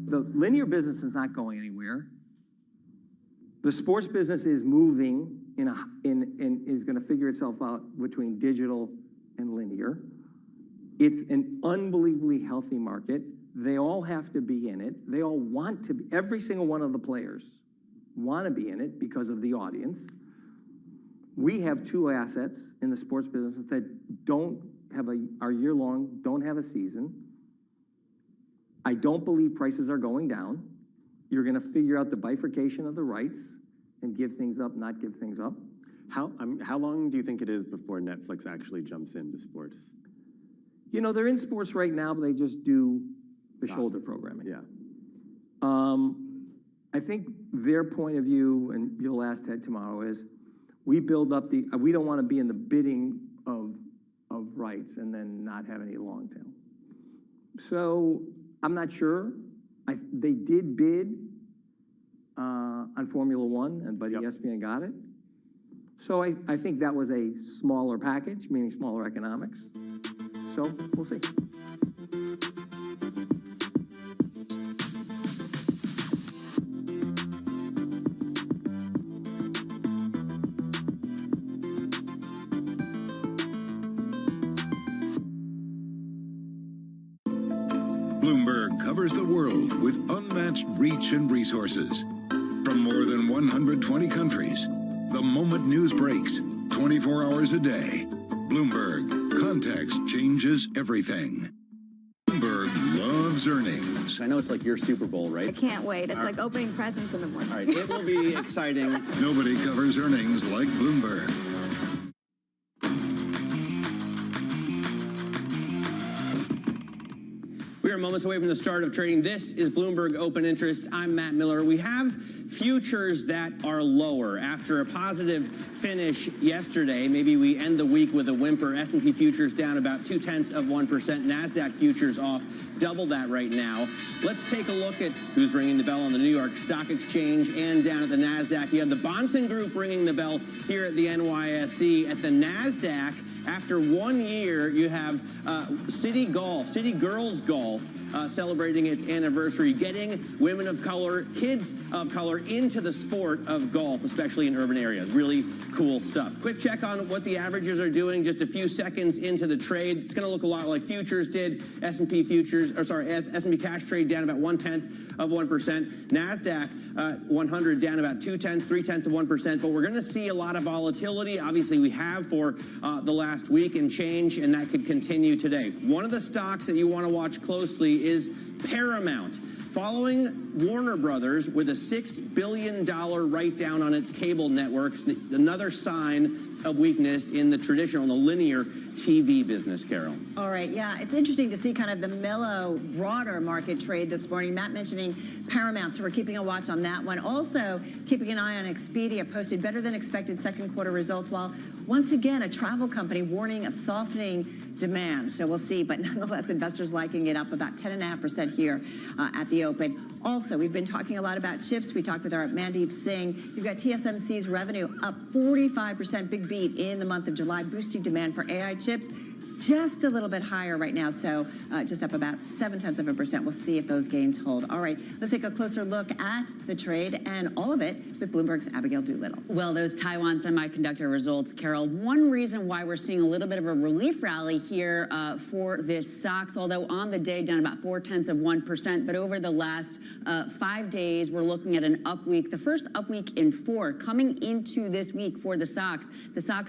The linear business is not going anywhere. The sports business is moving and is going to figure itself out between digital and linear. It's an unbelievably healthy market. They all have to be in it. They all want to be. Every single one of the players want to be in it because of the audience. We have two assets in the sports business that are year-long, don't have a season. I don't believe prices are going down. You're going to figure out the bifurcation of the rights and give things up, not give things up. How long do you think it is before Netflix actually jumps into sports? You know, they're in sports right now, but they just do the shoulder programming. Yeah. I think their point of view, and you'll ask Ted tomorrow, is we build up we don't want to be in the bidding of rights and then not have any long tail. So I'm not sure. They did bid on Formula One, but ESPN got it. So I think that was a smaller package, meaning smaller economics. So we'll see. Bloomberg covers the world with unmatched reach and resources. From more than 120 countries, the moment news breaks, 24 hours a day, Bloomberg. Context changes everything. Bloomberg loves earnings. I know it's like your Super Bowl, right? I can't wait. It's like opening presents in the morning. All right, it will be exciting. Nobody covers earnings like Bloomberg. We are moments away from the start of trading. This is Bloomberg Open Interest. I'm Matt Miller. We have futures that are lower. After a positive finish yesterday, maybe we end the week with a whimper. S&P futures down about 0.2%. NASDAQ futures off double that right now. Let's take a look at who's ringing the bell on the New York Stock Exchange and down at the NASDAQ. You have the Bonson Group ringing the bell here at the NYSE. At the NASDAQ, after 1 year, you have City Girls Golf, celebrating its anniversary, getting women of color, kids of color into the sport of golf, especially in urban areas. Really cool stuff. Quick check on what the averages are doing just a few seconds into the trade. It's going to look a lot like futures did. S&P S&P cash trade down about 0.1%. NASDAQ 100 down about 0.3%, but we're going to see a lot of volatility. Obviously, we have for the last week and change, and that could continue today. One of the stocks that you want to watch closely is Paramount. Following Warner Brothers with a $6 billion write-down on its cable networks, another sign of weakness in the traditional, the linear TV business, Carol. All right, yeah, it's interesting to see kind of the mellow, broader market trade this morning. Matt mentioning Paramount, so we're keeping a watch on that one. Also, keeping an eye on Expedia, posted better than expected second quarter results, while once again, a travel company warning of softening demand. So we'll see, but nonetheless, investors liking it, up about 10.5% here at the open. Also, we've been talking a lot about chips. We talked with our Mandeep Singh. You've got TSMC's revenue up 45%, big beat in the month of July, boosting demand for AI chips. Just a little bit higher right now, so just up about 0.7%. We'll see if those gains hold. All right, let's take a closer look at the trade and all of it with Bloomberg's Abigail Doolittle. Well, those Taiwan semiconductor results, Carol, one reason why we're seeing a little bit of a relief rally here for this stocks, although on the day down about 0.4%, but over the last 5 days, we're looking at an up week, the first up week in 4. Coming into this week for the stocks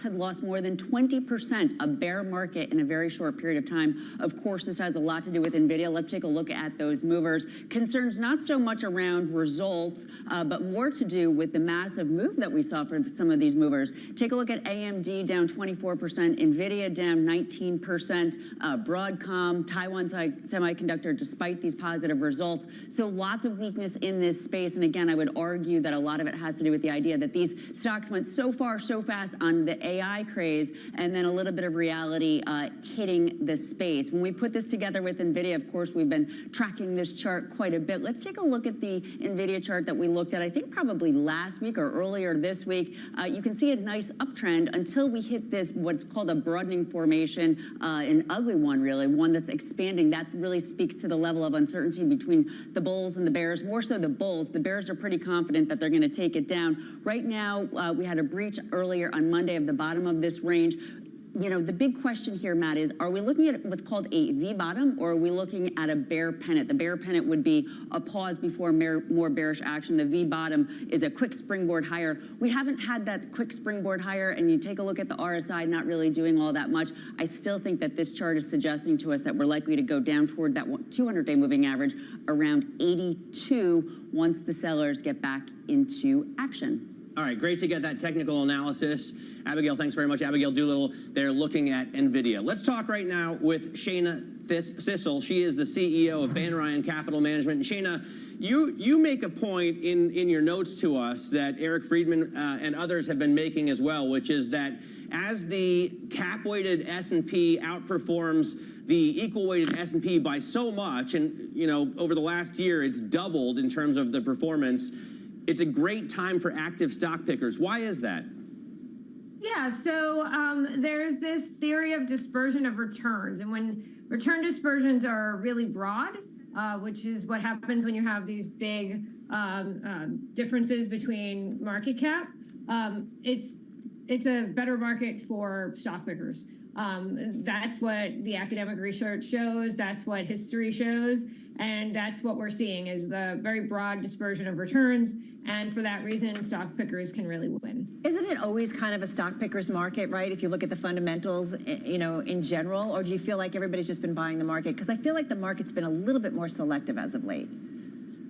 had lost more than 20%, a bear market in a very short period of time. Of course, this has a lot to do with NVIDIA. Let's take a look at those movers. Concerns not so much around results, but more to do with the massive move that we saw for some of these movers. Take a look at AMD down 24%, NVIDIA down 19%, Broadcom, Taiwan Semiconductor, despite these positive results. So lots of weakness in this space. And again, I would argue that a lot of it has to do with the idea that these stocks went so far, so fast on the AI craze, and then a little bit of reality hitting the space. When we put this together with NVIDIA, of course, we've been tracking this chart quite a bit. Let's take a look at the NVIDIA chart that we looked at, I think probably last week or earlier this week. You can see a nice uptrend until we hit this, what's called a broadening formation, an ugly one, really, one that's expanding. That really speaks to the level of uncertainty between the bulls and the bears, more so the bulls. The bears are pretty confident that they're going to take it down. Right now, we had a breach earlier on Monday of the bottom of this range. You know, the big question here, Matt, is are we looking at what's called a V bottom, or are we looking at a bear pennant? The bear pennant would be a pause before more bearish action. The V bottom is a quick springboard higher. We haven't had that quick springboard higher, and you take a look at the RSI, not really doing all that much. I still think that this chart is suggesting to us that we're likely to go down toward that 200-day moving average around 82 once the sellers get back into action. All right, great to get that technical analysis. Abigail, thanks very much. Abigail Doolittle, they're looking at NVIDIA. Let's talk right now with Shana Sissel. She is the CEO of Banryan Capital Management. And Shana, you make a point in your notes to us that Eric Friedman and others have been making as well, which is that as the cap-weighted S&P outperforms the equal-weighted S&P by so much, and you know, over the last year it's doubled in terms of the performance, it's a great time for active stock pickers. Why is that? Yeah, so there's this theory of dispersion of returns. And when return dispersions are really broad, which is what happens when you have these big differences between market cap, it's a better market for stock pickers. That's what the academic research shows. That's what history shows. And that's what we're seeing is the very broad dispersion of returns. And for that reason, stock pickers can really win. Isn't it always kind of a stock picker's market, right? If you look at the fundamentals, in general, or do you feel like everybody's just been buying the market? Because I feel like the market's been a little bit more selective as of late.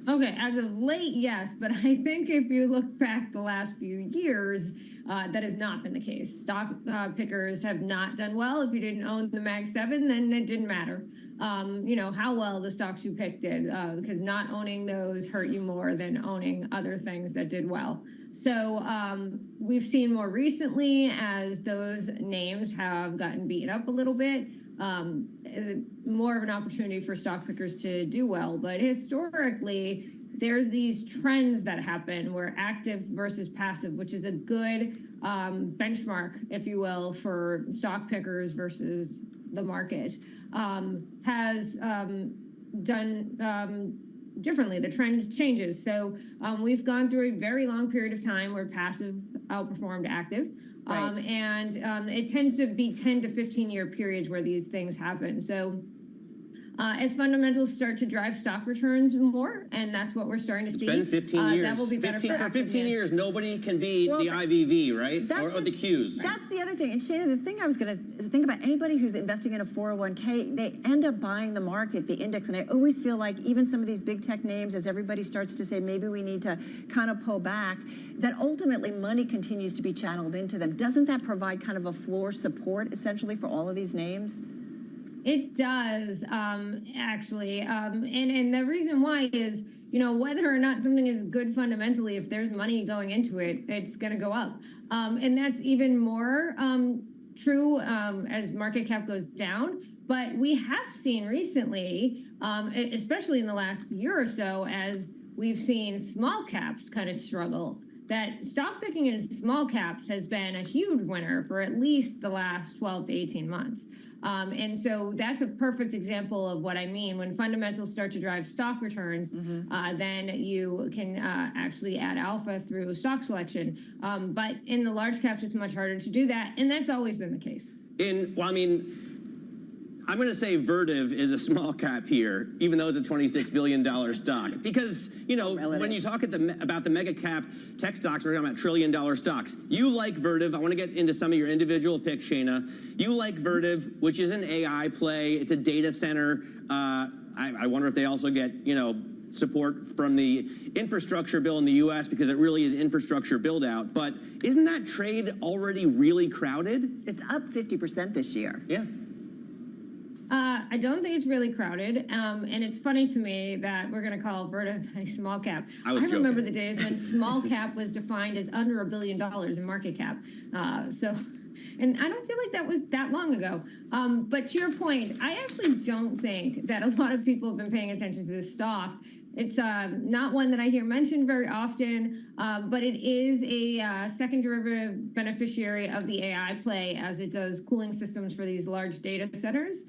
Okay, as of late, yes, but I think if you look back the last few years, that has not been the case. Stock pickers have not done well. If you didn't own the Mag 7, then it didn't matter, how well the stocks you picked did, because not owning those hurt you more than owning other things that did well. So we've seen more recently as those names have gotten beaten up a little bit, more of an opportunity for stock pickers to do well. But historically, there's these trends that happen where active versus passive, which is a good benchmark, if you will, for stock pickers versus the market, has done differently. The trend changes. So we've gone through a very long period of time where passive outperformed active. Right. And it tends to be 10 to 15-year periods where these things happen. So as fundamentals start to drive stock returns more, and that's what we're starting to see. It's been 15 years. That will be better for 15 years, nobody can beat the IVV, right? Or the Qs. That's the other thing. And Shana, the thing I was going to think about, anybody who's investing in a 401k, they end up buying the market, the index. And I always feel like even some of these big tech names, as everybody starts to say, maybe we need to kind of pull back, that ultimately money continues to be channeled into them. Doesn't that provide kind of a floor support, essentially, for all of these names? It does, actually. And the reason why is, whether or not something is good fundamentally, if there's money going into it, it's going to go up. And that's even more true as market cap goes down. But we have seen recently, especially in the last year or so, as we've seen small caps kind of struggle, that stock picking in small caps has been a huge winner for at least the last 12 to 18 months. And so that's a perfect example of what I mean. When fundamentals start to drive stock returns, then you can actually add alpha through stock selection. But in the large caps, it's much harder to do that. And that's always been the case. I'm going to say Vertiv is a small cap here, even though it's a $26 billion stock. Because, when you talk about the mega cap tech stocks, we're talking about trillion-dollar stocks. You like Vertiv. I want to get into some of your individual picks, Shana. You like Vertiv, which is an AI play. It's a data center. I wonder if they also get, support from the infrastructure bill in the U.S. because it really is infrastructure build out. But isn't that trade already really crowded? It's up 50% this year. Yeah. I don't think it's really crowded, and it's funny to me that we're going to call Vertiv a small cap. I remember the days when small cap was defined as under $1 billion in market cap. And I don't feel like that was that long ago. But to your point, I actually don't think that a lot of people have been paying attention to this stock. It's not one that I hear mentioned very often, but it is a second derivative beneficiary of the AI play, as it does cooling systems for these large data centers.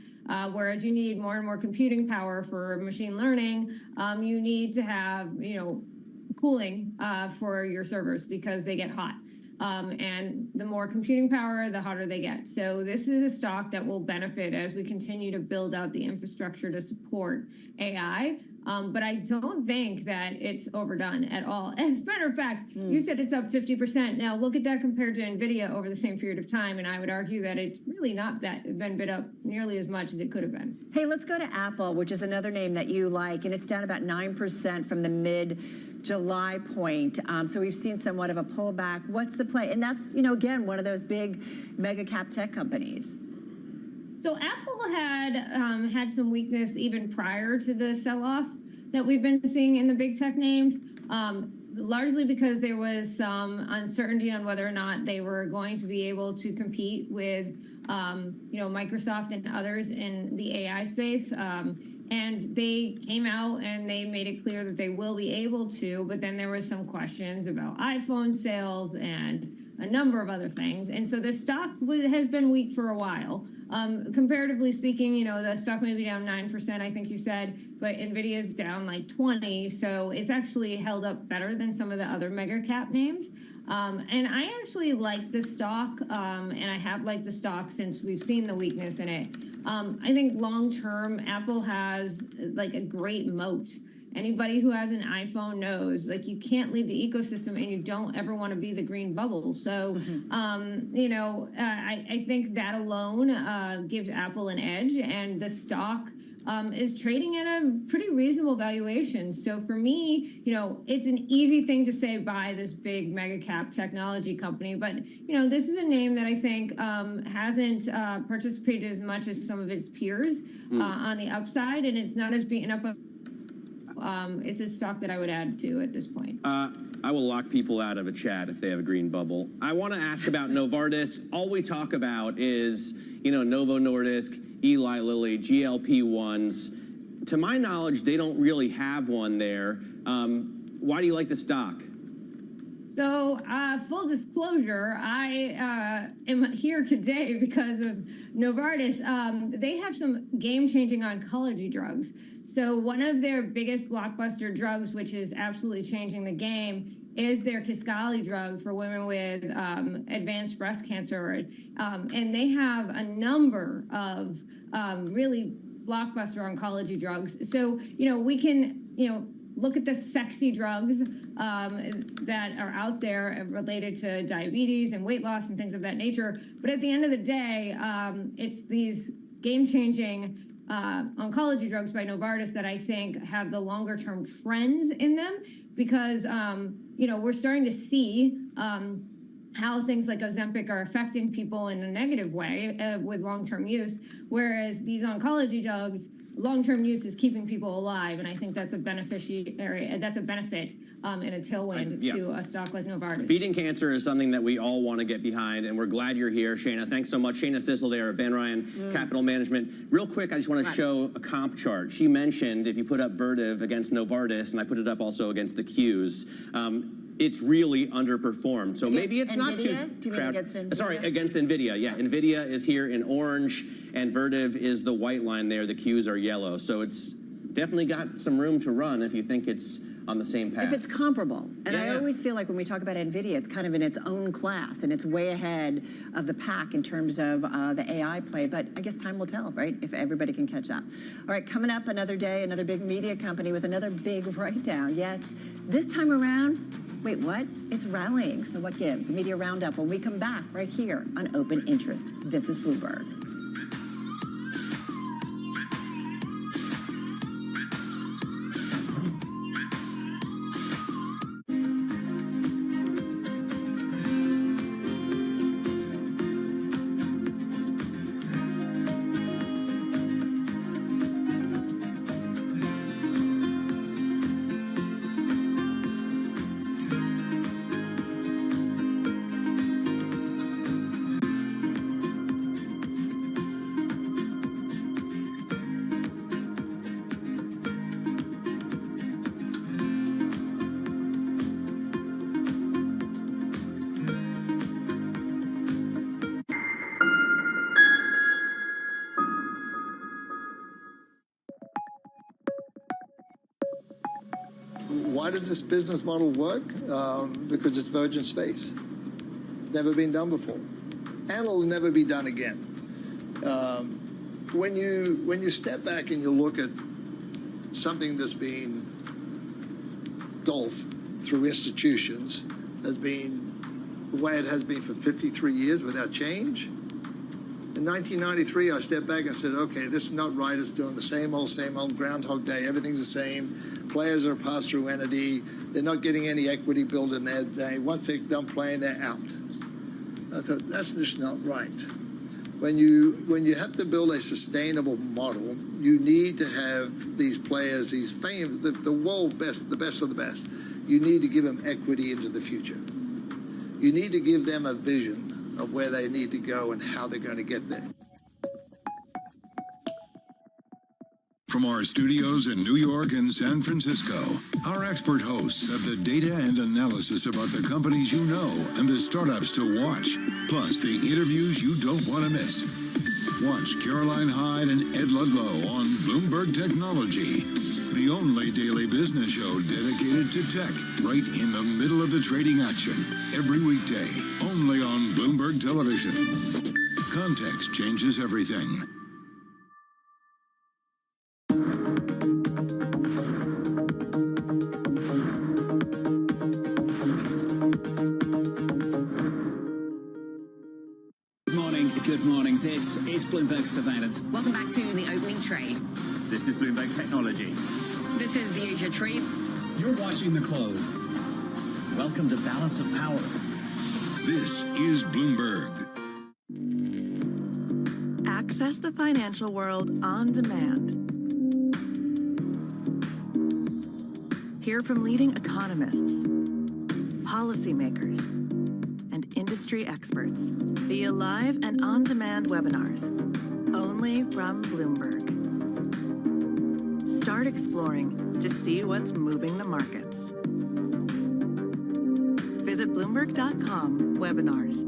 Whereas you need more and more computing power for machine learning, you need to have, cooling for your servers because they get hot. And the more computing power, the hotter they get. So this is a stock that will benefit as we continue to build out the infrastructure to support AI. But I don't think that it's overdone at all. As a matter of fact, you said it's up 50%. Now look at that compared to NVIDIA over the same period of time, and I would argue that it's really not been bid up nearly as much as it could have been. Hey, let's go to Apple, which is another name that you like, and it's down about 9% from the mid-July point. So we've seen somewhat of a pullback. What's the play? And that's, again, one of those big mega cap tech companies. So Apple had some weakness even prior to the sell-off that we've been seeing in the big tech names, largely because there was some uncertainty on whether or not they were going to be able to compete with, Microsoft and others in the AI space. And they came out and they made it clear that they will be able to, but then there was some questions about iPhone sales and a number of other things. And so the stock has been weak for a while. Comparatively speaking, the stock may be down 9%, I think you said, but NVIDIA's down like 20%. So it's actually held up better than some of the other mega cap names. And I actually like the stock, and I have liked the stock since we've seen the weakness in it. I think long term, Apple has like a great moat. Anybody who has an iPhone knows, like, you can't leave the ecosystem and you don't ever want to be the green bubble. So, you know, I think that alone gives Apple an edge, and the stock is trading at a pretty reasonable valuation. So for me, you know, it's an easy thing to say buy this big mega cap technology company, but you know, this is a name that I think hasn't participated as much as some of its peers on the upside, and it's not as beaten up. It's a stock that I would add to at this point. I will lock people out of a chat if they have a green bubble. I want to ask about Novartis. All we talk about is, you know, Novo Nordisk, Eli Lilly, GLP-1s. To my knowledge, they don't really have one there. Why do you like the stock? So, full disclosure, I am here today because of Novartis. They have some game-changing oncology drugs. So one of their biggest blockbuster drugs, which is absolutely changing the game, is their Kisqali drug for women with advanced breast cancer. And they have a number of really blockbuster oncology drugs. So, you know, we can, you know, look at the sexy drugs that are out there related to diabetes and weight loss and things of that nature. But at the end of the day, it's these game-changing oncology drugs by Novartis that I think have the longer-term trends in them, because you know, we're starting to see how things like Ozempic are affecting people in a negative way with long-term use, whereas these oncology drugs, long-term use is keeping people alive, and I think that's a beneficiary. That's a benefit and a tailwind to a stock like Novartis. Beating cancer is something that we all want to get behind, and we're glad you're here, Shana. Thanks so much. Shana Sissel there at Van Ryan Capital Management. Real quick, I just want to show a comp chart. She mentioned if you put up Vertiv against Novartis, and I put it up also against the Qs, it's really underperformed. So maybe it's not too NVIDIA? Do you mean against NVIDIA? Sorry, against NVIDIA. Yeah, NVIDIA is here in orange, and Vertiv is the white line there. The Qs are yellow. So it's definitely got some room to run if you think it's on the same path. If it's comparable. And I always feel like when we talk about NVIDIA, it's kind of in its own class, and it's way ahead of the pack in terms of the AI play. But I guess time will tell, right, if everybody can catch up. All right, coming up another day, another big media company with another big write-down. Yet this time around, wait, what? It's rallying. So what gives? The media roundup when we come back right here on Open Interest. This is Bloomberg. Why does this business model work? Because it's virgin space. It's never been done before, and it'll never be done again. When you step back and you look at something that's been golf through institutions, has been the way it has been for 53 years without change. In 1993, I stepped back and said, okay, this is not right. It's doing the same old Groundhog Day. Everything's the same. Players are a pass-through entity. They're not getting any equity built in their day. Once they're done playing, they're out. I thought, that's just not right. When you have to build a sustainable model, you need to have these players, these famous, the world best, the best of the best. You need to give them equity into the future. You need to give them a vision of where they need to go and how they're going to get there. From our studios in New York and San Francisco, our expert hosts have the data and analysis about the companies you know and the startups to watch, plus the interviews you don't want to miss. Watch Caroline Hyde and Ed Ludlow on Bloomberg Technology, the only daily business show dedicated to tech, right in the middle of the trading action, every weekday, only on Bloomberg Television. Context changes everything. Good morning. This is Bloomberg Surveillance. Welcome back to the opening trade. This is Bloomberg Technology. This is the Asia trade. You're watching the close. Welcome to Balance of Power. This is Bloomberg. Access the financial world on demand. Hear from leading economists, policymakers, and industry experts via live and on-demand webinars, only from Bloomberg. Start exploring to see what's moving the markets. Visit Bloomberg.com/webinars.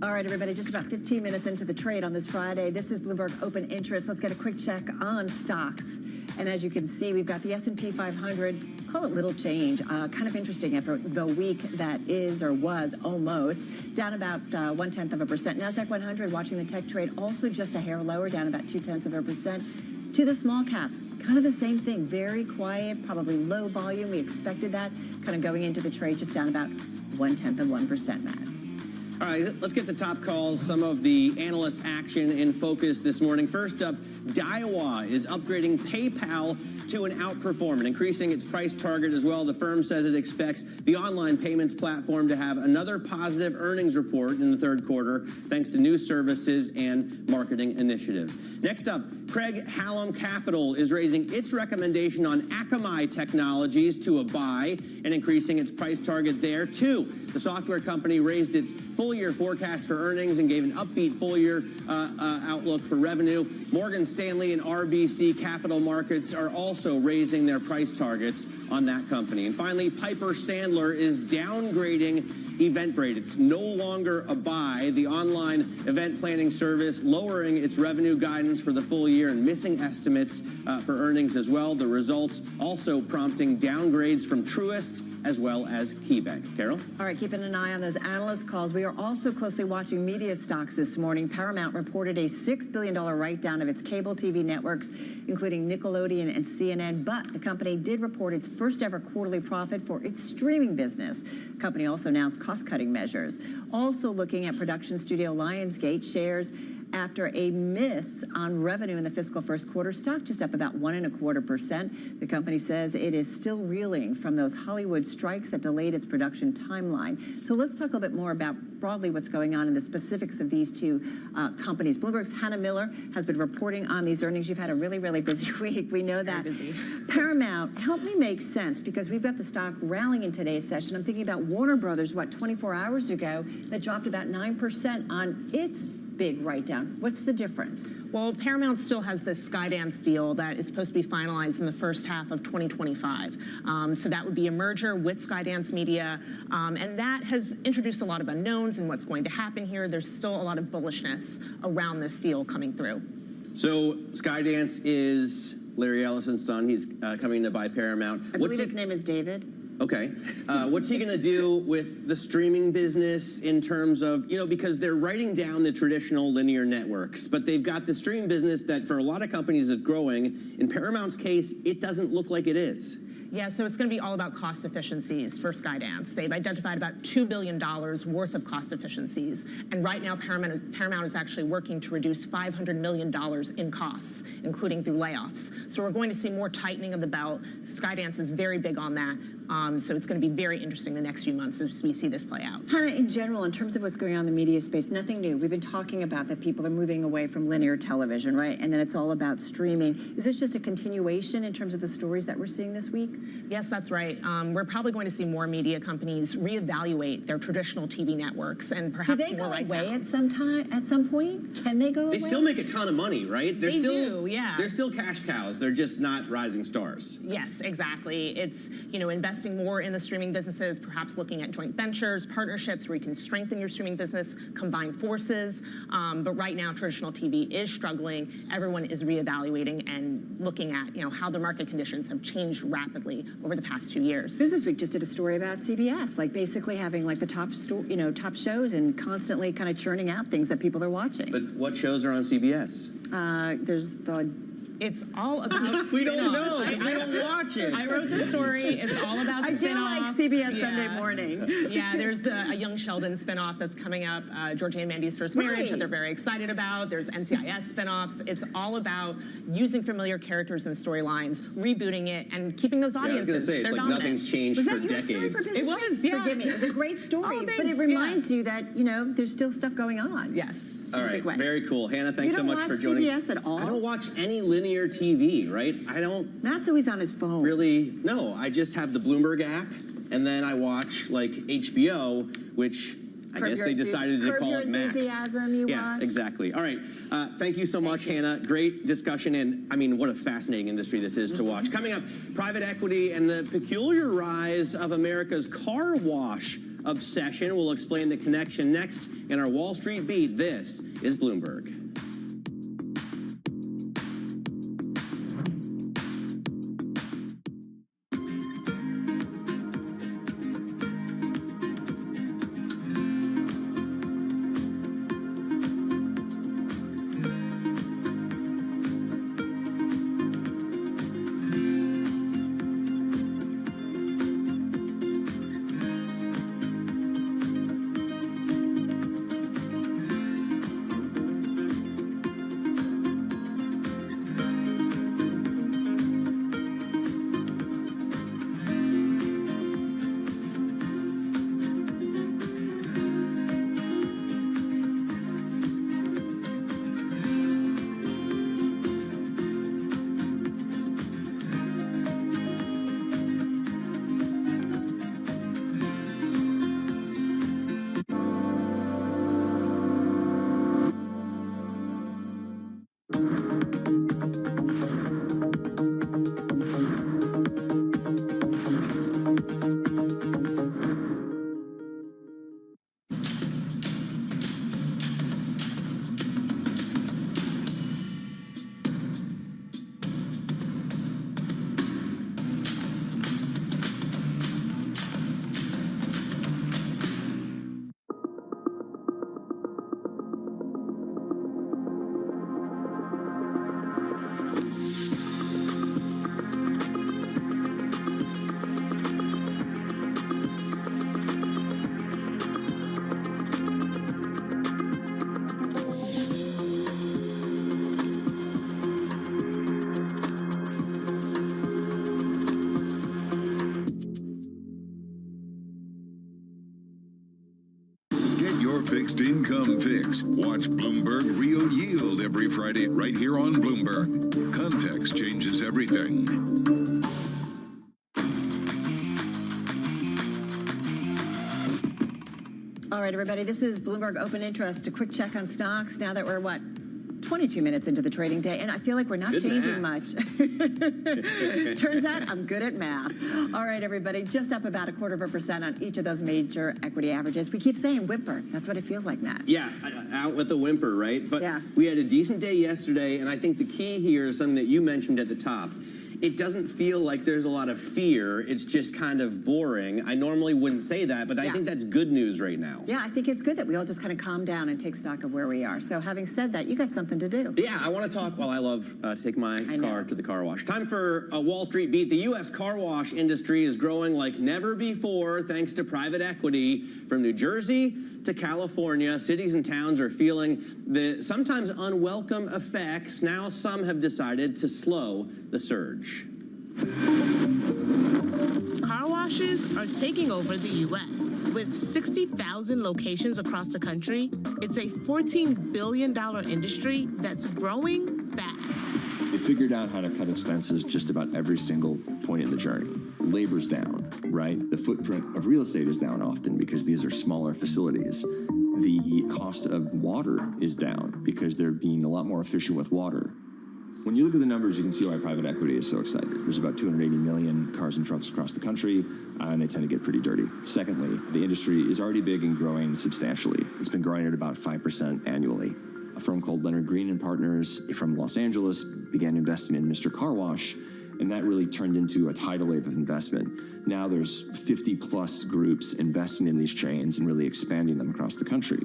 All right, everybody, just about 15 minutes into the trade on this Friday. This is Bloomberg Open Interest. Let's get a quick check on stocks. And as you can see, we've got the S&P 500, call it little change. Kind of interesting after the week that is or was almost down about 0.1%. NASDAQ 100 watching the tech trade also just a hair lower, down about 0.2%. To the small caps, kind of the same thing, very quiet, probably low volume. We expected that kind of going into the trade, just down about 0.1%, Matt. All right, let's get to top calls. Some of the analyst action in focus this morning. First up, Daiwa is upgrading PayPal to an outperform and increasing its price target as well. The firm says it expects the online payments platform to have another positive earnings report in the third quarter, thanks to new services and marketing initiatives. Next up, Craig-Hallum Capital is raising its recommendation on Akamai Technologies to a buy and increasing its price target there too. The software company raised its full-year forecast for earnings and gave an upbeat full-year outlook for revenue. Morgan Stanley and RBC Capital Markets are also raising their price targets on that company. And finally, Piper Sandler is downgrading Eventbrite. It's no longer a buy. The online event planning service lowering its revenue guidance for the full year and missing estimates for earnings as well. The results also prompting downgrades from Truist as well as KeyBank. Carol? All right, keeping an eye on those analyst calls. We are also closely watching media stocks this morning. Paramount reported a $6 billion write-down of its cable TV networks, including Nickelodeon and CNN, but the company did report its first ever quarterly profit for its streaming business. The company also announced cost-cutting measures. Also looking at production studio Lionsgate shares after a miss on revenue in the fiscal first quarter. Stock just up about 1.25%. The company says it is still reeling from those Hollywood strikes that delayed its production timeline. So let's talk a little bit more about broadly what's going on in the specifics of these two companies. Bloomberg's Hannah Miller has been reporting on these earnings. You've had a really, really busy week. We know that. Paramount, help me make sense, because we've got the stock rallying in today's session. I'm thinking about Warner Brothers, 24 hours ago, that dropped about 9% on its big write-down. What's the difference? Well, Paramount still has this Skydance deal that is supposed to be finalized in the first half of 2025. So that would be a merger with Skydance Media. And that has introduced a lot of unknowns in what's going to happen here. There's still a lot of bullishness around this deal coming through. So Skydance is Larry Ellison's son. He's coming to buy Paramount. I believe his name is David. Okay. What's he going to do with the streaming business in terms of, because they're writing down the traditional linear networks, but they've got the streaming business that for a lot of companies is growing. In Paramount's case, it doesn't look like it is. Yeah, so it's going to be all about cost efficiencies for Skydance. They've identified about $2 billion worth of cost efficiencies. And right now, Paramount is actually working to reduce $500 million in costs, including through layoffs. So we're going to see more tightening of the belt. Skydance is very big on that. So it's going to be very interesting the next few months as we see this play out. Hannah, in general, in terms of what's going on in the media space, nothing new. We've been talking about that people are moving away from linear television, right? And then it's all about streaming. Is this just a continuation in terms of the stories that we're seeing this week? Yes, that's right. We're probably going to see more media companies reevaluate their traditional TV networks and perhaps do they more go right away now. at some point? Can they go away? They still make a ton of money, right? They do, yeah. They're still cash cows. They're just not rising stars. Yes, exactly. It's, investing more in the streaming businesses, perhaps looking at joint ventures, partnerships where you can strengthen your streaming business, combine forces. But right now, traditional TV is struggling. Everyone is reevaluating and looking at, how the market conditions have changed rapidly over the past 2 years. Business Week just did a story about CBS, like basically having like the top shows and constantly kind of churning out things that people are watching. But what shows are on CBS? There's the It's all about We don't spin-offs. know because we don't watch it. I wrote the story. It's all about I do spin-offs. like CBS Sunday Morning. Yeah, there's a Young Sheldon spin-off that's coming up, Georgie and Mandy's First Marriage, that they're very excited about. There's NCIS spin-offs. It's all about using familiar characters and storylines, rebooting it, and keeping those audiences. I was going to say, it's They're like dominant. nothing's changed Was for that your story for decades. Business It was, Week? yeah. Forgive me, it was a great story, Oh, but thanks, it reminds you that, you know, there's still stuff going on. Yes. All in a right, big way. very cool. Hannah, thanks so much for joining. You don't watch CBS at all? I don't watch any linear TV, right? I don't Matt's always on his phone. really, no, I just have the Bloomberg app, and then I watch like HBO, which I Curb guess Your they decided to Curb call Your it Max. Enthusiasm you Yeah, watch. exactly. All right, thank you so much, Hannah. Great discussion, and I mean, what a fascinating industry this is to watch. Coming up, private equity and the peculiar rise of America's car wash obsession. We'll explain the connection next in our Wall Street Beat. This is Bloomberg. Fixed income fix. Watch Bloomberg Real Yield every Friday right here on Bloomberg. Context changes everything. All right, everybody, this is Bloomberg Open Interest. A quick check on stocks now that we're, 22 minutes into the trading day, and I feel like we're not changing much. Turns out I'm good at math. All right, everybody, just up about 0.25% on each of those major equity averages. We keep saying whimper. That's what it feels like, Matt. Yeah, out with the whimper, right? But yeah. We had a decent day yesterday, and I think the key here is something that you mentioned at the top. It doesn't feel like there's a lot of fear. It's just kind of boring. I normally wouldn't say that, but I think that's good news right now. Yeah, I think it's good that we all just kind of calm down and take stock of where we are. So having said that, you got something to do. Yeah, I want to talk. Well, I love to take my car to the car wash. Time for a Wall Street Beat. The U.S. car wash industry is growing like never before thanks to private equity. From New Jersey to California, cities and towns are feeling the sometimes unwelcome effects. Now some have decided to slow the surge. Car washes are taking over the U.S. With 60,000 locations across the country, it's a $14 billion industry that's growing fast. They figured out how to cut expenses just about every single point in the journey. Labor's down, right? The footprint of real estate is down often because these are smaller facilities. The cost of water is down because they're being a lot more efficient with water. When you look at the numbers, you can see why private equity is so excited. There's about 280 million cars and trucks across the country, and they tend to get pretty dirty. Secondly, the industry is already big and growing substantially. It's been growing at about 5% annually. A firm called Leonard Green & Partners from Los Angeles began investing in Mr. Car Wash, and that really turned into a tidal wave of investment. Now there's 50-plus groups investing in these chains and really expanding them across the country.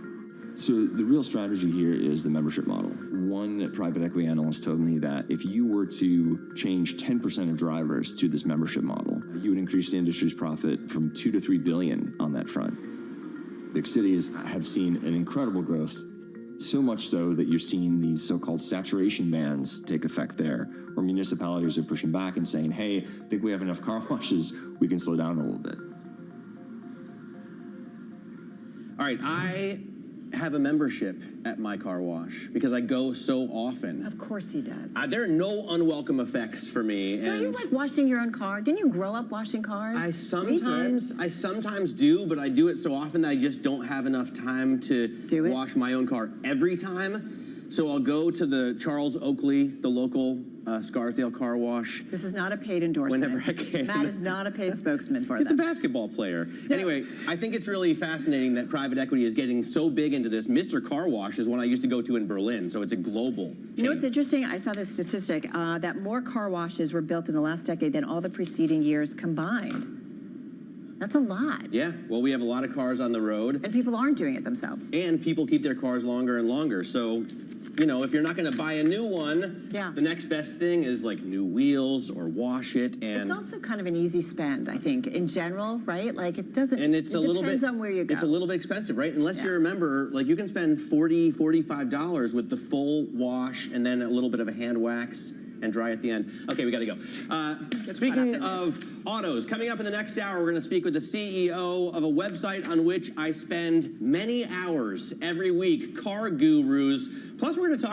So the real strategy here is the membership model. One private equity analyst told me that if you were to change 10% of drivers to this membership model, you would increase the industry's profit from $2 to $3 billion on that front. Big cities have seen an incredible growth, so much so that you're seeing these so-called saturation bans take effect there, where municipalities are pushing back and saying, hey, I think we have enough car washes, we can slow down a little bit. All right, I have a membership at my car wash because I go so often. Of course he does. There are no unwelcome effects for me. Don't you like washing your own car? Didn't you grow up washing cars? I sometimes do, but I do it so often that I just don't have enough time to wash my own car every time. So I'll go to the Charles Oakley, the local Scarsdale car wash. This is not a paid endorsement. Whenever I can. Matt is not a paid spokesman for It's them. a basketball player. Anyway, I think it's really fascinating that private equity is getting so big into this. Mr. Car Wash is one I used to go to in Berlin, so it's a global chain. You know what's interesting? I saw this statistic that more car washes were built in the last decade than all the preceding years combined. That's a lot. Yeah, well, we have a lot of cars on the road. And people aren't doing it themselves. And people keep their cars longer and longer, so you know, if you're not going to buy a new one, the next best thing is like new wheels or wash it. And it's also kind of an easy spend, I think, in general, right? Like it doesn't. And it's it a little depends bit. on where you go. It's a little bit expensive, right? Unless you're a member, like you can spend $40, $45 with the full wash and then a little bit of a hand wax and dry at the end. Okay, we got to go. Speaking of autos, coming up in the next hour, we're going to speak with the CEO of a website on which I spend many hours every week, Car Gurus. Plus, we're going to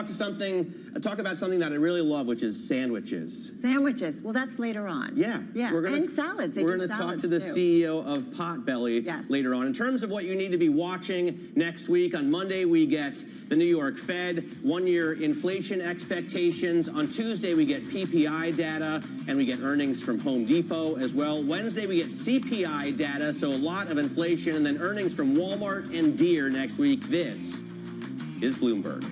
talk about something that I really love, which is sandwiches. Sandwiches. Well, that's later on. Yeah. Yeah. And salads. We're going to talk to the CEO of Potbelly later on. In terms of what you need to be watching next week, on Monday we get the New York Fed, one-year inflation expectations. On Tuesday we get PPI data, and we get earnings from Home Depot as well. Wednesday we get CPI data, so a lot of inflation, and then earnings from Walmart and Deere next week. This is Bloomberg.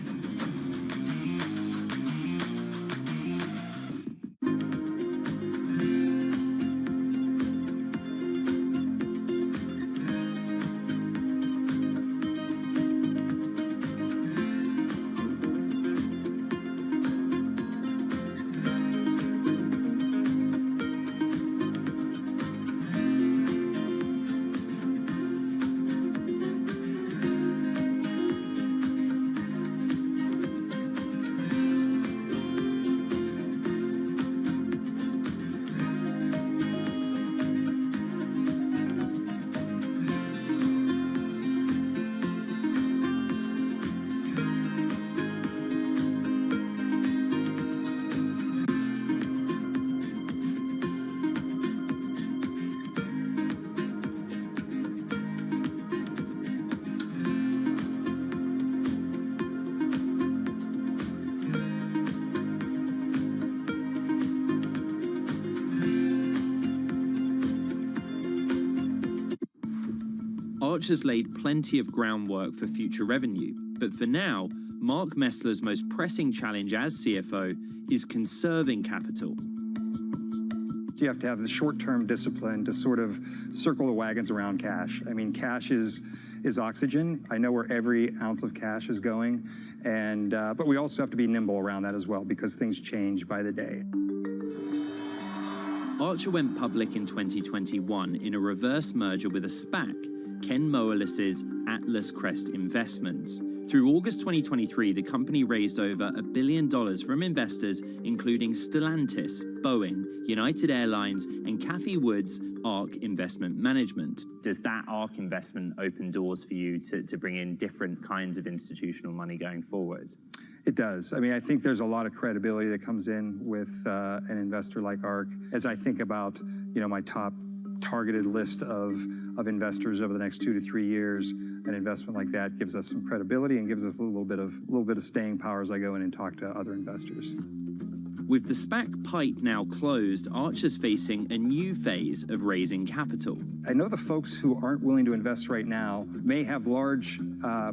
Arch has laid plenty of groundwork for future revenue, but for now, Mark Messler's most pressing challenge as CFO is conserving capital. You have to have the short-term discipline to sort of circle the wagons around cash. I mean, cash is oxygen. I know where every ounce of cash is going, and but we also have to be nimble around that as well because things change by the day. Archer went public in 2021 in a reverse merger with a SPAC, Ken Moelis's Atlas Crest Investments. Through August 2023, the company raised over $1 billion from investors, including Stellantis, Boeing, United Airlines, and Cathie Wood's ARK Investment Management. Does that ARK investment open doors for you to bring in different kinds of institutional money going forward? It does. I mean, I think there's a lot of credibility that comes in with an investor like ARK. As I think about, my top targeted list of investors over the next 2 to 3 years, an investment like that gives us some credibility and gives us a little bit of staying power as I go in and talk to other investors. With the SPAC pipe now closed, Archer's facing a new phase of raising capital. I know the folks who aren't willing to invest right now may have large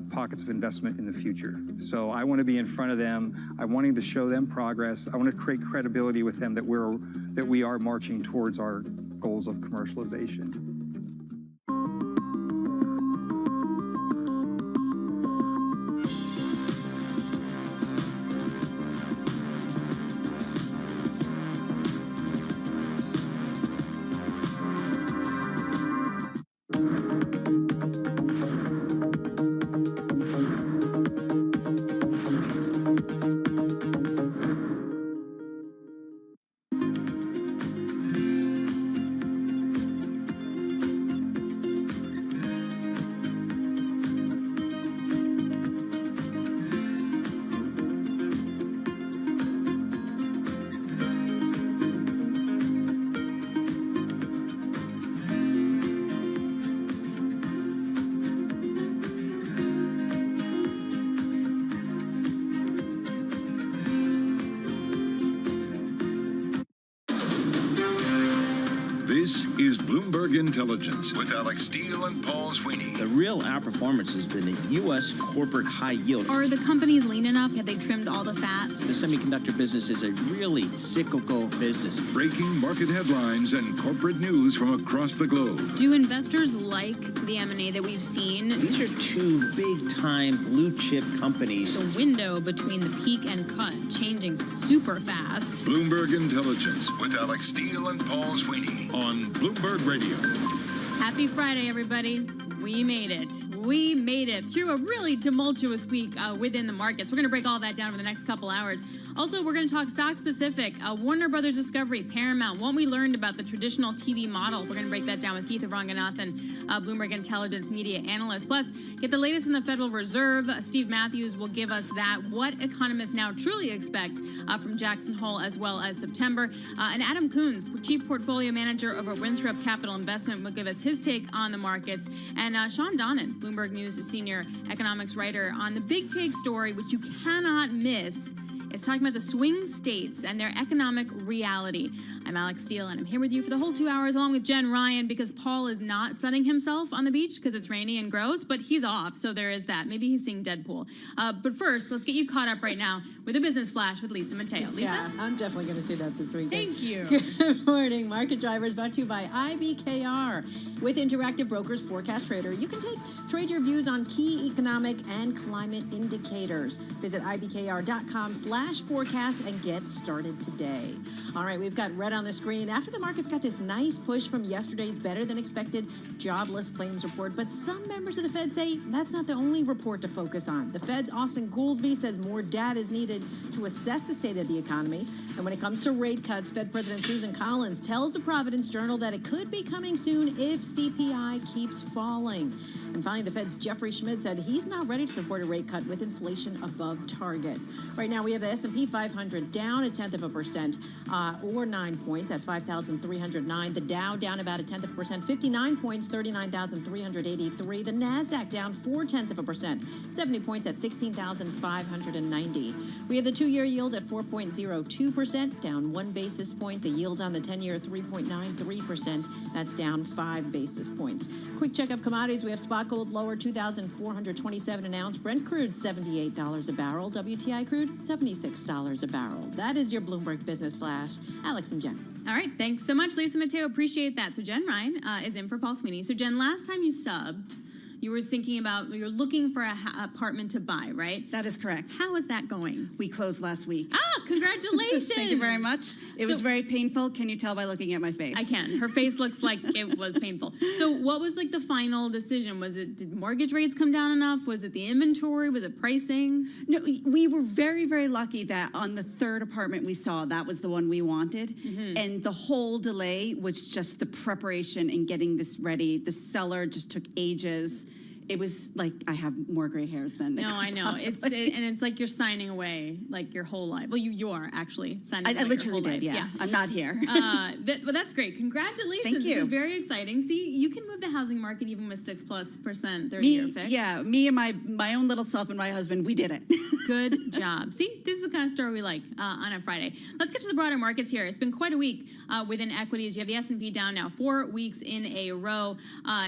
pockets of investment in the future. So I want to be in front of them. I'm wanting to show them progress. I want to create credibility with them that we are marching towards our goals of commercialization. This is Bloomberg Intelligence with Alex Steele and Paul Sweeney. The real outperformance has been the U.S. corporate high yield. Are the companies lean enough? Have they trimmed all the fat? The semiconductor business is a really cyclical business. Breaking market headlines and corporate news from across the globe. Do investors like the M&A that we've seen? These are two big-time blue-chip companies. The window between the peak and cut changing super fast. Bloomberg Intelligence with Alex Steele and Paul Sweeney on Bloomberg Radio. Happy Friday, everybody. We made it. We made it through a really tumultuous week within the markets. We're going to break all that down over the next couple hours. Also, we're going to talk stock specific. Warner Brothers Discovery, Paramount, what we learned about the traditional TV model. We're going to break that down with Keith Ranganathan, Bloomberg Intelligence media analyst. Plus, get the latest in the Federal Reserve. Steve Matthews will give us that. What economists now truly expect from Jackson Hole as well as September. And Adam Coons, Chief Portfolio Manager over Winthrop Capital Investment, will give us his take on the markets. And Sean Donnan, Bloomberg News senior economics writer, on the big take story, which you cannot miss. It's talking about the swing states and their economic reality. I'm Alex Steele, and I'm here with you for the whole 2 hours, along with Jen Ryan, because Paul is not sunning himself on the beach because it's rainy and gross, but he's off, so there is that. Maybe he's seeing Deadpool. But first, let's get you caught up right now with a business flash with Lisa Mateo. Lisa? Yeah, I'm definitely going to see that this weekend. Thank you. Good morning. Market Drivers brought to you by IBKR. With Interactive Brokers Forecast Trader, you can trade your views on key economic and climate indicators. Visit ibkr.com/forecast and get started today. All right, we've got red on the screen after the markets got this nice push from yesterday's better than expected jobless claims report. But some members of the Fed say that's not the only report to focus on. The Fed's Austin Goolsbee says more data is needed to assess the state of the economy. And when it comes to rate cuts, Fed President Susan Collins tells the Providence Journal that it could be coming soon if CPI keeps falling. And finally, the Fed's Jeffrey Schmidt said he's not ready to support a rate cut with inflation above target. Right now, we have the S&P 500 down 0.1%, or 9 points at 5,309. The Dow down about 0.1%, 59 points, 39,383. The NASDAQ down 0.4%, 70 points at 16,590. We have the 2-year yield at 4.02%, down 1 basis point. The yield on the 10-year 3.93%. That's down 5 basis points. Quick check of commodities. We have spot gold lower, 2,427 an ounce. Brent crude, $78 a barrel. WTI crude, $76 a barrel. That is your Bloomberg Business Flash. Alex and Jen. All right, thanks so much, Lisa Mateo. Appreciate that. So Jen Ryan is in for Paul Sweeney. So Jen, last time you subbed, you were thinking about, you're looking for an apartment to buy, right? That is correct. How is that going? We closed last week. Ah, congratulations. Thank you very much. It was very painful. Can you tell by looking at my face? I can. Her face looks like it was painful. So what was like the final decision? Was it, did mortgage rates come down enough? Was it the inventory? Was it pricing? No, we were very, very lucky that on the third apartment we saw, that was the one we wanted. Mm-hmm. And the whole delay was just the preparation and getting this ready. The seller just took ages. It was like I have more gray hairs than no, I know. And it's like you're signing away like your whole life. Well, you are actually signing. I literally did. Yeah. I'm not here. But that's great. Congratulations. Thank you. This is very exciting. See, you can move the housing market even with 6+% 30-year fix. Yeah, me and my own little self and my husband, we did it. Good job. See, this is the kind of story we like on a Friday. Let's get to the broader markets here. It's been quite a week within equities. You have the S&P down now 4 weeks in a row.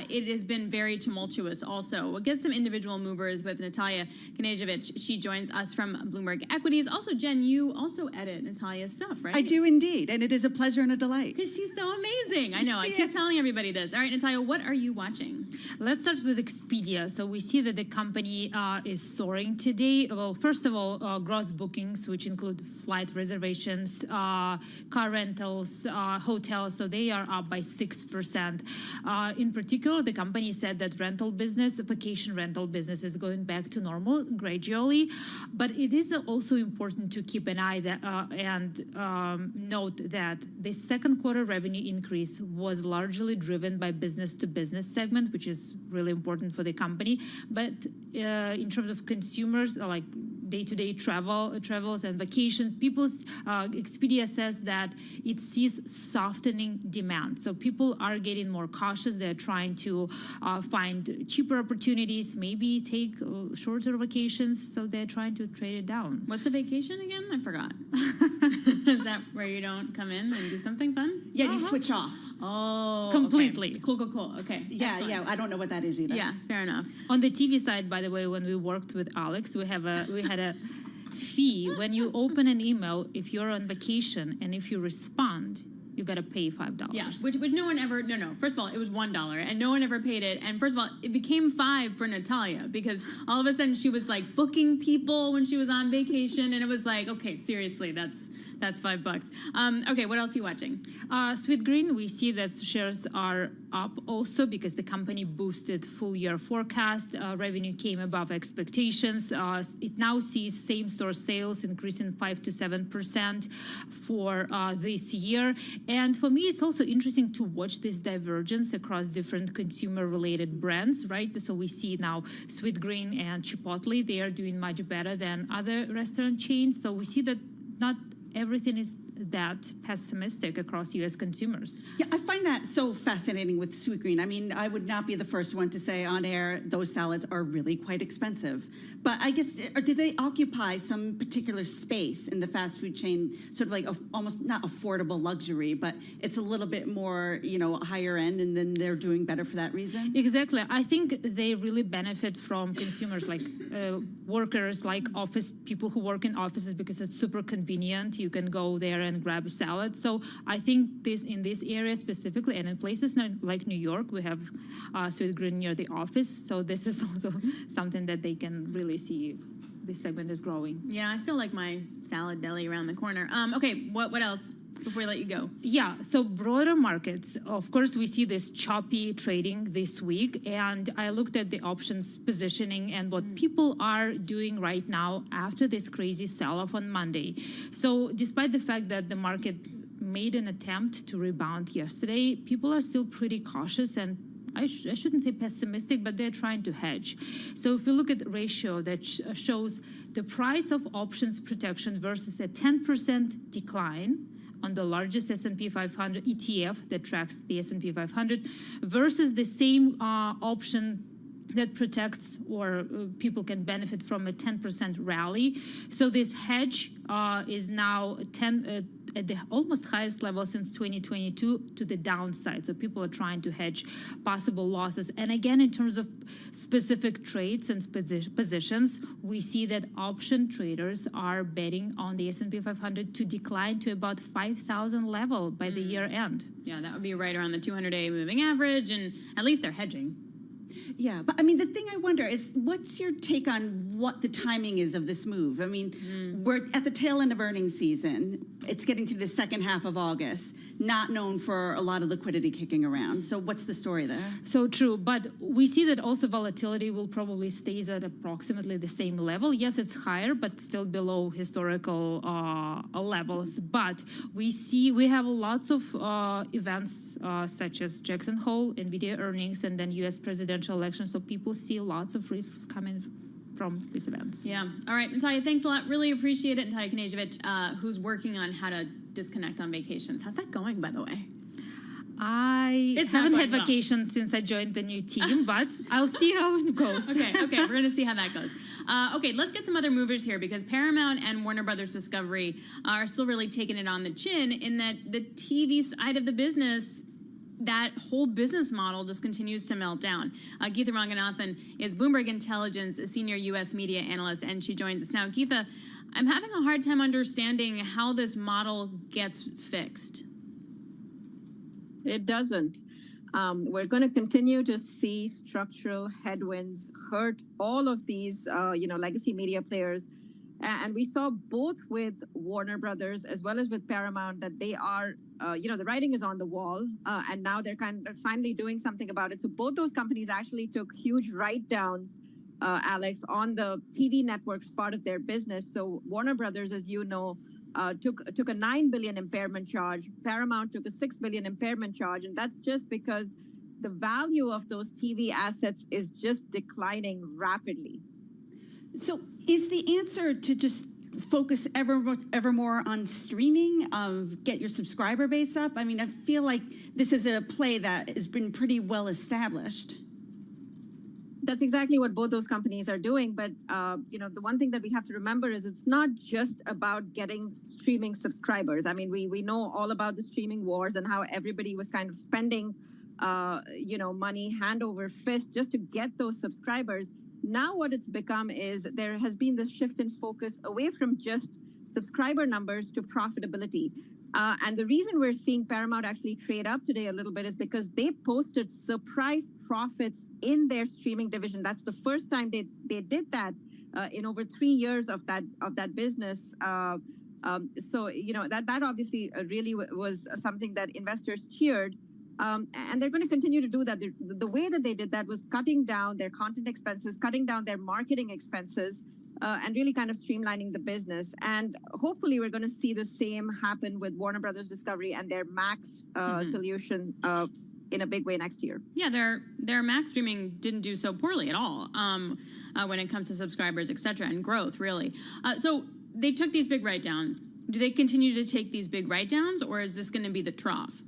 It has been very tumultuous also. We'll get some individual movers with Natalia Knežević. She joins us from Bloomberg Equities. Also, Jen, you also edit Natalia's stuff, right? I do indeed, and it is a pleasure and a delight. Because she's so amazing. I know. I keep telling everybody this. All right, Natalia, what are you watching? Let's start with Expedia. So we see that the company is soaring today. Well, first of all, gross bookings, which include flight reservations, car rentals, hotels. So they are up by 6%. In particular, the company said that rental business vacation rental business is going back to normal gradually. But it is also important to keep an eye and note that the second quarter revenue increase was largely driven by business-to-business segment, which is really important for the company. But in terms of consumers, like day-to-day travels and vacations, Expedia says that it sees softening demand. So people are getting more cautious. They're trying to find cheaper opportunities, maybe take shorter vacations. So they're trying to trade it down. What's a vacation again? I forgot. Is that where you don't come in and do something fun? Yeah, you switch off. Oh, completely. Okay. Cool. Okay. Yeah, yeah. I don't know what that is either. Yeah, fair enough. On the TV side, by the way, when we worked with Alex, we had a fee when you open an email. If you're on vacation and if you respond, you got to pay $5. Yeah, which no one ever, no. First of all, it was $1 and no one ever paid it. And first of all, it became $5 for Natalia because all of a sudden she was like booking people when she was on vacation. And it was like, okay, seriously, that's $5. Okay, what else are you watching? Sweetgreen, we see that shares are up also because the company boosted full year forecast. Revenue came above expectations. It now sees same-store sales increasing 5 to 7% for this year. And for me, it's also interesting to watch this divergence across different consumer-related brands, right? So we see now Sweetgreen and Chipotle, they are doing much better than other restaurant chains. So we see that not everything is that pessimistic across U.S. consumers. Yeah, I find that so fascinating with Sweetgreen. I mean, I would not be the first one to say on air those salads are really quite expensive. But I guess, or do they occupy some particular space in the fast food chain, sort of like almost not affordable luxury, but it's a little bit more, higher end, and then they're doing better for that reason? Exactly. I think they really benefit from consumers like workers, like people who work in offices because it's super convenient. You can go there and grab a salad. So I think in this area specifically, and in places like New York, we have Sweetgreen near the office. So this is also something that they can really see. This segment is growing. Yeah, I still like my salad deli around the corner. Okay, what else before we let you go? Yeah, so broader markets, of course, we see this choppy trading this week, and I looked at the options positioning and what people are doing right now after this crazy sell-off on Monday. So despite the fact that the market made an attempt to rebound yesterday, people are still pretty cautious and I shouldn't say pessimistic, but they're trying to hedge. So if we look at the ratio that shows the price of options protection versus a 10% decline on the largest S&P 500 ETF that tracks the S&P 500 versus the same option that protects or people can benefit from a 10% rally. So this hedge is now at the almost highest level since 2022 to the downside. So people are trying to hedge possible losses. And again, in terms of specific trades and positions, we see that option traders are betting on the S&P 500 to decline to about 5,000 level by the year end. Yeah, that would be right around the 200-day moving average, and at least they're hedging. Yeah, but I mean, the thing I wonder is, what's your take on what the timing is of this move? I mean, we're at the tail end of earnings season. It's getting to the second half of August, not known for a lot of liquidity kicking around. So what's the story there? So true, but we see that also volatility will probably stays at approximately the same level. Yes, it's higher, but still below historical levels. But we have lots of events such as Jackson Hole, NVIDIA earnings, and then U.S. presidential election. So people see lots of risks coming from these events. Yeah. All right, Natalia, thanks a lot. Really appreciate it. Natalia Knežević, who's working on how to disconnect on vacations. How's that going, by the way? I haven't had vacation since I joined the new team, but I'll see how it goes. Okay, we're going to see how that goes. Okay, let's get some other movers here because Paramount and Warner Brothers Discovery are still really taking it on the chin in that the TV side of the business, that whole business model just continues to melt down. Geetha Ranganathan is Bloomberg Intelligence senior U.S. media analyst, and she joins us now. Geetha, I'm having a hard time understanding how this model gets fixed. It doesn't. We're going to continue to see structural headwinds hurt all of these, legacy media players And we saw both with Warner Brothers as well as with Paramount that they are, the writing is on the wall, and now they're kind of finally doing something about it. So both those companies actually took huge write-downs, Alex, on the TV networks part of their business. So Warner Brothers, as you know, took a $9 billion impairment charge. Paramount took a $6 billion impairment charge, and that's just because the value of those TV assets is just declining rapidly. So is the answer to just focus ever more on streaming, get your subscriber base up? I mean, I feel like this is a play that has been pretty well established. That's exactly what both those companies are doing. But, the one thing that we have to remember is it's not just about getting streaming subscribers. I mean, we know all about the streaming wars and how everybody was kind of spending, money hand over fist just to get those subscribers. Now what it's become is there has been this shift in focus away from just subscriber numbers to profitability. And the reason we're seeing Paramount actually trade up today a little bit is because they posted surprise profits in their streaming division. That's the first time they did that in over 3 years of that business. So that obviously really was something that investors cheered. And they're going to continue to do that. The way that they did that was cutting down their content expenses, cutting down their marketing expenses, and really kind of streamlining the business. And hopefully we're going to see the same happen with Warner Brothers Discovery and their Max solution in a big way next year. Yeah, their Max streaming didn't do so poorly at all when it comes to subscribers, et cetera, and growth, really. So they took these big write-downs. Do they continue to take these big write-downs, or is this going to be the trough?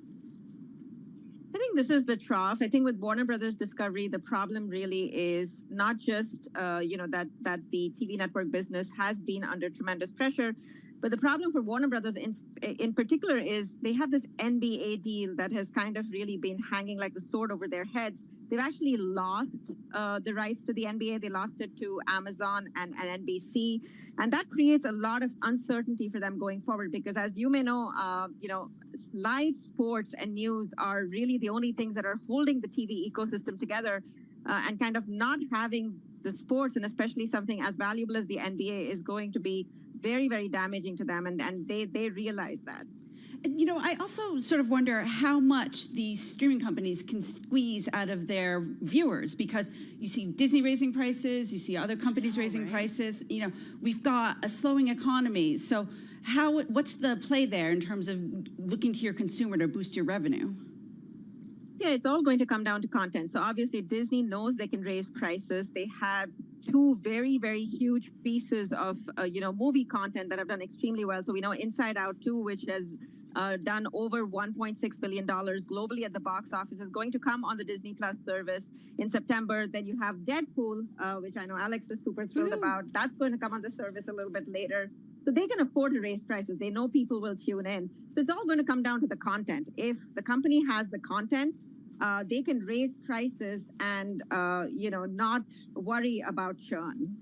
I think this is the trough. I think with Warner Brothers Discovery, the problem really is not just, that the TV network business has been under tremendous pressure, but the problem for Warner Brothers in particular is they have this NBA deal that has kind of really been hanging like a sword over their heads. They've actually lost the rights to the NBA. They lost it to Amazon and NBC. And that creates a lot of uncertainty for them going forward because, as you may know, live sports and news are really the only things that are holding the TV ecosystem together, and kind of not having the sports, and especially something as valuable as the NBA, is going to be very, very damaging to them. And they realize that. I also sort of wonder how much these streaming companies can squeeze out of their viewers, because you see Disney raising prices, you see other companies raising prices. We've got a slowing economy. So what's the play there in terms of looking to your consumer to boost your revenue? Yeah, it's all going to come down to content. So obviously Disney knows they can raise prices. They have two very, very huge pieces of, movie content that have done extremely well. So we know Inside Out 2, which has done over $1.6 billion globally at the box office, is going to come on the Disney Plus service in September. Then you have Deadpool, which I know Alex is super thrilled about. That's going to come on the service a little bit later. So they can afford to raise prices. They know people will tune in. So it's all going to come down to the content. If the company has the content, they can raise prices and, not worry about churn.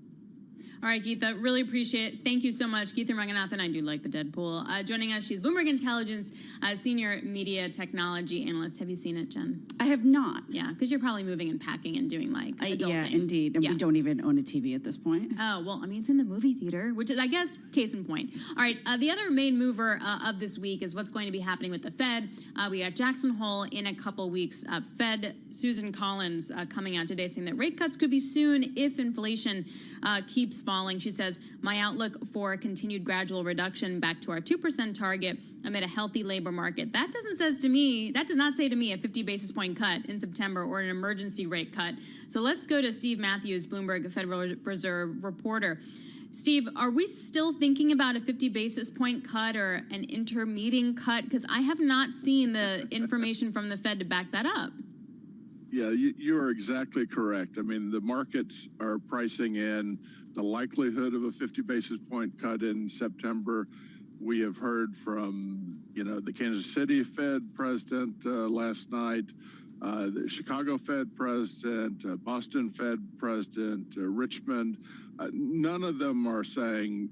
All right, Geetha, really appreciate it. Thank you so much. Geetha Ranganathan, I do like the Deadpool. Joining us, she's Bloomberg Intelligence Senior Media Technology Analyst. Have you seen it, Jen? I have not. Yeah, because you're probably moving and packing and doing adulting. Yeah, indeed. And we don't even own a TV at this point. Oh, well, I mean, it's in the movie theater, which is, I guess, case in point. All right, the other main mover of this week is what's going to be happening with the Fed. We got Jackson Hole in a couple weeks. Fed Susan Collins coming out today saying that rate cuts could be soon if inflation keeps falling. She says, my outlook for a continued gradual reduction back to our 2% target amid a healthy labor market. That does not say to me a 50 basis point cut in September or an emergency rate cut. So let's go to Steve Matthews, Bloomberg Federal Reserve reporter. Steve, are we still thinking about a 50 basis point cut or an intermeeting cut? Because I have not seen the information from the Fed to back that up. Yeah, you are exactly correct. I mean, the markets are pricing in the likelihood of a 50 basis point cut in September. We have heard from, the Kansas City Fed president last night, the Chicago Fed president, Boston Fed president, Richmond. None of them are saying,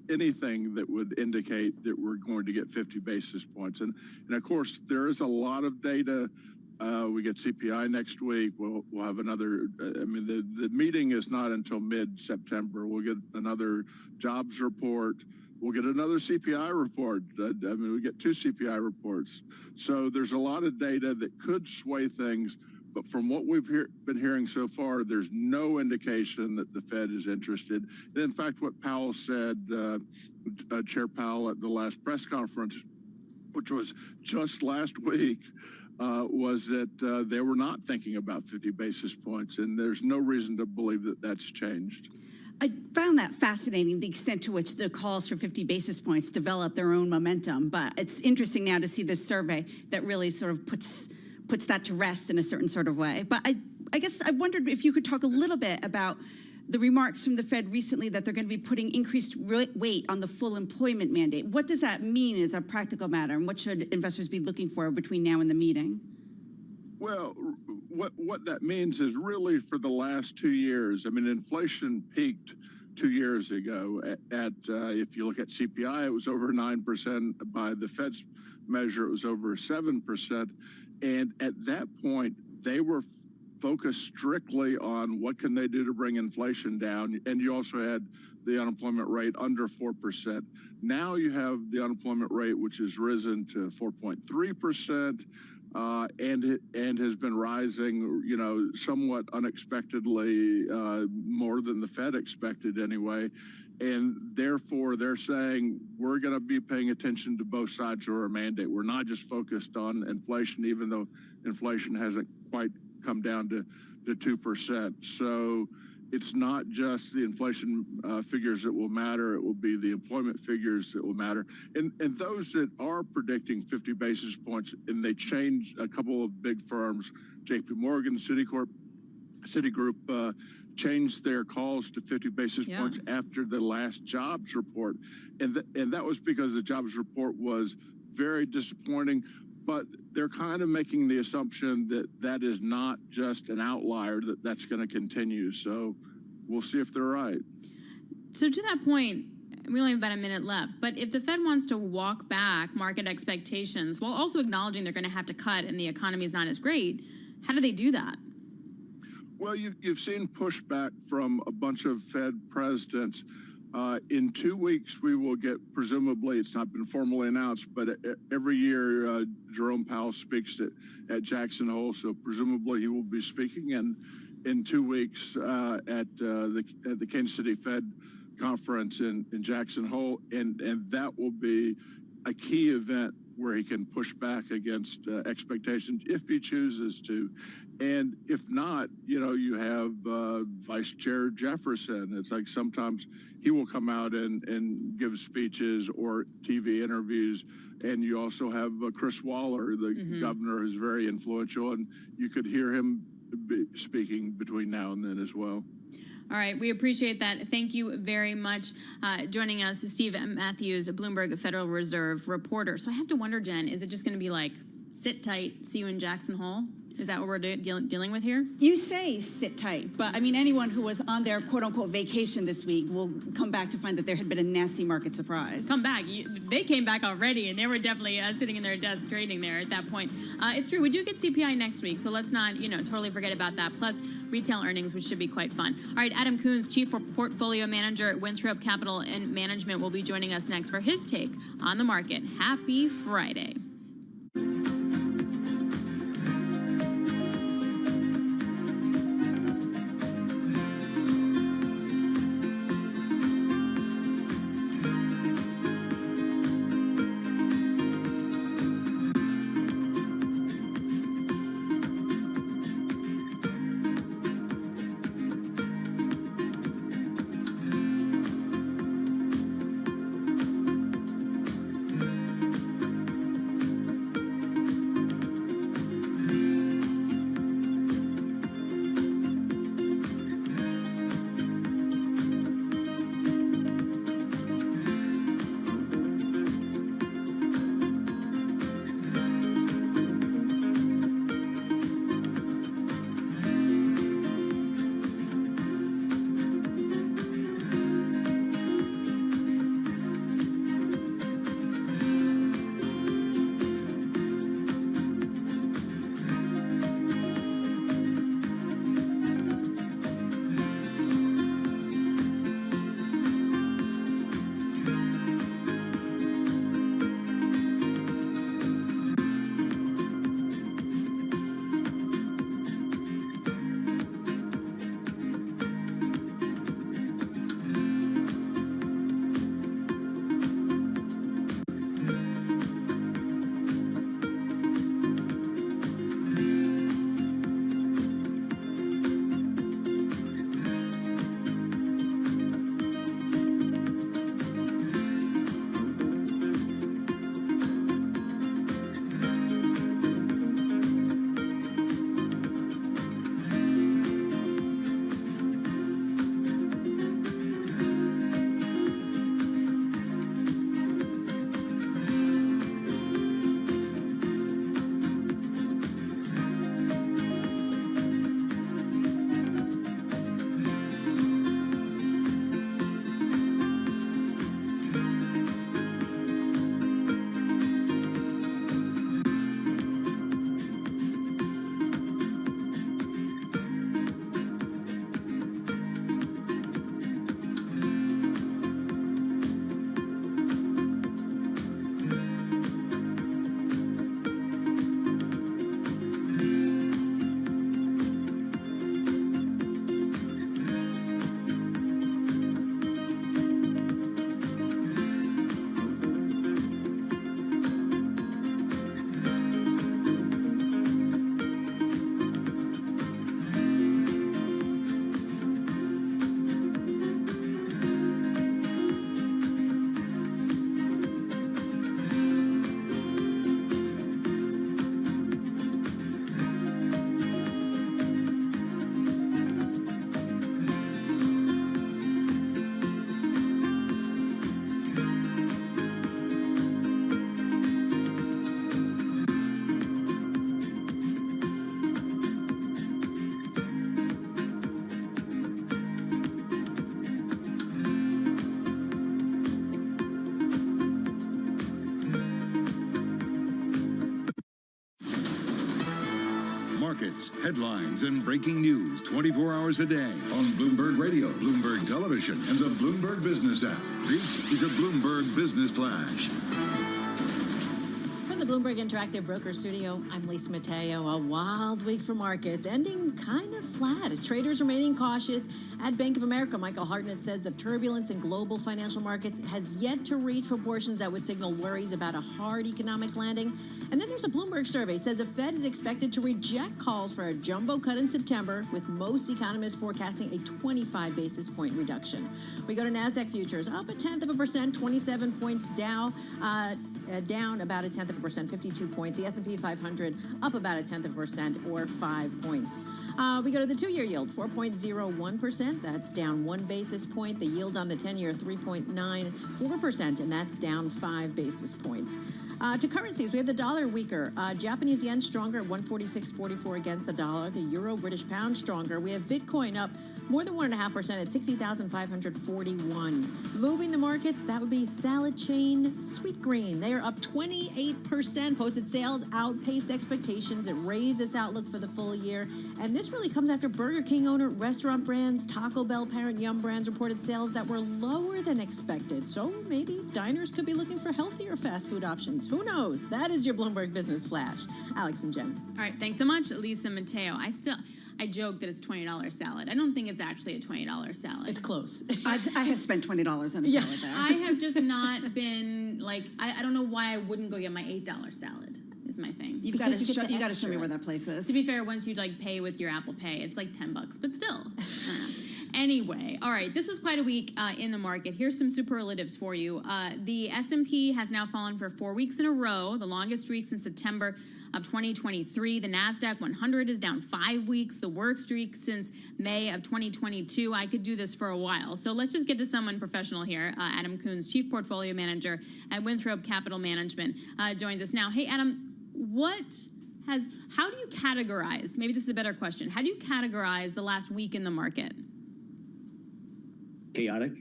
anything that would indicate that we're going to get 50 basis points. And of course, there is a lot of data We get CPI next week. We'll have another. I mean, the meeting is not until mid-September. We'll get another jobs report. We'll get another CPI report. I mean, we get 2 CPI reports. So there's a lot of data that could sway things. But from what we've been hearing so far, there's no indication that the Fed is interested. And in fact, what Powell said, Chair Powell at the last press conference, which was just last week, was that they were not thinking about 50 basis points, and there's no reason to believe that that's changed. I found that fascinating, the extent to which the calls for 50 basis points develop their own momentum. But it's interesting now to see this survey that really sort of puts that to rest in a certain sort of way. But I guess I wondered if you could talk a little bit about the remarks from the Fed recently that they're going to be putting increased weight on the full employment mandate. What does that mean as a practical matter, and what should investors be looking for between now and the meeting? Well, what that means is really for the last 2 years, I mean, inflation peaked 2 years ago at if you look at CPI, it was over 9%. By the Fed's measure, it was over 7%. And at that point, they were focused strictly on what can they do to bring inflation down. And you also had the unemployment rate under 4%. Now you have the unemployment rate, which has risen to 4.3%. And has been rising, you know, somewhat unexpectedly, more than the Fed expected anyway. And therefore, they're saying we're going to be paying attention to both sides of our mandate. We're not just focused on inflation, even though inflation hasn't quite come down to 2%. So it's not just the inflation figures that will matter. It will be the employment figures that will matter. And those that are predicting 50 basis points, and they changed a couple of big firms, JP Morgan, Citigroup, changed their calls to 50 basis points after the last jobs report. And that was because the jobs report was very disappointing. But they're kind of making the assumption that that is not just an outlier, that that's going to continue. So we'll see if they're right. So to that point, we only have about a minute left, but if the Fed wants to walk back market expectations while also acknowledging they're going to have to cut and the economy is not as great, how do they do that? Well, you've seen pushback from a bunch of Fed presidents. In 2 weeks, we will get, presumably, it's not been formally announced, but every year Jerome Powell speaks at Jackson Hole, so presumably he will be speaking in 2 weeks at the Kansas City Fed conference in Jackson Hole, and that will be a key event where he can push back against expectations if he chooses to. And if not, you know, you have Vice Chair Jefferson. It's like sometimes he will come out and give speeches or TV interviews. And you also have Chris Waller, the governor, who's very influential, and you could hear him speaking between now and then as well. All right, we appreciate that. Thank you very much. Joining us is Steve Matthews, a Bloomberg Federal Reserve reporter. So I have to wonder, Jen, is it just going to be like, sit tight, see you in Jackson Hole? Is that what we're dealing with here? You say sit tight, but I mean, anyone who was on their quote-unquote vacation this week will come back to find that there had been a nasty market surprise. Come back. They came back already, and they were definitely sitting in their desk trading there at that point. It's true. We do get CPI next week, so let's not, totally forget about that. Plus, retail earnings, which should be quite fun. All right, Adam Coons, Chief Portfolio Manager at Winthrop Capital and Management, will be joining us next for his take on the market. Happy Friday. markets, headlines, and breaking news 24 hours a day on Bloomberg Radio, Bloomberg Television, and the Bloomberg Business app. This is a Bloomberg Business Flash. From the Bloomberg Interactive Broker Studio, I'm Lisa Mateo. A wild week for markets, ending kind of flat as traders remaining cautious. At Bank of America, Michael Hartnett says the turbulence in global financial markets has yet to reach proportions that would signal worries about a hard economic landing. And then there's a Bloomberg survey says the Fed is expected to reject calls for a jumbo cut in September, with most economists forecasting a 25 basis point reduction. We go to NASDAQ futures, up 0.1%, 27 points down. Down about 0.1%, 52 points. The S&P 500 up about 0.1% or 5 points. We go to the 2-year yield, 4.01%. That's down 1 basis point. The yield on the 10-year, 3.94%, and that's down 5 basis points. To currencies, we have the dollar weaker. Japanese yen stronger at 146.44 against the dollar. The euro, British pound stronger. We have Bitcoin up more than 1.5% at 60,541. Moving the markets, that would be salad chain Sweetgreen. They are up 28%. Posted sales outpaced expectations. It raised its outlook for the full year. And this really comes after Burger King owner Restaurant Brands, Taco Bell parent Yum Brands reported sales that were lower than expected. So maybe diners could be looking for healthier fast food options. Who knows? That is your Bloomberg Business Flash. Alex and Jen. All right, thanks so much, Lisa Mateo. I joke that it's $20 salad. I don't think it's actually a $20 salad. It's close. I have spent $20 on a salad there. I have just not been like, I don't know why I wouldn't go get my $8 salad. Is my thing. You got to show me where that place is. To be fair, once you like pay with your Apple Pay, it's like $10, but still. Anyway, all right, this was quite a week in the market. Here's some superlatives for you. The S&P has now fallen for 4 weeks in a row, the longest streak since September of 2023. The NASDAQ 100 is down 5 weeks, the worst streak since May of 2022. I could do this for a while. So let's just get to someone professional here. Adam Coons, Chief Portfolio Manager at Winthrop Capital Management, joins us now. Hey, Adam, how do you categorize, maybe this is a better question, how do you categorize the last week in the market? Chaotic.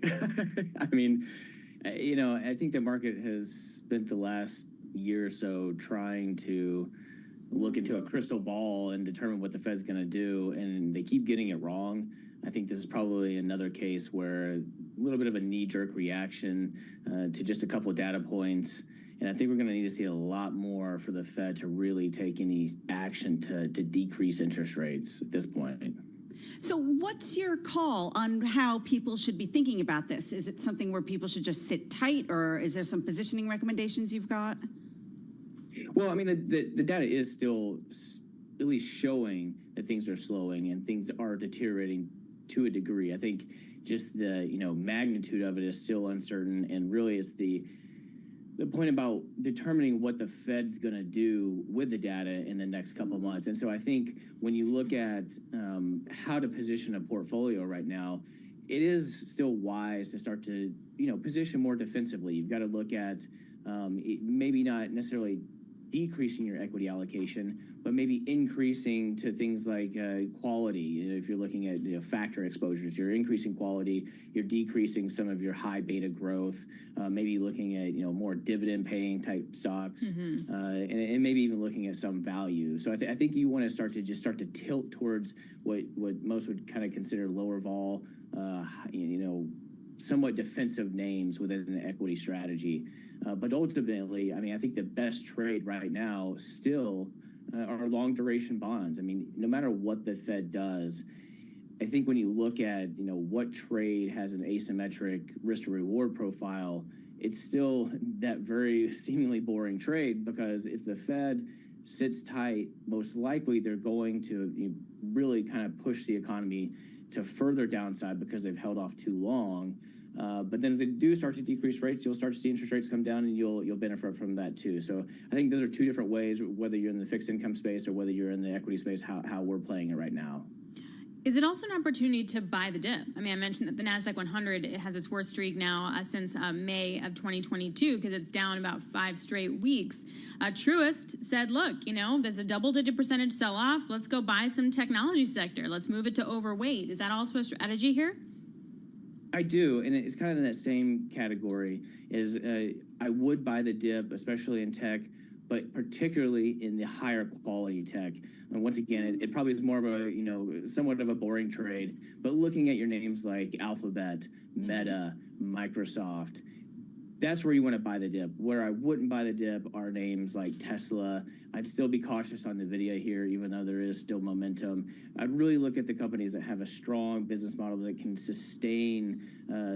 I mean, I think the market has spent the last year or so trying to look into a crystal ball and determine what the Fed's going to do, and they keep getting it wrong. I think this is probably another case where a little bit of a knee-jerk reaction to just a couple of data points. And I think we're going to need to see a lot more for the Fed to really take any action to decrease interest rates at this point. So what's your call on how people should be thinking about this? Is it something where people should just sit tight, or is there some positioning recommendations you've got? Well, I mean, the data is still at least showing that things are slowing and things are deteriorating to a degree. I think just the magnitude of it is still uncertain, and really it's the point about determining what the Fed's going to do with the data in the next couple of months. And so I think when you look at how to position a portfolio right now, it is still wise to start to, position more defensively. You've got to look at maybe not necessarily decreasing your equity allocation, but maybe increasing to things like quality. If you're looking at factor exposures, you're increasing quality, you're decreasing some of your high beta growth, maybe looking at more dividend paying type stocks, and maybe even looking at some value. So I think you want to start to tilt towards what most would kind of consider lower vol, somewhat defensive names within an equity strategy. But ultimately, I mean, I think the best trade right now still are long duration bonds. I mean, no matter what the Fed does, I think when you look at, what trade has an asymmetric risk to reward profile, it's still that very seemingly boring trade, because if the Fed sits tight, most likely they're going to really kind of push the economy to further downside because they've held off too long. But then if they do start to decrease rates, you'll start to see interest rates come down, and you'll benefit from that too. So I think those are two different ways, whether you're in the fixed income space or whether you're in the equity space, how we're playing it right now. Is it also an opportunity to buy the dip? I mean, I mentioned that the NASDAQ 100 has its worst streak now since May of 2022, because it's down about 5 straight weeks. Truist said, look, there's a double-digit percentage sell-off. Let's go buy some technology sector. Let's move it to overweight. Is that also a strategy here? I do, and it's kind of in that same category. I would buy the dip, especially in tech, but particularly in the higher quality tech. And once again, it probably is more of a, somewhat of a boring trade, but looking at your names like Alphabet, Meta, Microsoft, that's where you want to buy the dip. Where I wouldn't buy the dip are names like Tesla. I'd still be cautious on NVIDIA here, even though there is still momentum. I'd really look at the companies that have a strong business model that can sustain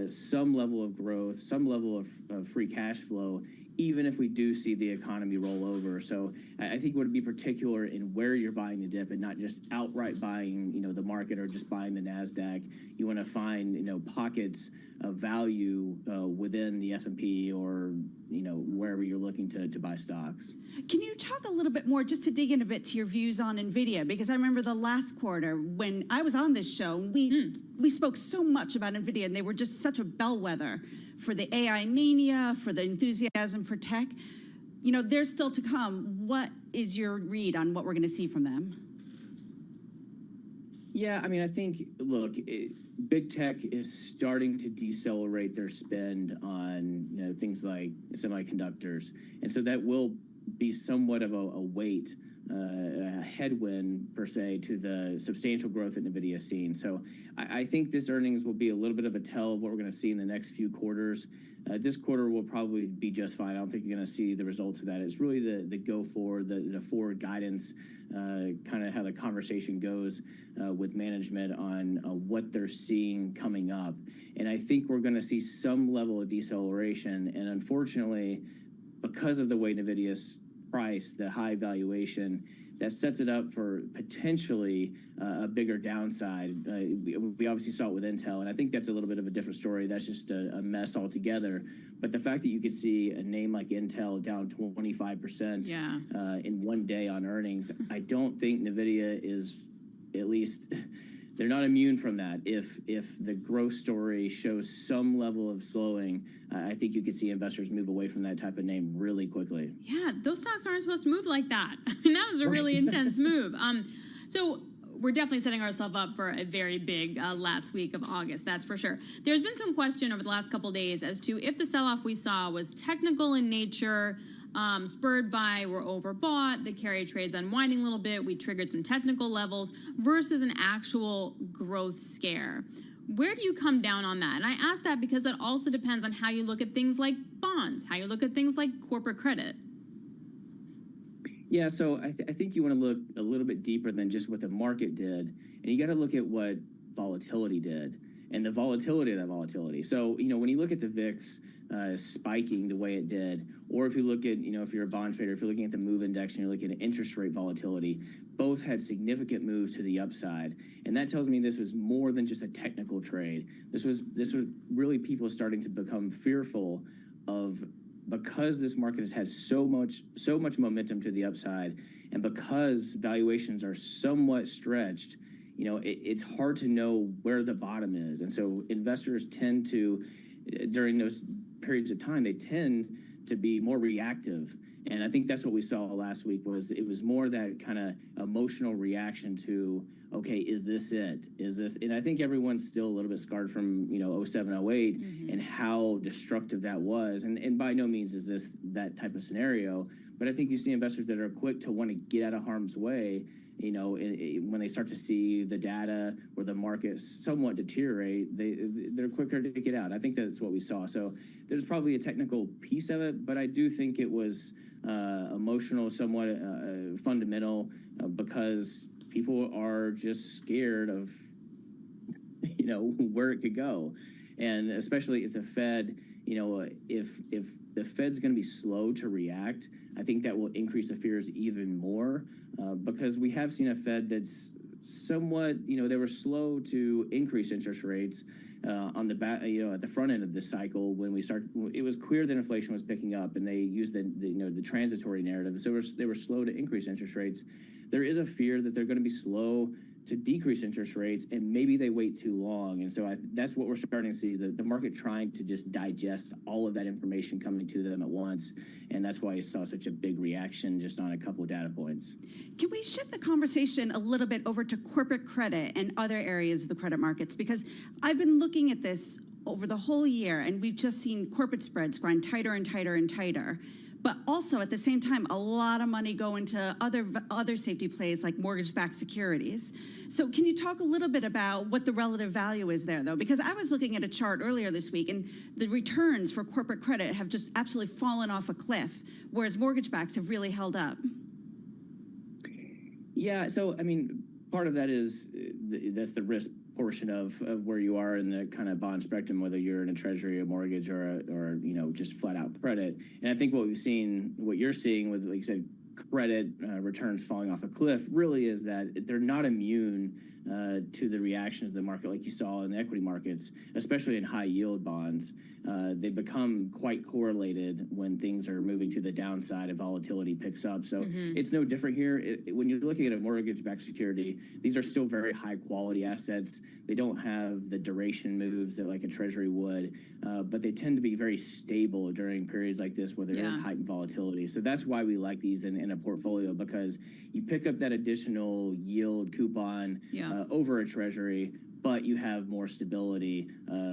some level of growth, some level of free cash flow, even if we do see the economy roll over. So I think it would be particular in where you're buying the dip and not just outright buying, the market or just buying the NASDAQ. You want to find, pockets of value within the S&P or, wherever you're looking to buy stocks. Can you talk a little bit more, just to dig in a bit to your views on NVIDIA? Because I remember the last quarter when I was on this show, we spoke so much about NVIDIA, and they were just such a bellwether for the AI mania, for the enthusiasm for tech. They're still to come. What is your read on what we're going to see from them? Yeah, I think, look, big tech is starting to decelerate their spend on things like semiconductors, and so that will be somewhat of a weight, a headwind per se to the substantial growth that NVIDIA has seen. So I think this earnings will be a little bit of a tell of what we're going to see in the next few quarters. This quarter will probably be just fine. I don't think you're going to see the results of that. It's really the go forward, the forward guidance, kind of how the conversation goes with management on what they're seeing coming up. And I think we're going to see some level of deceleration. And unfortunately, because of the way NVIDIA's priced, the high valuation, that sets it up for potentially a bigger downside. We obviously saw it with Intel, and I think that's a little bit of a different story. That's just a mess altogether. But the fact that you could see a name like Intel down 25% in one day on earnings, I don't think NVIDIA is, at least, they're not immune from that. If the growth story shows some level of slowing, I think you could see investors move away from that type of name really quickly. Yeah, those stocks aren't supposed to move like that. That was a really intense move. So we're definitely setting ourselves up for a very big last week of August, that's for sure. There's been some question over the last couple of days as to if the sell-off we saw was technical in nature, spurred by we're overbought, the carry trade's unwinding a little bit, we triggered some technical levels, versus an actual growth scare. Where do you come down on that? And I ask that because it also depends on how you look at things like bonds, how you look at things like corporate credit. Yeah, so I think you want to look a little bit deeper than just what the market did, and you got to look at what volatility did and the volatility of that volatility. So, when you look at the VIX spiking the way it did, or if you look at, if you're a bond trader, if you're looking at the MOVE index and you're looking at interest rate volatility, both had significant moves to the upside. And that tells me this was more than just a technical trade. This was really people starting to become fearful of, because this market has had so much momentum to the upside, and because valuations are somewhat stretched, it's hard to know where the bottom is. And so investors tend to, during those periods of time, they tend to be more reactive. And I think that's what we saw last week. It was more that kind of emotional reaction to, okay, is this it? Is this? And I think everyone's still a little bit scarred from 07, 08 and how destructive that was. And by no means is this that type of scenario. But I think you see investors that are quick to want to get out of harm's way. When they start to see the data or the market somewhat deteriorate, they're quicker to get out. I think that's what we saw. So there's probably a technical piece of it, but I do think it was emotional, somewhat fundamental, because people are just scared of, where it could go. And especially if the Fed, if the Fed's going to be slow to react, I think that will increase the fears even more, because we have seen a Fed that's somewhat, they were slow to increase interest rates on the back, at the front end of this cycle when we start. It was clear that inflation was picking up, and they used the transitory narrative. So they were slow to increase interest rates. There is a fear that they're going to be slow to decrease interest rates, and maybe they wait too long. And so that's what we're starting to see, the market trying to just digest all of that information coming to them at once. And that's why you saw such a big reaction just on a couple of data points. Can we shift the conversation a little bit over to corporate credit and other areas of the credit markets? Because I've been looking at this over the whole year, and we've just seen corporate spreads grind tighter and tighter and tighter. But also at the same time, a lot of money go into other safety plays like mortgage-backed securities. So can you talk a little bit about what the relative value is there, though? Because I was looking at a chart earlier this week, and the returns for corporate credit have just absolutely fallen off a cliff, whereas mortgage-backs have really held up. Yeah, so I mean, part of that is that's the risk portion of where you are in the kind of bond spectrum, whether you're in a treasury, a mortgage, or just flat out credit. And I think what you're seeing with, like you said, credit returns falling off a cliff really is that they're not immune to the reactions of the market like you saw in the equity markets, especially in high yield bonds. They become quite correlated when things are moving to the downside and volatility picks up. So it's no different here. When you're looking at a mortgage-backed security, these are still very high quality assets. They don't have the duration moves that like a treasury would, but they tend to be very stable during periods like this where there is heightened volatility. So that's why we like these in a portfolio, because you pick up that additional yield coupon over a treasury, but you have more stability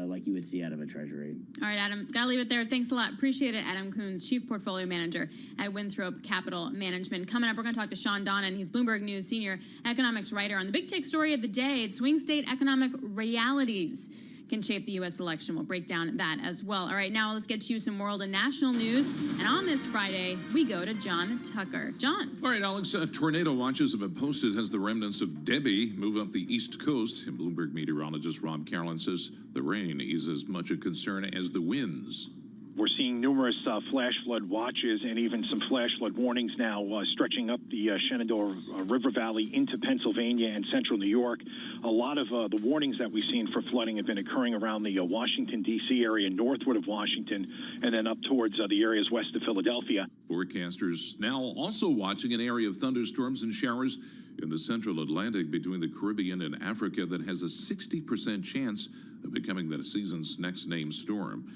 like you would see out of a treasury. All right, Adam, gotta leave it there. Thanks a lot. Appreciate it. Adam Coons, Chief Portfolio Manager at Winthrop Capital Management. Coming up, we're gonna talk to Sean Donnan. He's Bloomberg News Senior Economics Writer on the big take story of the day. It's swing state economic realities can shape the U.S. election. We'll break down that as well. All right, now let's get to you some world and national news. And on this Friday, we go to John Tucker. John. All right, Alex, tornado watches have been posted as the remnants of Debbie move up the East Coast. And Bloomberg meteorologist Rob Carolyn says the rain is as much a concern as the winds. We're seeing numerous flash flood watches and even some flash flood warnings now stretching up the Shenandoah River Valley into Pennsylvania and central New York. A lot of the warnings that we've seen for flooding have been occurring around the Washington, D.C. area, northward of Washington, and then up towards the areas west of Philadelphia. Forecasters now also watching an area of thunderstorms and showers in the central Atlantic between the Caribbean and Africa that has a 60% chance of becoming the season's next named storm.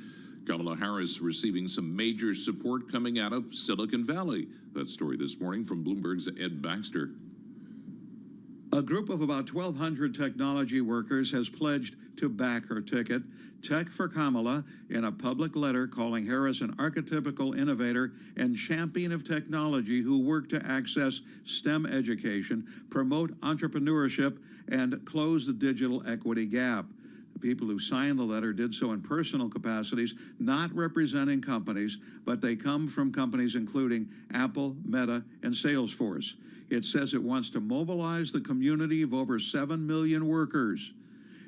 Kamala Harris receiving some major support coming out of Silicon Valley. That story this morning from Bloomberg's Ed Baxter. A group of about 1,200 technology workers has pledged to back her ticket. Tech for Kamala, in a public letter calling Harris an archetypical innovator and champion of technology who worked to access STEM education, promote entrepreneurship, and close the digital equity gap. People who signed the letter did so in personal capacities, not representing companies, but they come from companies including Apple, Meta, and Salesforce. It says it wants to mobilize the community of over 7 million workers.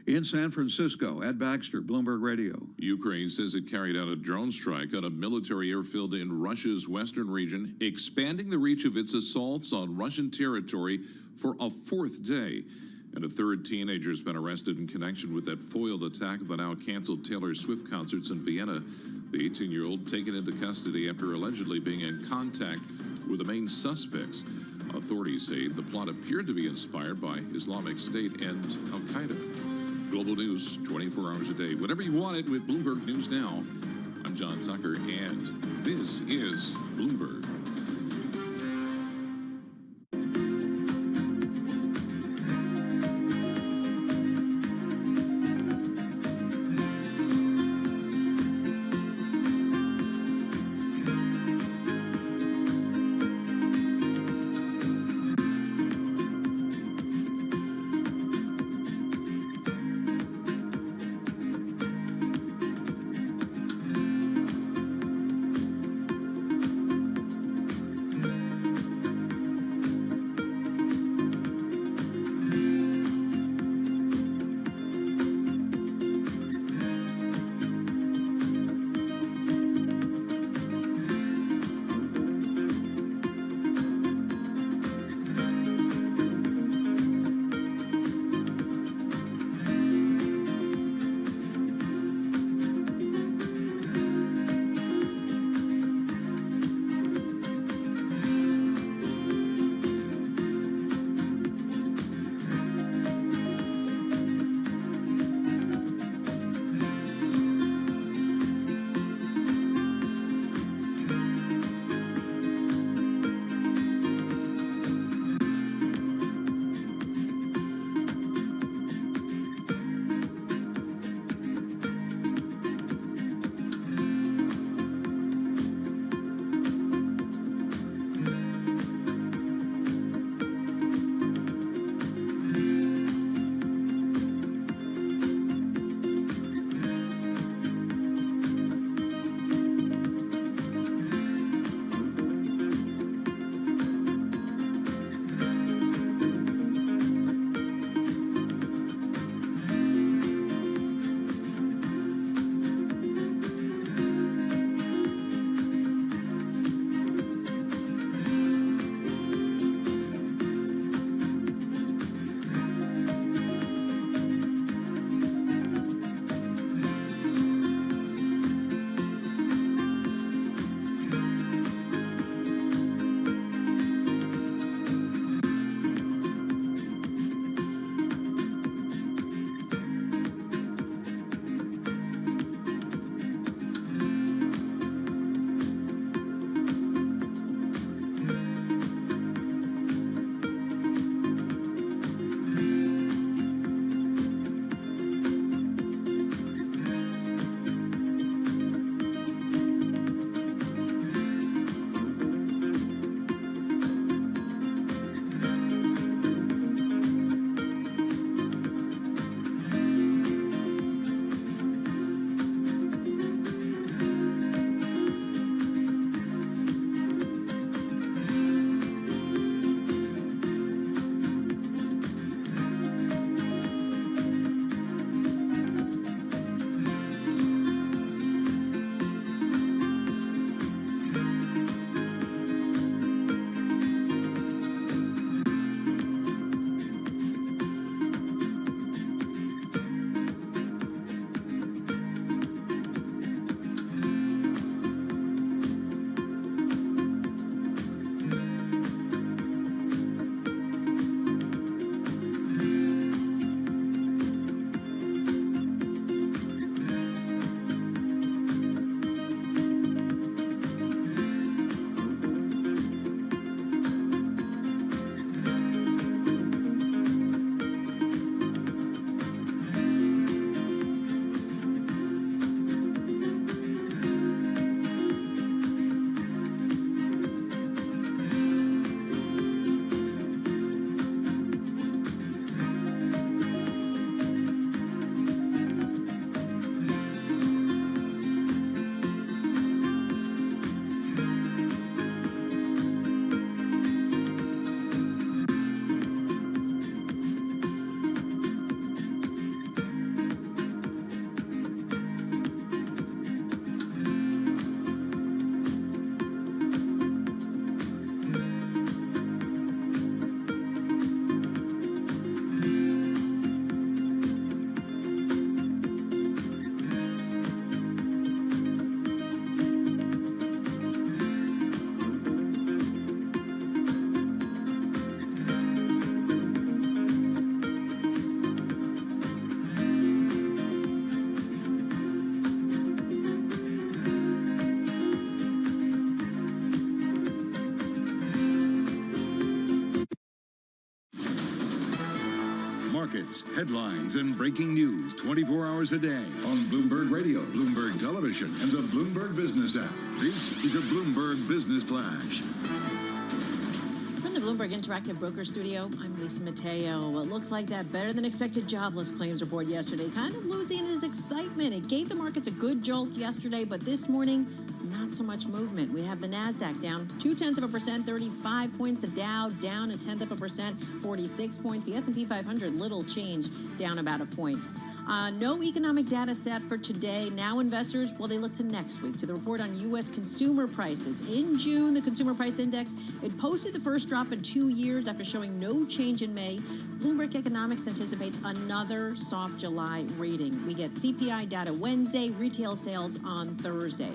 In San Francisco, Ed Baxter, Bloomberg Radio. Ukraine says it carried out a drone strike on a military airfield in Russia's western region, expanding the reach of its assaults on Russian territory for a fourth day. And a third teenager has been arrested in connection with that foiled attack at the now canceled Taylor Swift concerts in Vienna. The 18-year-old taken into custody after allegedly being in contact with the main suspects. Authorities say the plot appeared to be inspired by Islamic State and Al-Qaeda. Global news 24 hours a day. Whatever you want it with Bloomberg News Now. I'm John Tucker, and this is Bloomberg. Markets, headlines, and breaking news 24 hours a day on Bloomberg Radio, Bloomberg Television, and the Bloomberg Business app. This is a Bloomberg Business Flash. From the Bloomberg Interactive Broker Studio, I'm Lisa Mateo. Well, it looks like that better-than-expected jobless claims report yesterday kind of losing its excitement. It gave the markets a good jolt yesterday, but this morning, not so much movement. We have the NASDAQ down 0.2%, 35 points. The Dow down 0.1%, 46 points. The S&P 500, little change, down about a point. No economic data set for today. Now investors, well, they look to next week, to the report on U.S. consumer prices. In June, the Consumer Price Index, it posted the first drop in 2 years after showing no change in May. Bloomberg Economics anticipates another soft July reading. We get CPI data Wednesday, retail sales on Thursday.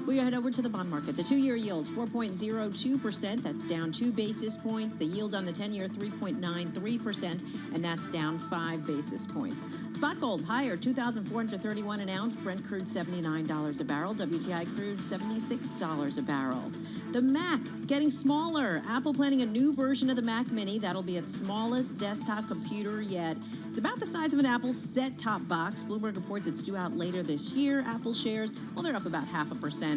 We head over to the bond market. The 2-year yield, 4.02%. That's down 2 basis points. The yield on the 10-year, 3.93%, and that's down 5 basis points. Spot gold higher, $2,431 an ounce. Brent crude, $79 a barrel. WTI crude, $76 a barrel. The Mac getting smaller. Apple planning a new version of the Mac Mini. That'll be its smallest desktop computer yet. It's about the size of an Apple set-top box. Bloomberg reports it's due out later this year. Apple shares, well, they're up about 0.5%.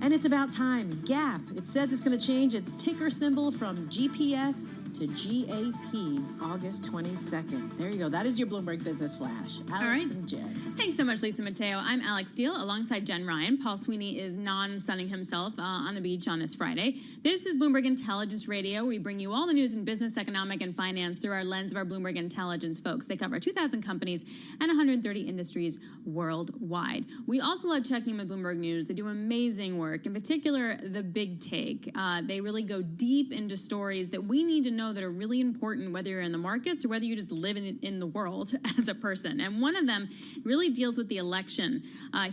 And it's about time. Gap, it says it's going to change its ticker symbol from GPS to GAP, August 22nd. There you go. That is your Bloomberg Business Flash. Alex and Jen. Thanks so much, Lisa Mateo. I'm Alex Steele alongside Jen Ryan. Paul Sweeney is non-sunning himself on the beach on this Friday. This is Bloomberg Intelligence Radio. We bring you all the news in business, economic, and finance through our lens of our Bloomberg Intelligence folks. They cover 2,000 companies and 130 industries worldwide. We also love checking in with Bloomberg News. They do amazing work, in particular, the Big Take. They really go deep into stories that we need to know that are really important, whether you're in the markets or whether you just live in the world as a person. And one of them really deals with the election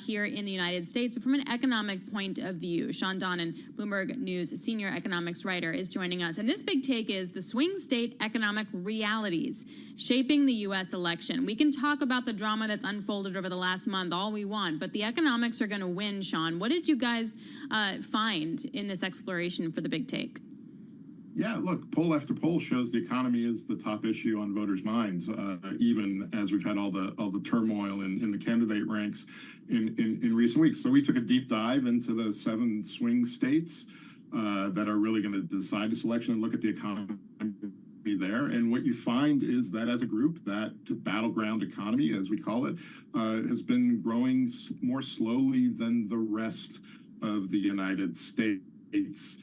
here in the United States, but from an economic point of view. Sean Donnan, Bloomberg News senior economics writer, is joining us. And this big take is the swing state economic realities shaping the U.S. election. We can talk about the drama that's unfolded over the last month all we want, but the economics are going to win, Sean. What did you guys find in this exploration for the big take? Yeah, look, poll after poll shows the economy is the top issue on voters' minds, even as we've had all the turmoil in the candidate ranks in recent weeks. So we took a deep dive into the 7 swing states that are really going to decide this election and look at the economy there. And what you find is that as a group, that battleground economy, as we call it, has been growing more slowly than the rest of the United States.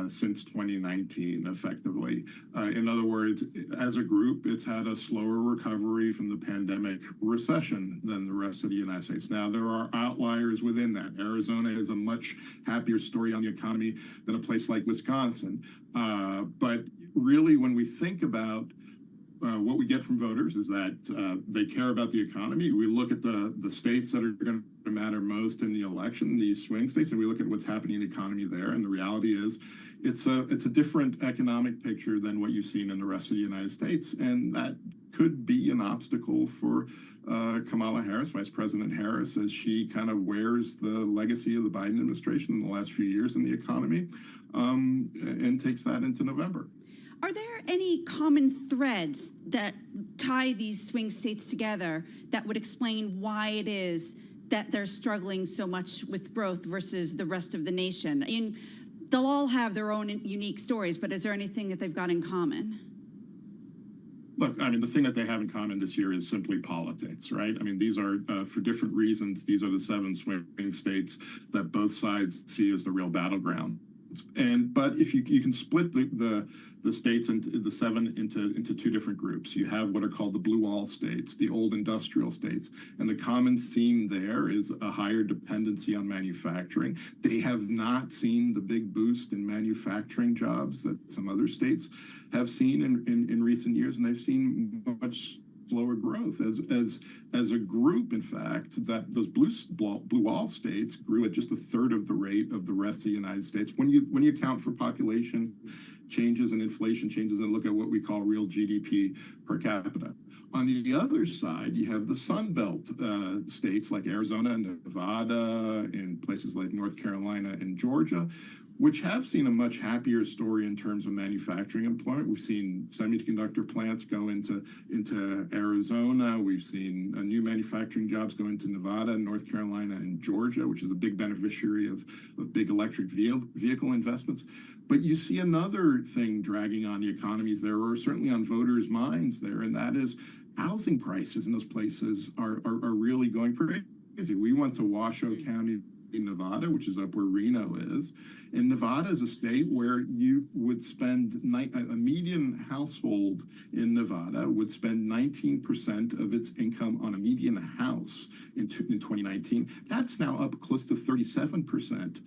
Since 2019, effectively. In other words, as a group, it's had a slower recovery from the pandemic recession than the rest of the United States. Now, there are outliers within that. Arizona is a much happier story on the economy than a place like Wisconsin. But really, when we think about what we get from voters is that they care about the economy. We look at the states that are going to matter most in the election, these swing states, and we look at what's happening in the economy there. And the reality is it's a different economic picture than what you've seen in the rest of the United States. And that could be an obstacle for Kamala Harris, Vice President Harris, as she kind of wears the legacy of the Biden administration in the last few years in the economy and takes that into November. Are there any common threads that tie these swing states together that would explain why it is that they're struggling so much with growth versus the rest of the nation? I mean, they'll all have their own unique stories, but is there anything that they've got in common? Look, I mean, the thing that they have in common this year is simply politics, right? I mean, these are, for different reasons, these are the 7 swing states that both sides see as the real battleground. But if you can split the states into the 7 into 2 different groups. You have what are called the blue wall states, the old industrial states, and the common theme there is a higher dependency on manufacturing. They have not seen the big boost in manufacturing jobs that some other states have seen in recent years, and they've seen much slower growth as a group. In fact, that those blue wall states grew at just 1/3 of the rate of the rest of the United States. When you account for population changes and inflation changes and look at what we call real GDP per capita. On the other side, you have the Sun Belt states like Arizona and Nevada and places like North Carolina and Georgia, which have seen a much happier story in terms of manufacturing employment. We've seen semiconductor plants go into Arizona. We've seen new manufacturing jobs go into Nevada, North Carolina, and Georgia, which is a big beneficiary of big electric vehicle investments. But you see another thing dragging on the economies there, or certainly on voters' minds there, and that is housing prices in those places are really going crazy. We went to Washoe County in Nevada, which is up where Reno is. And Nevada is a state where you would spend, a median household in Nevada would spend 19% of its income on a median house in 2019. That's now up close to 37%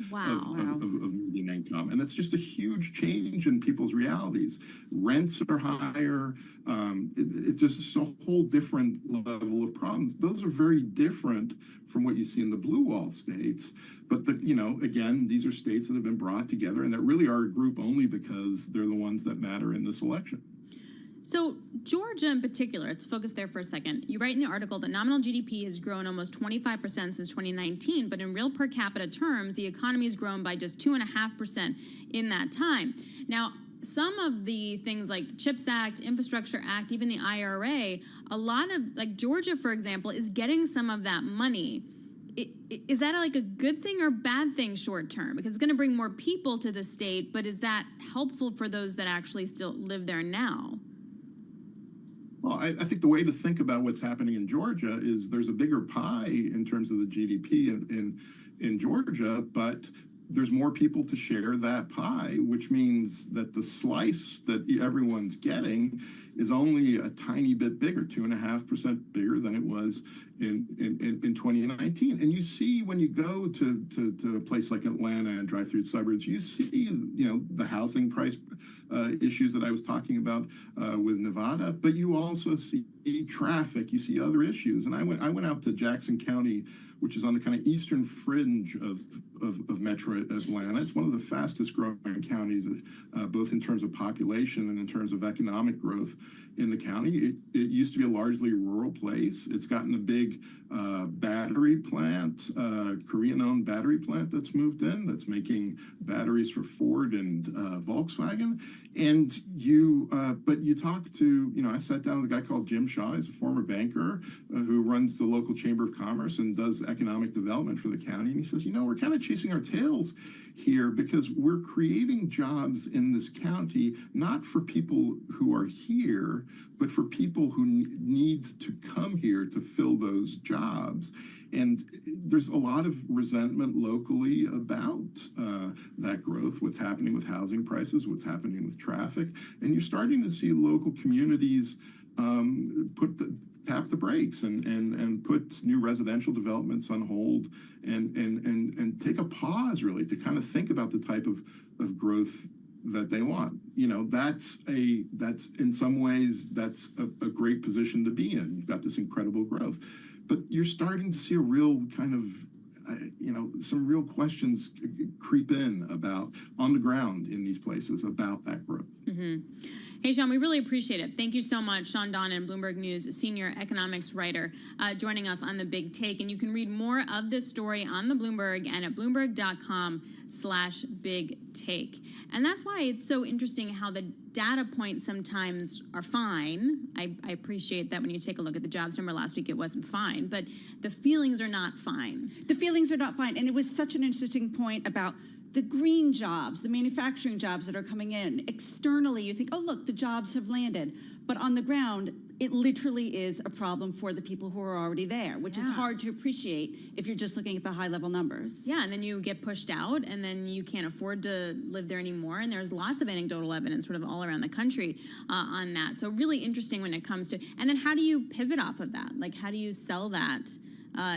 of median income. And that's just a huge change in people's realities. Rents are higher. It's just a whole different level of problems. Those are very different from what you see in the blue wall states. But, again, these are states that have been brought together and that really are a group only because they're the ones that matter in this election. So Georgia in particular, let's focus there for a second. You write in the article that nominal GDP has grown almost 25% since 2019, but in real per capita terms, the economy has grown by just 2.5% in that time. Now, some of the things like the CHIPS Act, Infrastructure Act, even the IRA, a lot of, like Georgia, for example, is getting some of that money. Is that like a good thing or bad thing short term? Because it's going to bring more people to the state, but is that helpful for those that actually still live there now? Well, I think the way to think about what's happening in Georgia is there's a bigger pie in terms of the GDP in Georgia, but there's more people to share that pie, which means that the slice that everyone's getting is only a tiny bit bigger, 2.5% bigger than it was in 2019. And you see when you go to a place like Atlanta and drive through suburbs, you see, the housing price issues that I was talking about with Nevada, but you also see traffic, you see other issues. And I went out to Jackson County, which is on the kind of eastern fringe of Metro Atlanta. It's one of the fastest growing counties, both in terms of population and in terms of economic growth in the county. It used to be a largely rural place. It's gotten a big battery plant, Korean-owned battery plant that's moved in, that's making batteries for Ford and Volkswagen. And but you talk to, I sat down with a guy called Jim Shaw. He's a former banker who runs the local Chamber of Commerce and does economic development for the county. And he says, we're kind of chasing our tails here because we're creating jobs in this county, not for people who are here, but for people who need to come here to fill those jobs. And there's a lot of resentment locally about that growth, what's happening with housing prices, what's happening with traffic. And you're starting to see local communities tap the brakes and put new residential developments on hold and take a pause really to kind of think about the type of growth that they want. That's in some ways, that's a great position to be in. You've got this incredible growth, but you're starting to see a real kind of, some real questions creep in about on the ground in these places about that growth. Mm-hmm. Hey, Sean, we really appreciate it. Thank you so much. Sean Donnan, Bloomberg News senior economics writer, joining us on The Big Take. And you can read more of this story on the Bloomberg and at Bloomberg.com/Big Take. And that's why it's so interesting how the data points sometimes are fine. I appreciate that when you take a look at the jobs number last week, it wasn't fine, but the feelings are not fine. The feelings are not fine. And it was such an interesting point about the green jobs, the manufacturing jobs that are coming in. Externally, you think, oh, look, the jobs have landed. But on the ground, it literally is a problem for the people who are already there, which is hard to appreciate if you're just looking at the high-level numbers. Yeah, and then you get pushed out, and then you can't afford to live there anymore. And there's lots of anecdotal evidence sort of all around the country on that. So really interesting when it comes to, and then how do you pivot off of that? Like, how do you sell that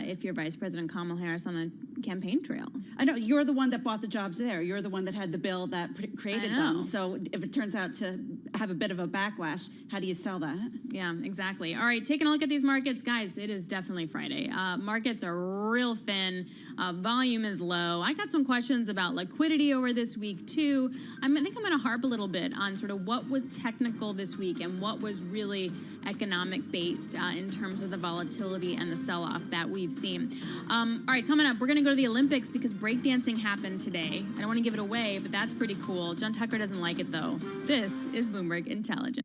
if you're Vice President Kamala Harris on the campaign trail? I know, you're the one that bought the jobs there. You're the one that had the bill that created them. So if it turns out to have a bit of a backlash, how do you sell that? Yeah, exactly. All right, taking a look at these markets. Guys, it is definitely Friday. Markets are real thin. Volume is low. I got some questions about liquidity over this week, too. I think I'm going to harp a little bit on sort of what was technical this week and what was really economic-based in terms of the volatility and the sell-off that we've seen. All right, coming up, we're going to go go to the Olympics because breakdancing happened today. I don't want to give it away, but that's pretty cool. John Tucker doesn't like it, though. This is Bloomberg Intelligence.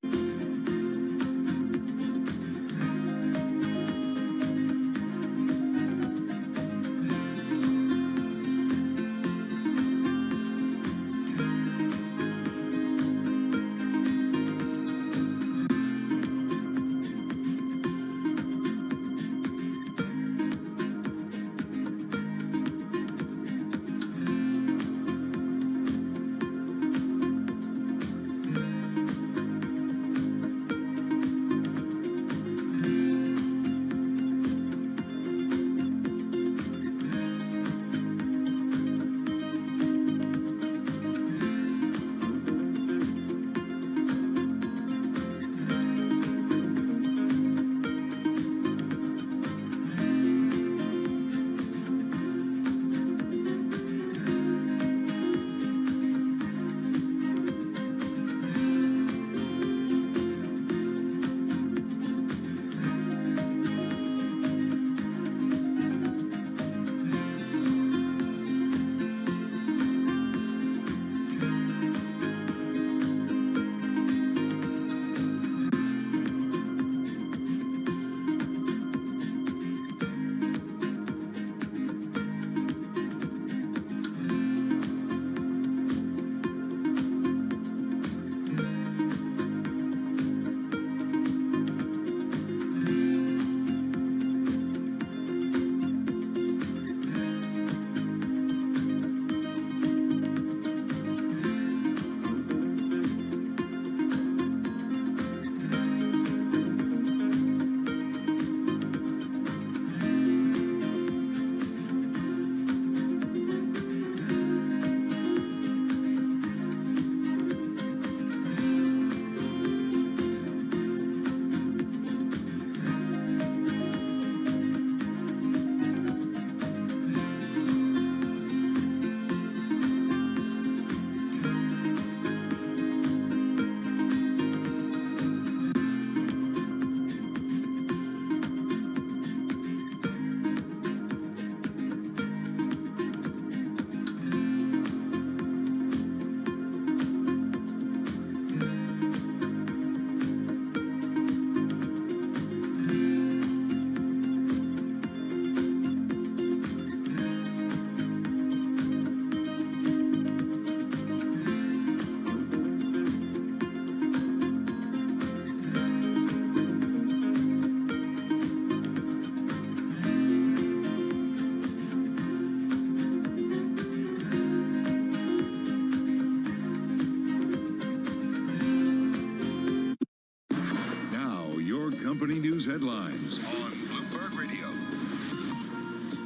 company news headlines on Bloomberg Radio.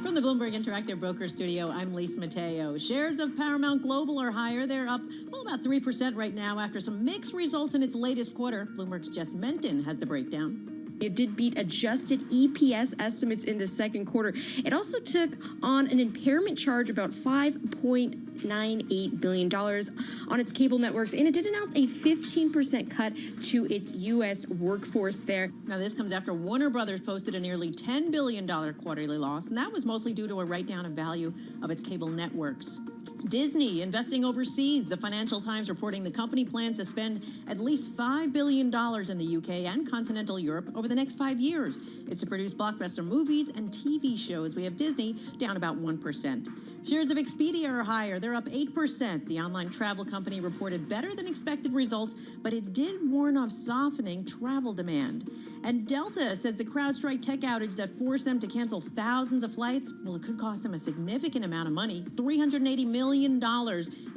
From the Bloomberg Interactive Broker Studio, I'm Lisa Mateo. Shares of Paramount Global are higher. They're up, about 3% right now after some mixed results in its latest quarter. Bloomberg's Jess Menton has the breakdown. It did beat adjusted EPS estimates in the second quarter. It also took on an impairment charge about $5.98 billion on its cable networks, and it did announce a 15% cut to its U.S. workforce there. Now, this comes after Warner Brothers posted a nearly $10 billion quarterly loss, and that was mostly due to a write-down of value of its cable networks. Disney investing overseas. The Financial Times reporting the company plans to spend at least $5 billion in the UK and continental Europe over the next 5 years. It's to produce blockbuster movies and TV shows. We have Disney down about 1%. Shares of Expedia are higher. They're up 8%. The online travel company reported better than expected results, but it did warn of softening travel demand. And Delta says the CrowdStrike tech outage that forced them to cancel thousands of flights, well, it could cost them a significant amount of money, $380 million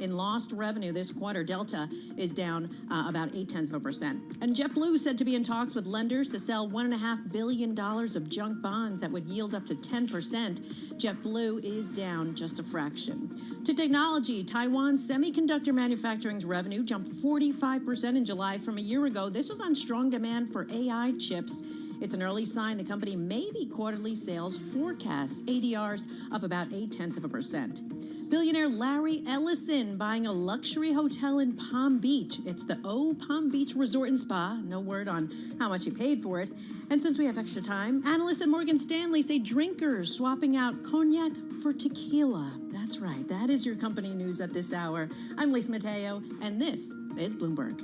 in lost revenue this quarter. Delta is down about 0.8%. And JetBlue said to be in talks with lenders to sell $1.5 billion of junk bonds that would yield up to 10%. JetBlue is down just a fraction. To technology, Taiwan semiconductor manufacturing's revenue jumped 45% in July from a year ago. This was on strong demand for AI chips. It's an early sign the company may beat quarterly sales forecasts. ADRs up about 0.8%. Billionaire Larry Ellison buying a luxury hotel in Palm Beach. It's the O Palm Beach Resort and Spa. No word on how much he paid for it. And since we have extra time, analysts at Morgan Stanley say drinkers swapping out cognac for tequila. That's right. That is your company news at this hour. I'm Lisa Mateo, and this is Bloomberg.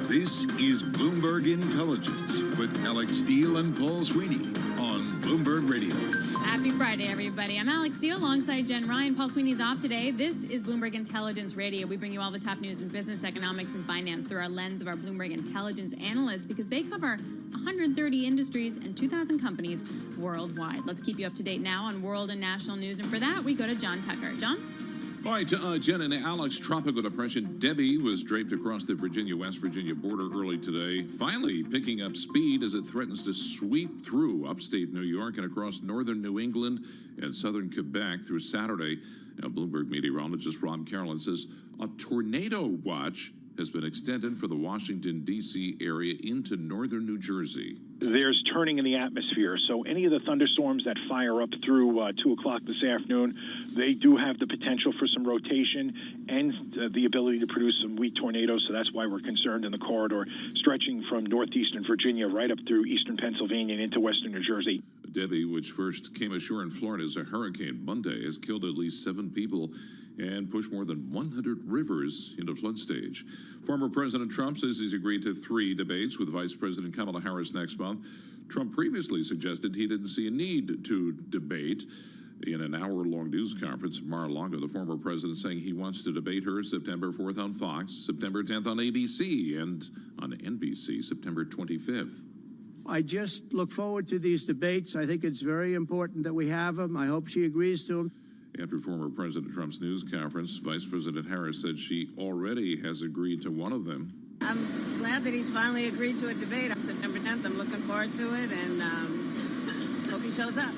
This is Bloomberg Intelligence with Alex Steele and Paul Sweeney on Bloomberg Radio. Happy Friday, everybody. I'm Alex Steele alongside Jen Ryan. Paul Sweeney's off today. This is Bloomberg Intelligence Radio. We bring you all the top news in business, economics, and finance through our lens of our Bloomberg Intelligence analysts because they cover 130 industries and 2,000 companies worldwide. Let's keep you up to date now on world and national news. And for that, we go to John Tucker. John? All right, Jen and Alex, tropical depression Debbie was draped across the Virginia-West Virginia border early today, finally picking up speed as it threatens to sweep through upstate New York and across northern New England and southern Quebec through Saturday. Now, Bloomberg meteorologist Rob Carolyn says a tornado watch has been extended for the Washington, D.C. area into northern New Jersey. There's turning in the atmosphere, so any of the thunderstorms that fire up through 2 o'clock this afternoon, they do have the potential for some rotation and the ability to produce some weak tornadoes, so that's why we're concerned in the corridor stretching from northeastern Virginia right up through eastern Pennsylvania and into western New Jersey. Debbie, which first came ashore in Florida as a hurricane Monday, has killed at least 7 people and pushed more than 100 rivers into flood stage. Former President Trump says he's agreed to 3 debates with Vice President Kamala Harris next month. Trump previously suggested he didn't see a need to debate. In an hour-long news conference in Mar-a-Lago, the former president saying he wants to debate her September 4th on Fox, September 10th on ABC, and on NBC September 25th. I just look forward to these debates. I think it's very important that we have them. I hope she agrees to them. After former President Trump's news conference, Vice President Harris said she already has agreed to one of them. I'm glad that he's finally agreed to a debate on September 10th. I'm looking forward to it, and hope he shows up.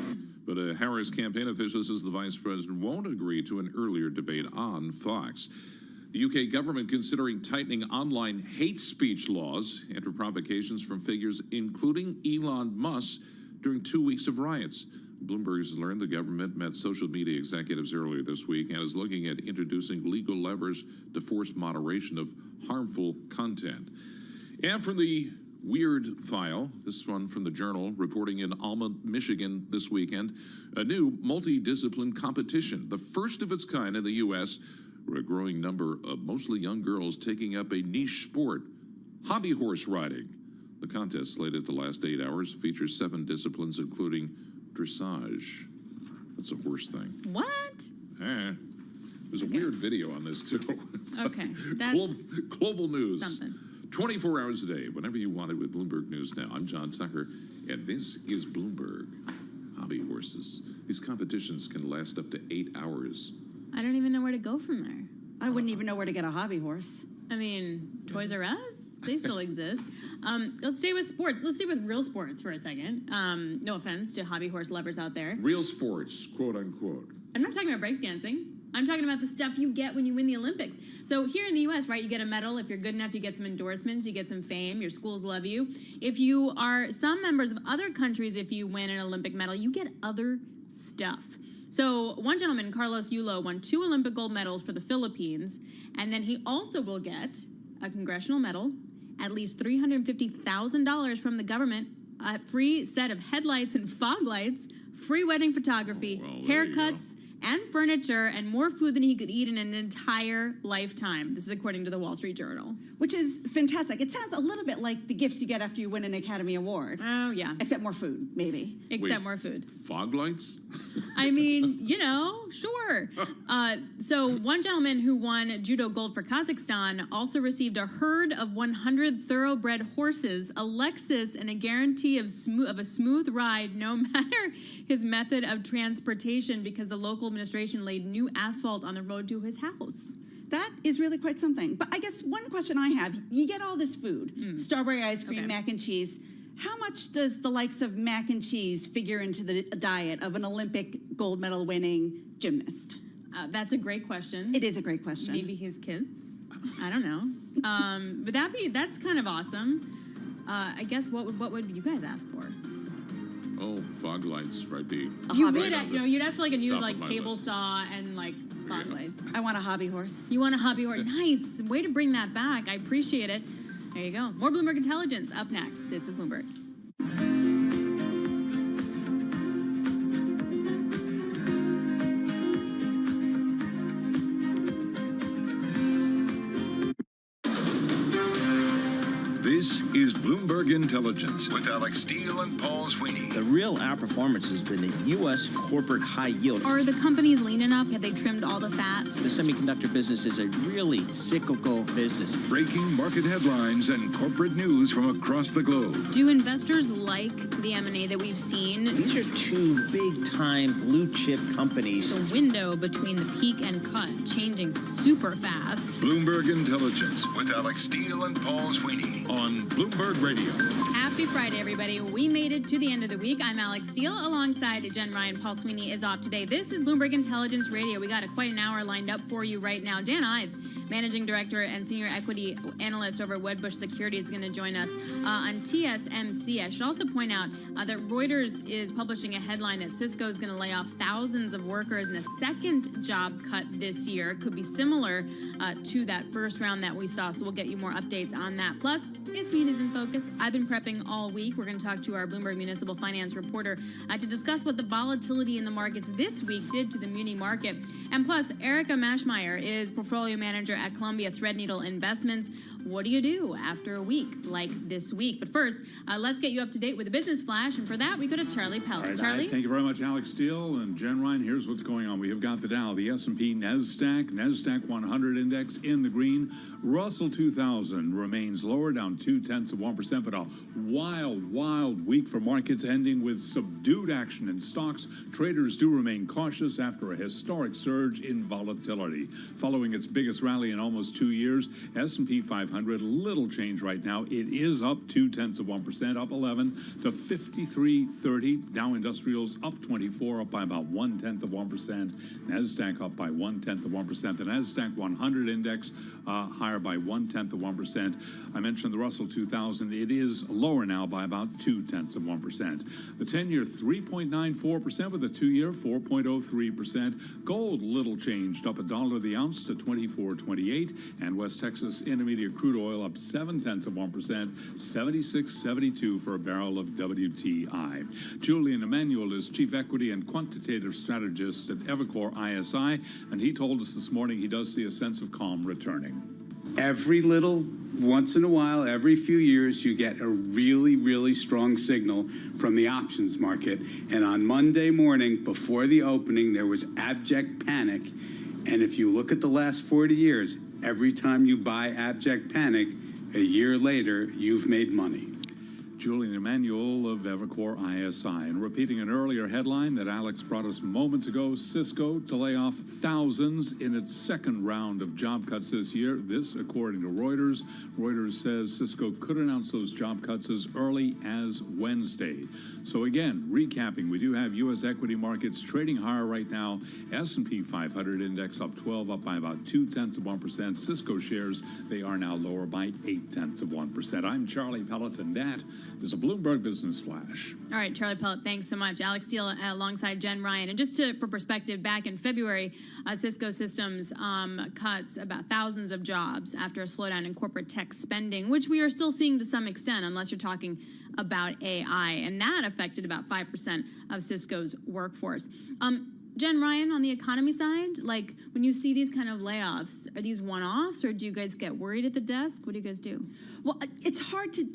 But a Harris campaign official says the vice president won't agree to an earlier debate on Fox. The UK government considering tightening online hate speech laws after provocations from figures including Elon Musk during 2 weeks of riots. Bloomberg has learned the government met social media executives earlier this week and is looking at introducing legal levers to force moderation of harmful content. And from the weird file, this one from the Journal, reporting in Alma, Michigan this weekend, a new multidiscipline competition, the first of its kind in the U.S., where a growing number of mostly young girls taking up a niche sport, hobby horse riding. The contest, slated to last 8 hours, features 7 disciplines, including dressage. That's a horse thing. What? There's a weird video on this, too. Okay, that's global news. something. 24 hours a day, whenever you want it with Bloomberg News Now. I'm John Tucker, and this is Bloomberg. Hobby horses. These competitions can last up to 8 hours. I don't even know where to go from there. I wouldn't even know where to get a hobby horse. I mean, Toys R Us? They still exist. Let's stay with sports. Let's stay with real sports for a second. No offense to hobby horse lovers out there. Real sports, quote unquote. I'm not talking about breakdancing. I'm talking about the stuff you get when you win the Olympics. So here in the U.S., right, you get a medal. If you're good enough, you get some endorsements, you get some fame, your schools love you. If you are some members of other countries, if you win an Olympic medal, you get other stuff. So one gentleman, Carlos Yulo, won 2 Olympic gold medals for the Philippines, and then he also will get a congressional medal, at least $350,000 from the government, a free set of headlights and fog lights, free wedding photography, haircuts, and furniture, and more food than he could eat in an entire lifetime. This is according to the Wall Street Journal. Which is fantastic. It sounds a little bit like the gifts you get after you win an Academy Award. Oh, yeah. Except more food, maybe. Except more food. Fog lights? I mean, you know, sure. So one gentleman who won judo gold for Kazakhstan also received a herd of 100 thoroughbred horses, a Lexus, and a guarantee of a smooth ride no matter his method of transportation, because the local administration laid new asphalt on the road to his house. That is really quite something. But I guess one question I have, you get all this food, strawberry ice cream, mac and cheese. How much does the likes of mac and cheese figure into the diet of an Olympic gold medal winning gymnast? That's a great question. It is a great question. Maybe his kids. I don't know. But that's kind of awesome. I guess what would you guys ask for? Oh, fog lights, right? You'd ask for like a new top of like my table list. saw and like fog lights. I want a hobby horse. You want a hobby horse? Nice. Way to bring that back. I appreciate it. There you go. More Bloomberg Intelligence up next. This is Bloomberg. This is Bloomberg Intelligence with Alex Steele and Paul Sweeney. The real outperformance has been the U.S. corporate high yield. Are the companies lean enough? Have they trimmed all the fat? The semiconductor business is a really cyclical business. Breaking market headlines and corporate news from across the globe. Do investors like the M&A that we've seen? These are two big-time blue-chip companies. The window between the peak and cut changing super fast. Bloomberg Intelligence with Alex Steele and Paul Sweeney on Bloomberg Radio. Happy Friday, everybody. We made it to the end of the week. I'm Alex Steele alongside Jen Ryan. Paul Sweeney is off today. This is Bloomberg Intelligence Radio. We got quite an hour lined up for you right now. Dan Ives, Managing Director and Senior Equity Analyst over at Wedbush Securities, is going to join us on TSMC. I should also point out that Reuters is publishing a headline that Cisco is going to lay off thousands of workers in a second job cut this year. It could be similar to that first round that we saw, so we'll get you more updates on that. Plus, it's Munis in Focus. I've been prepping all week. We're going to talk to our Bloomberg Municipal Finance reporter to discuss what the volatility in the markets this week did to the muni market. And plus, Erica Mashmeyer is portfolio manager at Columbia Threadneedle Investments. What do you do after a week like this week? But first, let's get you up to date with the business flash. And for that, we go to Charlie Pellet. Right, Charlie? thank you very much, Alex Steele and Jen Ryan. Here's what's going on. We have got the Dow, the S&P, NASDAQ 100 index in the green. Russell 2000 remains lower, down 0.2%, but a wild week for markets, ending with subdued action in stocks. Traders do remain cautious after a historic surge in volatility. Following its biggest rally in almost 2 years, S&P 500, little change right now. It is up 0.2%, up 11 to 5330. Dow Industrials up 24, up by about 0.1%. NASDAQ up by 0.1%. The NASDAQ 100 index higher by 0.1%. I mentioned the Russell 2000. It is lower now by about 0.2%. The 10-year 3.94%, with the 2-year 4.03%. Gold little changed, up $1 the ounce to $24.28, and West Texas Intermediate crude oil up 0.7%, 76.72 for a barrel of WTI. Julian Emanuel is chief equity and quantitative strategist at Evercore ISI, and he told us this morning he does see a sense of calm returning. Every little once in a while, every few years, you get a really strong signal from the options market. And on Monday morning, before the opening, there was abject panic. And if you look at the last 40 years, every time you buy abject panic, a year later, you've made money. Julian Emanuel of Evercore ISI. And repeating an earlier headline that Alex brought us moments ago, Cisco to lay off thousands in its second round of job cuts this year. This, according to Reuters. Reuters says Cisco could announce those job cuts as early as Wednesday. So again, recapping, we do have U.S. equity markets trading higher right now. S&P 500 index up 12, up by about 0.2%. Cisco shares, they are now lower by 0.8%. I'm Charlie Pellet, and that is a Bloomberg Business Flash. All right, Charlie Pellet, thanks so much. Alex Steele alongside Jen Ryan. And just for perspective, back in February, Cisco Systems cuts about thousands of jobs after a slowdown in corporate tech spending, which we are still seeing to some extent, unless you're talking about AI. And that affected about 5% of Cisco's workforce. Jen Ryan, on the economy side, like when you see these kind of layoffs, are these one-offs, or do you guys get worried at the desk? What do you guys do? Well, it's hard to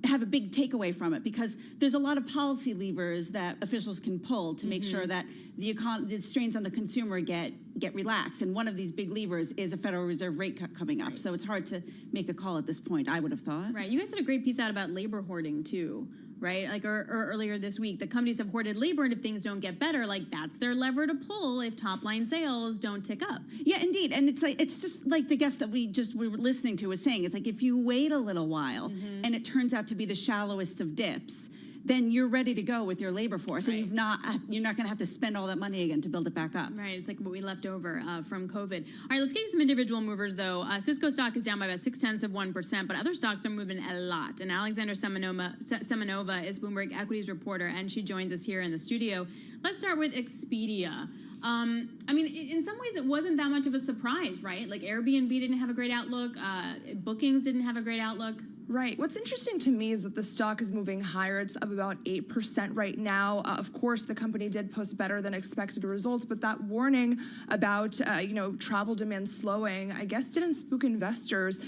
have a big takeaway from it because there's a lot of policy levers that officials can pull to make sure that the strains on the consumer get relaxed. And one of these big levers is a Federal Reserve rate cut coming up. Right. So it's hard to make a call at this point, I would have thought. Right. You guys had a great piece out about labor hoarding, too. Right? Like or earlier this week, the companies have hoarded labor, and if things don't get better, like that's their lever to pull if top line sales don't tick up. Yeah, indeed. And it's just like the guest that we were listening to was saying, it's like if you wait a little while and it turns out to be the shallowest of dips, then you're ready to go with your labor force, and you're not going to have to spend all that money again to build it back up. Right, it's like what we left over from COVID. All right, let's get you some individual movers, though. Cisco stock is down by about 0.6%, but other stocks are moving a lot. And Alexandra Semenova is Bloomberg Equities reporter, and she joins us here in the studio. Let's start with Expedia. I mean, in some ways, it wasn't that much of a surprise, right? Like Airbnb didn't have a great outlook. Bookings didn't have a great outlook. Right. What's interesting to me is that the stock is moving higher. It's up about 8% right now. Of course, the company did post better than expected results, but that warning about, travel demand slowing, I guess didn't spook investors,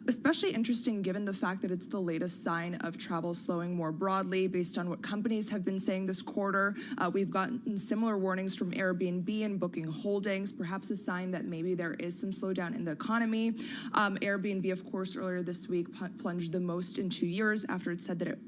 especially interesting given the fact that it's the latest sign of travel slowing more broadly based on what companies have been saying this quarter. We've gotten similar warnings from Airbnb and Booking Holdings, perhaps a sign that maybe there is some slowdown in the economy. Airbnb, of course, earlier this week plunged the most in 2 years after it said that it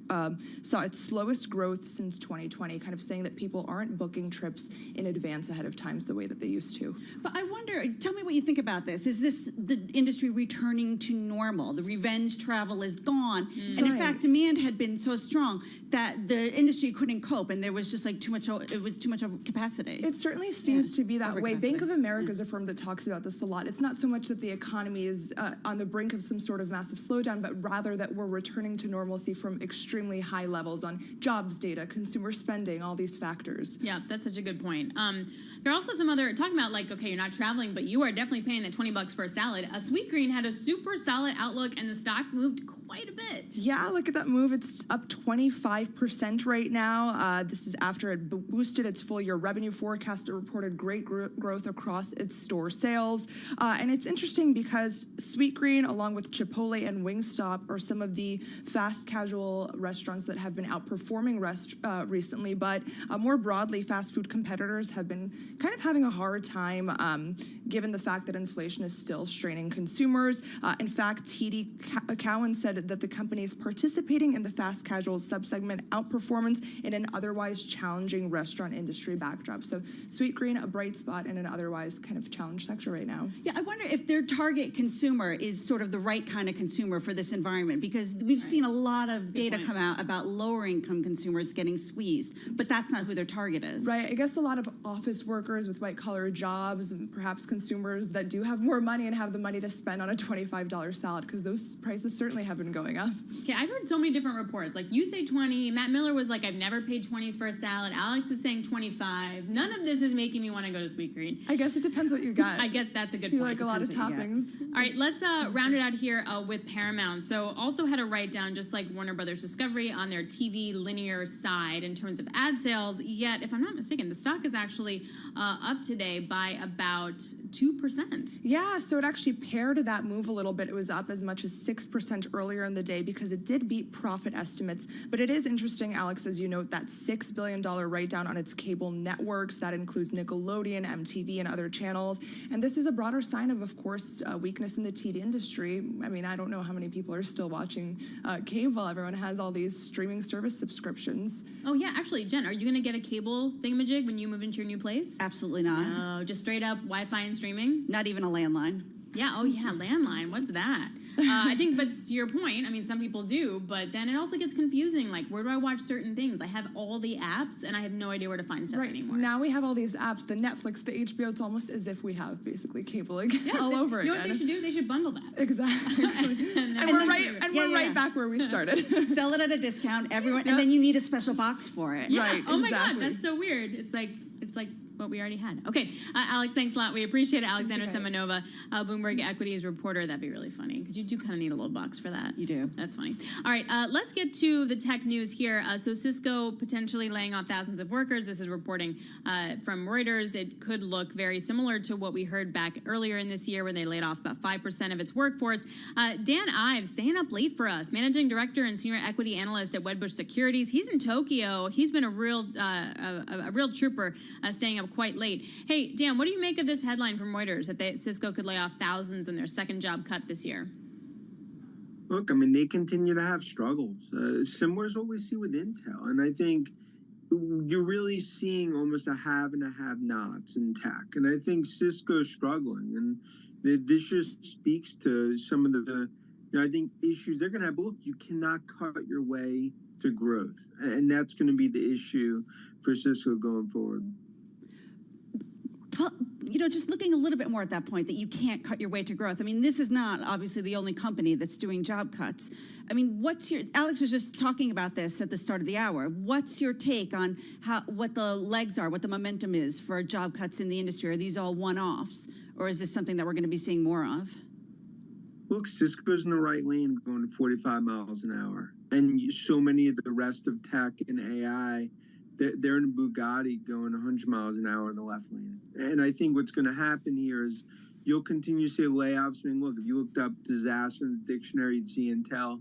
saw its slowest growth since 2020, kind of saying that people aren't booking trips in advance ahead of time the way that they used to. But I wonder, tell me what you think about this. Is this the industry returning to normal? The revenge travel is gone. And in fact, demand had been so strong that the industry couldn't cope, and there was just like too much of capacity. It certainly seems to be that way. Bank of America is a firm that talks about this a lot. It's not so much that the economy is on the brink of some sort of massive slowdown, but rather that we're returning to normalcy from extremely high levels on jobs data, consumer spending, all these factors. Yeah, that's such a good point. There are also some other, talking about like, okay, you're not traveling, but you are definitely paying that $20 for a salad. Sweetgreen had a super solid outlook and the stock moved quite a bit. Yeah, look at that move. It's up 25% right now. This is after it boosted its full year revenue forecast. It reported great growth across its store sales. And it's interesting because Sweetgreen, along with Chipotle and Wingstop, are some of the fast casual restaurants that have been outperforming recently. But more broadly, fast food competitors have been kind of having a hard time given the fact that inflation is still straining consumers. In fact, TD Cowen said that the company is participating in the fast casual subsegment outperformance in an otherwise challenging restaurant industry backdrop. So Sweetgreen, a bright spot in an otherwise kind of challenged sector right now. Yeah, I wonder if their target consumer is sort of the right kind of consumer for this environment, because we've seen a lot of data come out about lower income consumers getting squeezed, but that's not who their target is. Right. I guess a lot of office workers with white collar jobs and perhaps consumers that do have more money and have the money to spend on a $25 salad, because those prices certainly have been going up. Okay, I've heard so many different reports. Like you say 20, Matt Miller was like, I've never paid 20s for a salad. Alex is saying 25. None of this is making me want to go to Sweetgreen. I guess it depends what you got. I guess that's a good you point. Like a lot of toppings. All right, let's round it out here with Paramount. So also had a write down, just like Warner Brothers Discovery, on their TV linear side in terms of ad sales. Yet, if I'm not mistaken, the stock is actually up today by about 2%. Yeah, so it actually paired that move a little bit. It was up as much as 6% earlier in the day because it did beat profit estimates. But it is interesting, Alex, as you note, that $6 billion write-down on its cable networks. That includes Nickelodeon, MTV, and other channels. And this is a broader sign of course, weakness in the TV industry. I mean, I don't know how many people are still watching cable. Everyone has all these streaming service subscriptions. Oh, yeah. Actually, Jen, are you going to get a cable thingamajig when you move into your new place? Absolutely not. No, just straight up Wi-Fi and streaming? Not even a landline. Yeah, oh yeah, landline. What's that? I think, but to your point, I mean, some people do, but then it also gets confusing. Like, where do I watch certain things? I have all the apps, and I have no idea where to find stuff anymore. Now we have all these apps, the Netflix, the HBO. It's almost as if we have basically cable again, all over again. You know what they should do? They should bundle that. Exactly. and we're right back where we started. Sell it at a discount, everyone, and then you need a special box for it. Yeah. Right. Oh my God, that's so weird. It's like what we already had. Okay, Alex, thanks a lot. We appreciate it. Alexandra Semenova, Bloomberg Equities reporter. That'd be really funny because you do kind of need a little box for that. You do. That's funny. All right, let's get to the tech news here. So Cisco potentially laying off thousands of workers. This is reporting from Reuters. It could look very similar to what we heard back earlier in this year when they laid off about 5% of its workforce. Dan Ives staying up late for us, managing director and senior equity analyst at Wedbush Securities. He's in Tokyo. He's been a real trooper, staying up quite late. Hey, Dan, what do you make of this headline from Reuters that Cisco could lay off thousands in their second job cut this year? Look, I mean, they continue to have struggles, similar to what we see with Intel. And I think you're really seeing almost a have and a have-nots in tech. And I think Cisco's struggling. And this just speaks to some of the I think, issues they're going to have. But look, you cannot cut your way to growth. And that's going to be the issue for Cisco going forward. Just looking a little bit more at that point that you can't cut your way to growth. I mean, this is not obviously the only company that's doing job cuts. I mean, Alex was just talking about this at the start of the hour. What's your take on what the legs are, what the momentum is for job cuts in the industry? Are these all one-offs, or is this something that we're going to be seeing more of? Look, Cisco's in the right lane going to 45 miles an hour. And so many of the rest of tech and AI, they're in a Bugatti going 100 miles an hour in the left lane. And I think what's going to happen here is you'll continue to see layoffs. I mean, look, if you looked up disaster in the dictionary, you'd see Intel.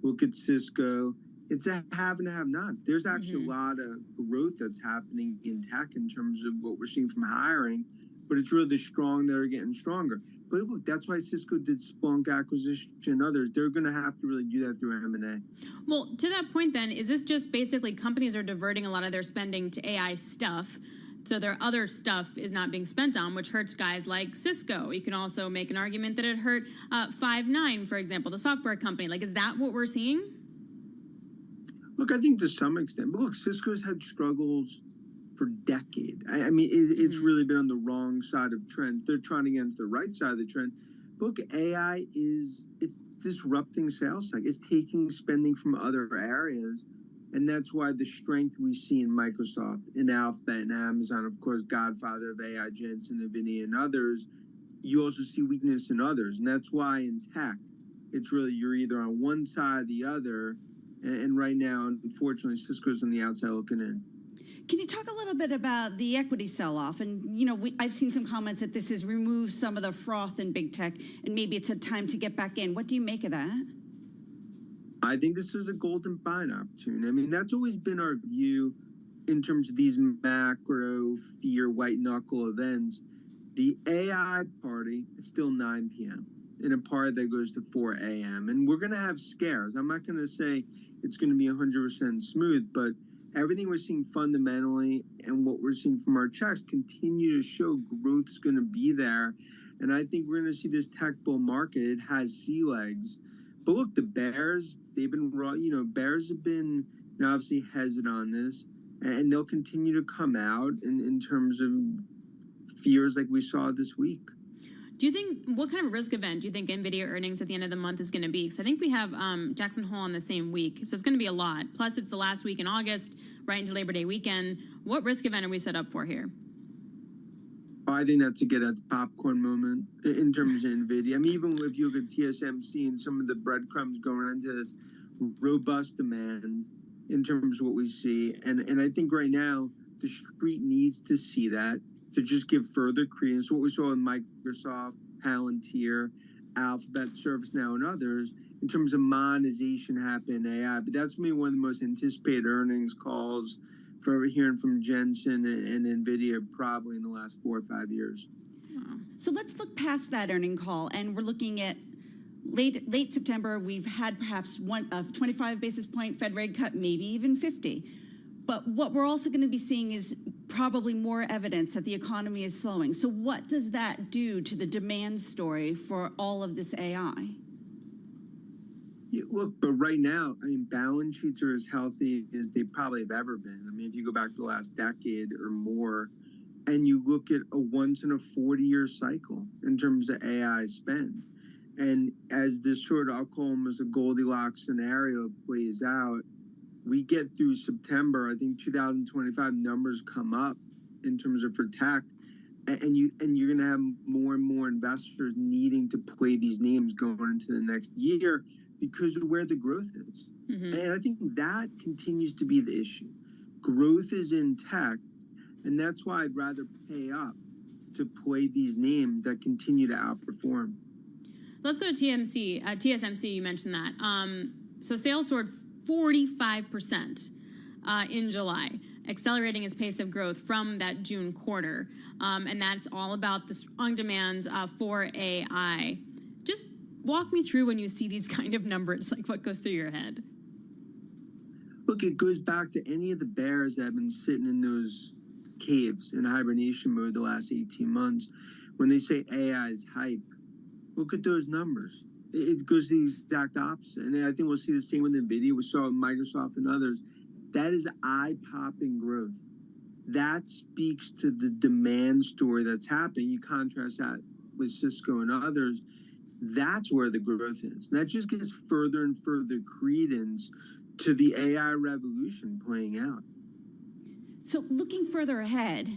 Look at Cisco. It's a have and have nots. There's actually a lot of growth that's happening in tech in terms of what we're seeing from hiring, but it's really the strong that are getting stronger. But look, that's why Cisco did Splunk acquisition and others. They're going to have to really do that through M&A. Well, to that point then, is this just basically companies are diverting a lot of their spending to AI stuff, so their other stuff is not being spent on, which hurts guys like Cisco? You can also make an argument that it hurt Five9, for example, the software company. Like, is that what we're seeing? Look, I think to some extent. But look, Cisco's had struggles for decades. I mean, it's really been on the wrong side of trends. They're trying against the right side of the trend. Look, AI it's disrupting sales cycle. It's taking spending from other areas. And that's why the strength we see in Microsoft, in Alphabet, and Amazon, of course, godfather of AI, Jensen, NVIDIA, and others, you also see weakness in others. And that's why in tech, it's really you're either on one side or the other. And right now, unfortunately, Cisco's on the outside looking in. Can you talk a little bit about the equity sell-off? And, I've seen some comments that this has removed some of the froth in big tech, and maybe it's a time to get back in. What do you make of that? I think this was a golden buying opportunity. I mean, that's always been our view in terms of these macro fear, white knuckle events. The AI party is still 9 p.m. in a party that goes to 4 a.m. And we're going to have scares. I'm not going to say it's going to be 100% smooth, but everything we're seeing fundamentally and what we're seeing from our checks continue to show growth's going to be there. And I think we're going to see this tech bull market. It has sea legs. But look, the bears, they've been raw. Bears have been obviously hesitant on this, and they'll continue to come out in terms of fears like we saw this week. Do you think, what kind of risk event do you think NVIDIA earnings at the end of the month is going to be? Because I think we have Jackson Hole on the same week, so it's going to be a lot. Plus, it's the last week in August, right into Labor Day weekend. What risk event are we set up for here? I think that's to get at the popcorn moment in terms of NVIDIA. I mean, even if you look at TSMC and some of the breadcrumbs going into this robust demand in terms of what we see. And I think right now, the street needs to see that to just give further credence. What we saw in Microsoft, Palantir, Alphabet, ServiceNow, and others in terms of monetization happen in AI. But that's maybe one of the most anticipated earnings calls for hearing from Jensen and NVIDIA probably in the last 4 or 5 years. So let's look past that earning call, and we're looking at late September. We've had perhaps 25 basis point Fed rate cut, maybe even 50. But what we're also going to be seeing is probably more evidence that the economy is slowing. So what does that do to the demand story for all of this AI? Yeah, look, but right now, I mean, balance sheets are as healthy as they probably have ever been. I mean, if you go back to the last decade or more, and you look at a once in a 40-year cycle in terms of AI spend, and as this sort of, I'll call them as a Goldilocks scenario plays out, we get through September, I think 2025 numbers come up in terms of for tech, and you're going to have more and more investors needing to play these names going into the next year because of where the growth is. And I think that continues to be the issue. Growth is in tech, and that's why I'd rather pay up to play these names that continue to outperform. Let's go to TSMC, you mentioned that. So sales soared 45% in July, accelerating its pace of growth from that June quarter. And that's all about the strong demand for AI. Just walk me through when you see these kind of numbers, like what goes through your head? Look, it goes back to any of the bears that have been sitting in those caves in hibernation mode the last 18 months. When they say AI is hype, look at those numbers. It goes the exact opposite. And I think we'll see the same with NVIDIA. We saw it with Microsoft and others. That is eye-popping growth. That speaks to the demand story that's happening. You contrast that with Cisco and others. That's where the growth is. And that just gives further and further credence to the AI revolution playing out. So looking further ahead.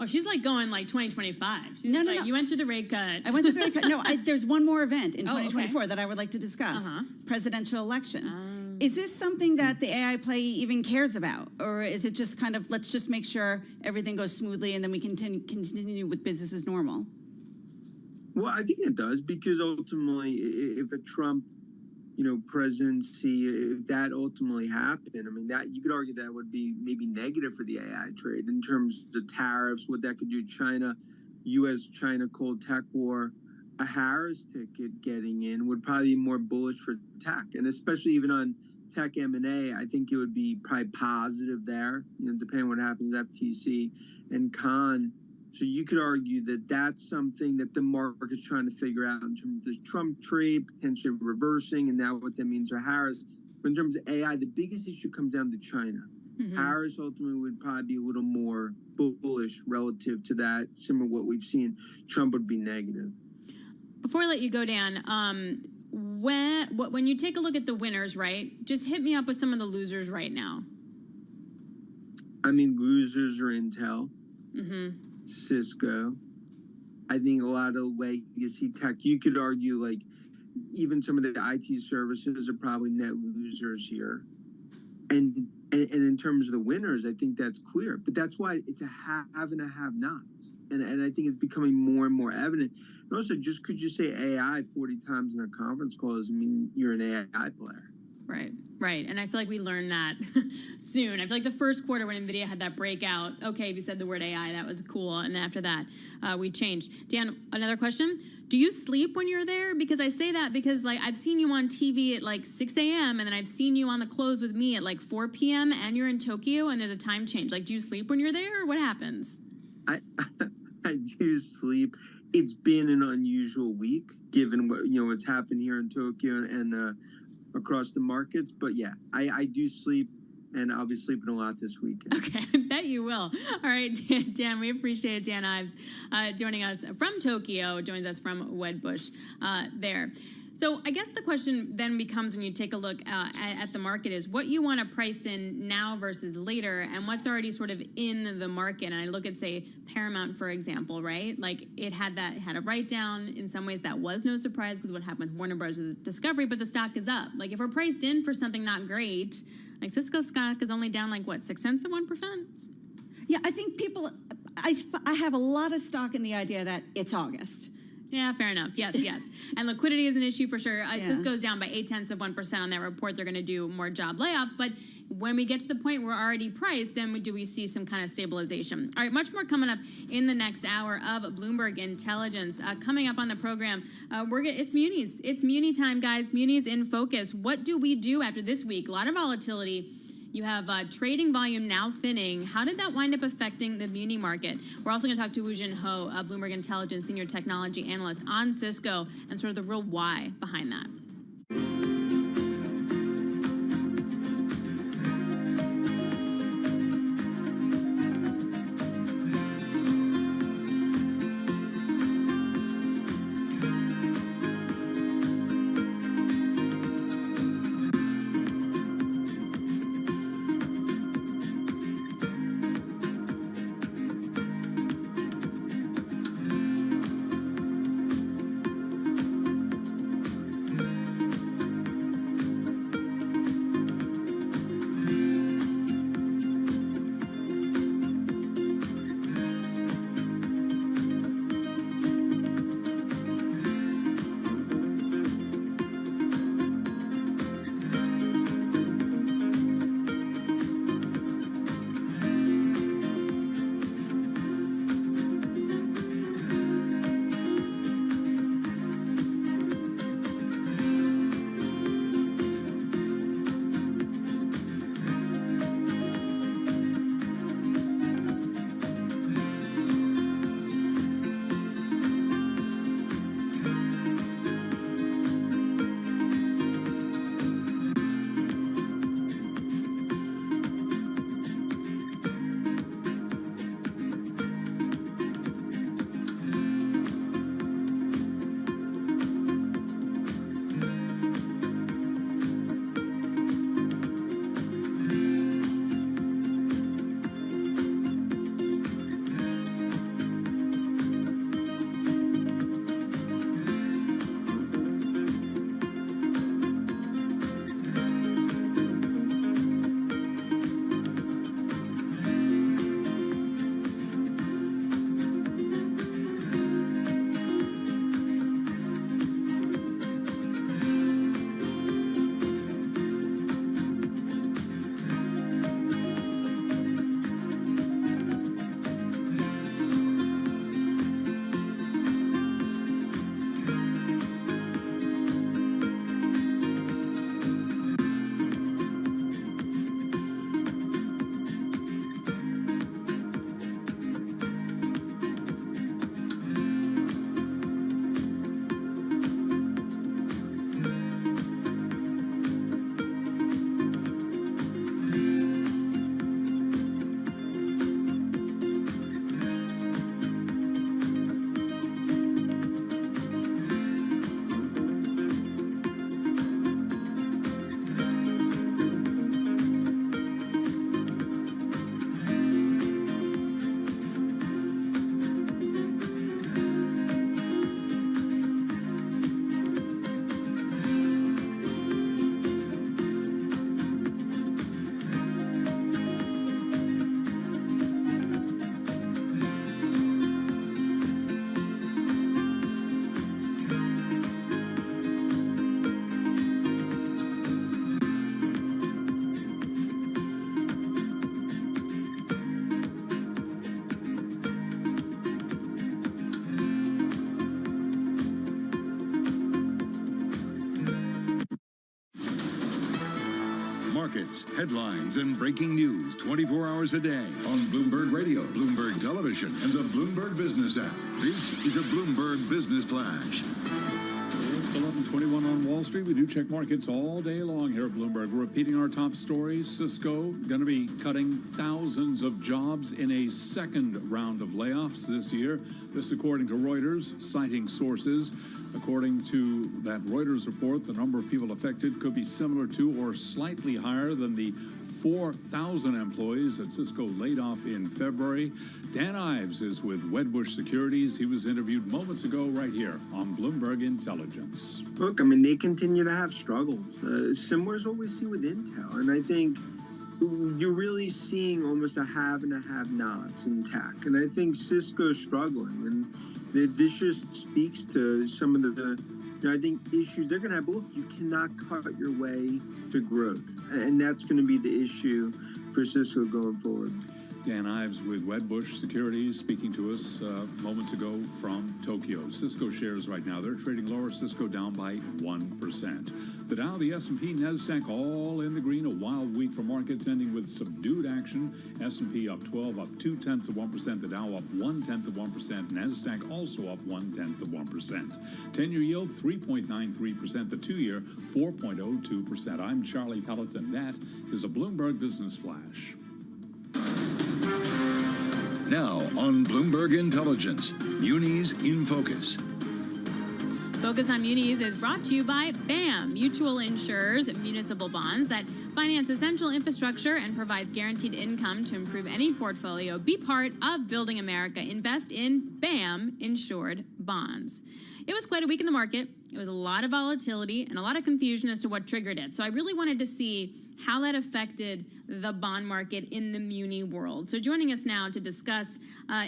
Oh, she's like going like 2025. She's No. You went through the rate cut. I went through the rate cut. No, there's one more event in 2024 okay. that I would like to discuss. Uh-huh. Presidential election. Is this something that the AI play even cares about? Or is it just kind of, let's just make sure everything goes smoothly and then we continue with business as normal? Well, I think it does, because ultimately, if a Trump, presidency, if that ultimately happened, I mean, that you could argue that would be maybe negative for the AI trade in terms of tariffs, what that could do to China, U.S.-China cold tech war. A Harris ticket getting in would probably be more bullish for tech, and especially even on tech M&A, I think it would be probably positive there, depending on what happens at FTC and Con. So you could argue that that's something that the market's trying to figure out in terms of this Trump trade potentially reversing, and now what that means for Harris. But in terms of AI, the biggest issue comes down to China. Mm-hmm. Harris ultimately would probably be a little more bullish relative to that, similar to what we've seen. Trump would be negative. Before I let you go, Dan, when you take a look at the winners, right, just hit me up with some of the losers right now. I mean, losers are Intel. Mm-hmm. Cisco. I think a lot of legacy tech, you could argue like even some of the IT services are probably net losers here. And in terms of the winners, I think that's clear. But that's why it's a have and a have-nots. And I think it's becoming more and more evident. And also, just could you say AI 40 times in a conference call doesn't mean you're an AI player. Right. And I feel like we learned that soon. I feel like the first quarter when NVIDIA had that breakout, okay, if you said the word AI, that was cool. And then after that, we changed. Dan, another question. Do you sleep when you're there? Because I say that because like I've seen you on TV at like 6 a.m. and then I've seen you on the close with me at like 4 p.m. and you're in Tokyo and there's a time change. Like, do you sleep when you're there or what happens? I do sleep. It's been an unusual week given what, what's happened here in Tokyo and across the markets, but yeah, I do sleep, and I'll be sleeping a lot this weekend. Okay, I bet you will. All right, Dan, we appreciate it. Dan Ives joining us from Tokyo, joins us from Wedbush there. So I guess the question then becomes when you take a look at the market is what you want to price in now versus later and what's already sort of in the market. And I look at, say, Paramount, for example, right? Like it had a write down. In some ways that was no surprise because what happened with Warner Bros. Discovery, but the stock is up. Like if we're priced in for something not great, like Cisco stock is only down like what, 0.6%? Yeah, I think I have a lot of stock in the idea that it's August. Yeah, fair enough. Yes. And liquidity is an issue for sure. Cisco's down by 0.8% on that report. They're going to do more job layoffs. But when we get to the point we're already priced, then do we see some kind of stabilization? All right, much more coming up in the next hour of Bloomberg Intelligence. Coming up on the program, it's munis. It's muni time, guys. Munis in focus. What do we do after this week? A lot of volatility. You have trading volume now thinning. How did that wind up affecting the muni market? We're also going to talk to Woo-Jin Ho, a Bloomberg Intelligence Senior Technology Analyst on Cisco and sort of the real why behind that. markets, headlines, and breaking news 24 hours a day on Bloomberg Radio, Bloomberg Television, and the Bloomberg Business app. This is a Bloomberg Business Flash. It's 11:21 on Wall Street. We do check markets all day long here at Bloomberg. We're repeating our top stories. Cisco going to be cutting thousands of jobs in a second round of layoffs this year. This according to Reuters, citing sources. According to that Reuters report, the number of people affected could be similar to or slightly higher than the 4,000 employees that Cisco laid off in February. Dan Ives is with Wedbush Securities. He was interviewed moments ago right here on Bloomberg Intelligence. Look, I mean, they continue to have struggles, similar to what we see with Intel. And I think you're really seeing almost a have and a have-nots in tech. And I think Cisco's struggling. And this just speaks to some of the I think, issues they're going to have. Both, you cannot cut your way to growth. And that's going to be the issue for Cisco going forward. Dan Ives with Wedbush Securities speaking to us moments ago from Tokyo. Cisco shares right now, they're trading lower. Cisco down by 1%. The Dow, the S&P, NASDAQ all in the green. A wild week for markets ending with subdued action. S&P up 12, up 0.2%. The Dow up 0.1%. NASDAQ also up 0.1%. 10-year yield 3.93%. The 2-year 4.02%. I'm Charlie Pelleton. That is a Bloomberg Business Flash. Now on Bloomberg Intelligence, Munis in Focus. Focus on Munis is brought to you by BAM, mutual insurers, municipal bonds that finance essential infrastructure and provides guaranteed income to improve any portfolio. Be part of building America. Invest in BAM insured bonds. It was quite a week in the market. It was a lot of volatility and a lot of confusion as to what triggered it. So I really wanted to see how that affected the bond market in the muni world. So joining us now to discuss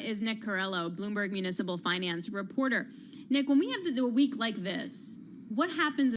is Nick Corello, Bloomberg Municipal Finance reporter. Nick, when we have a week like this, what happens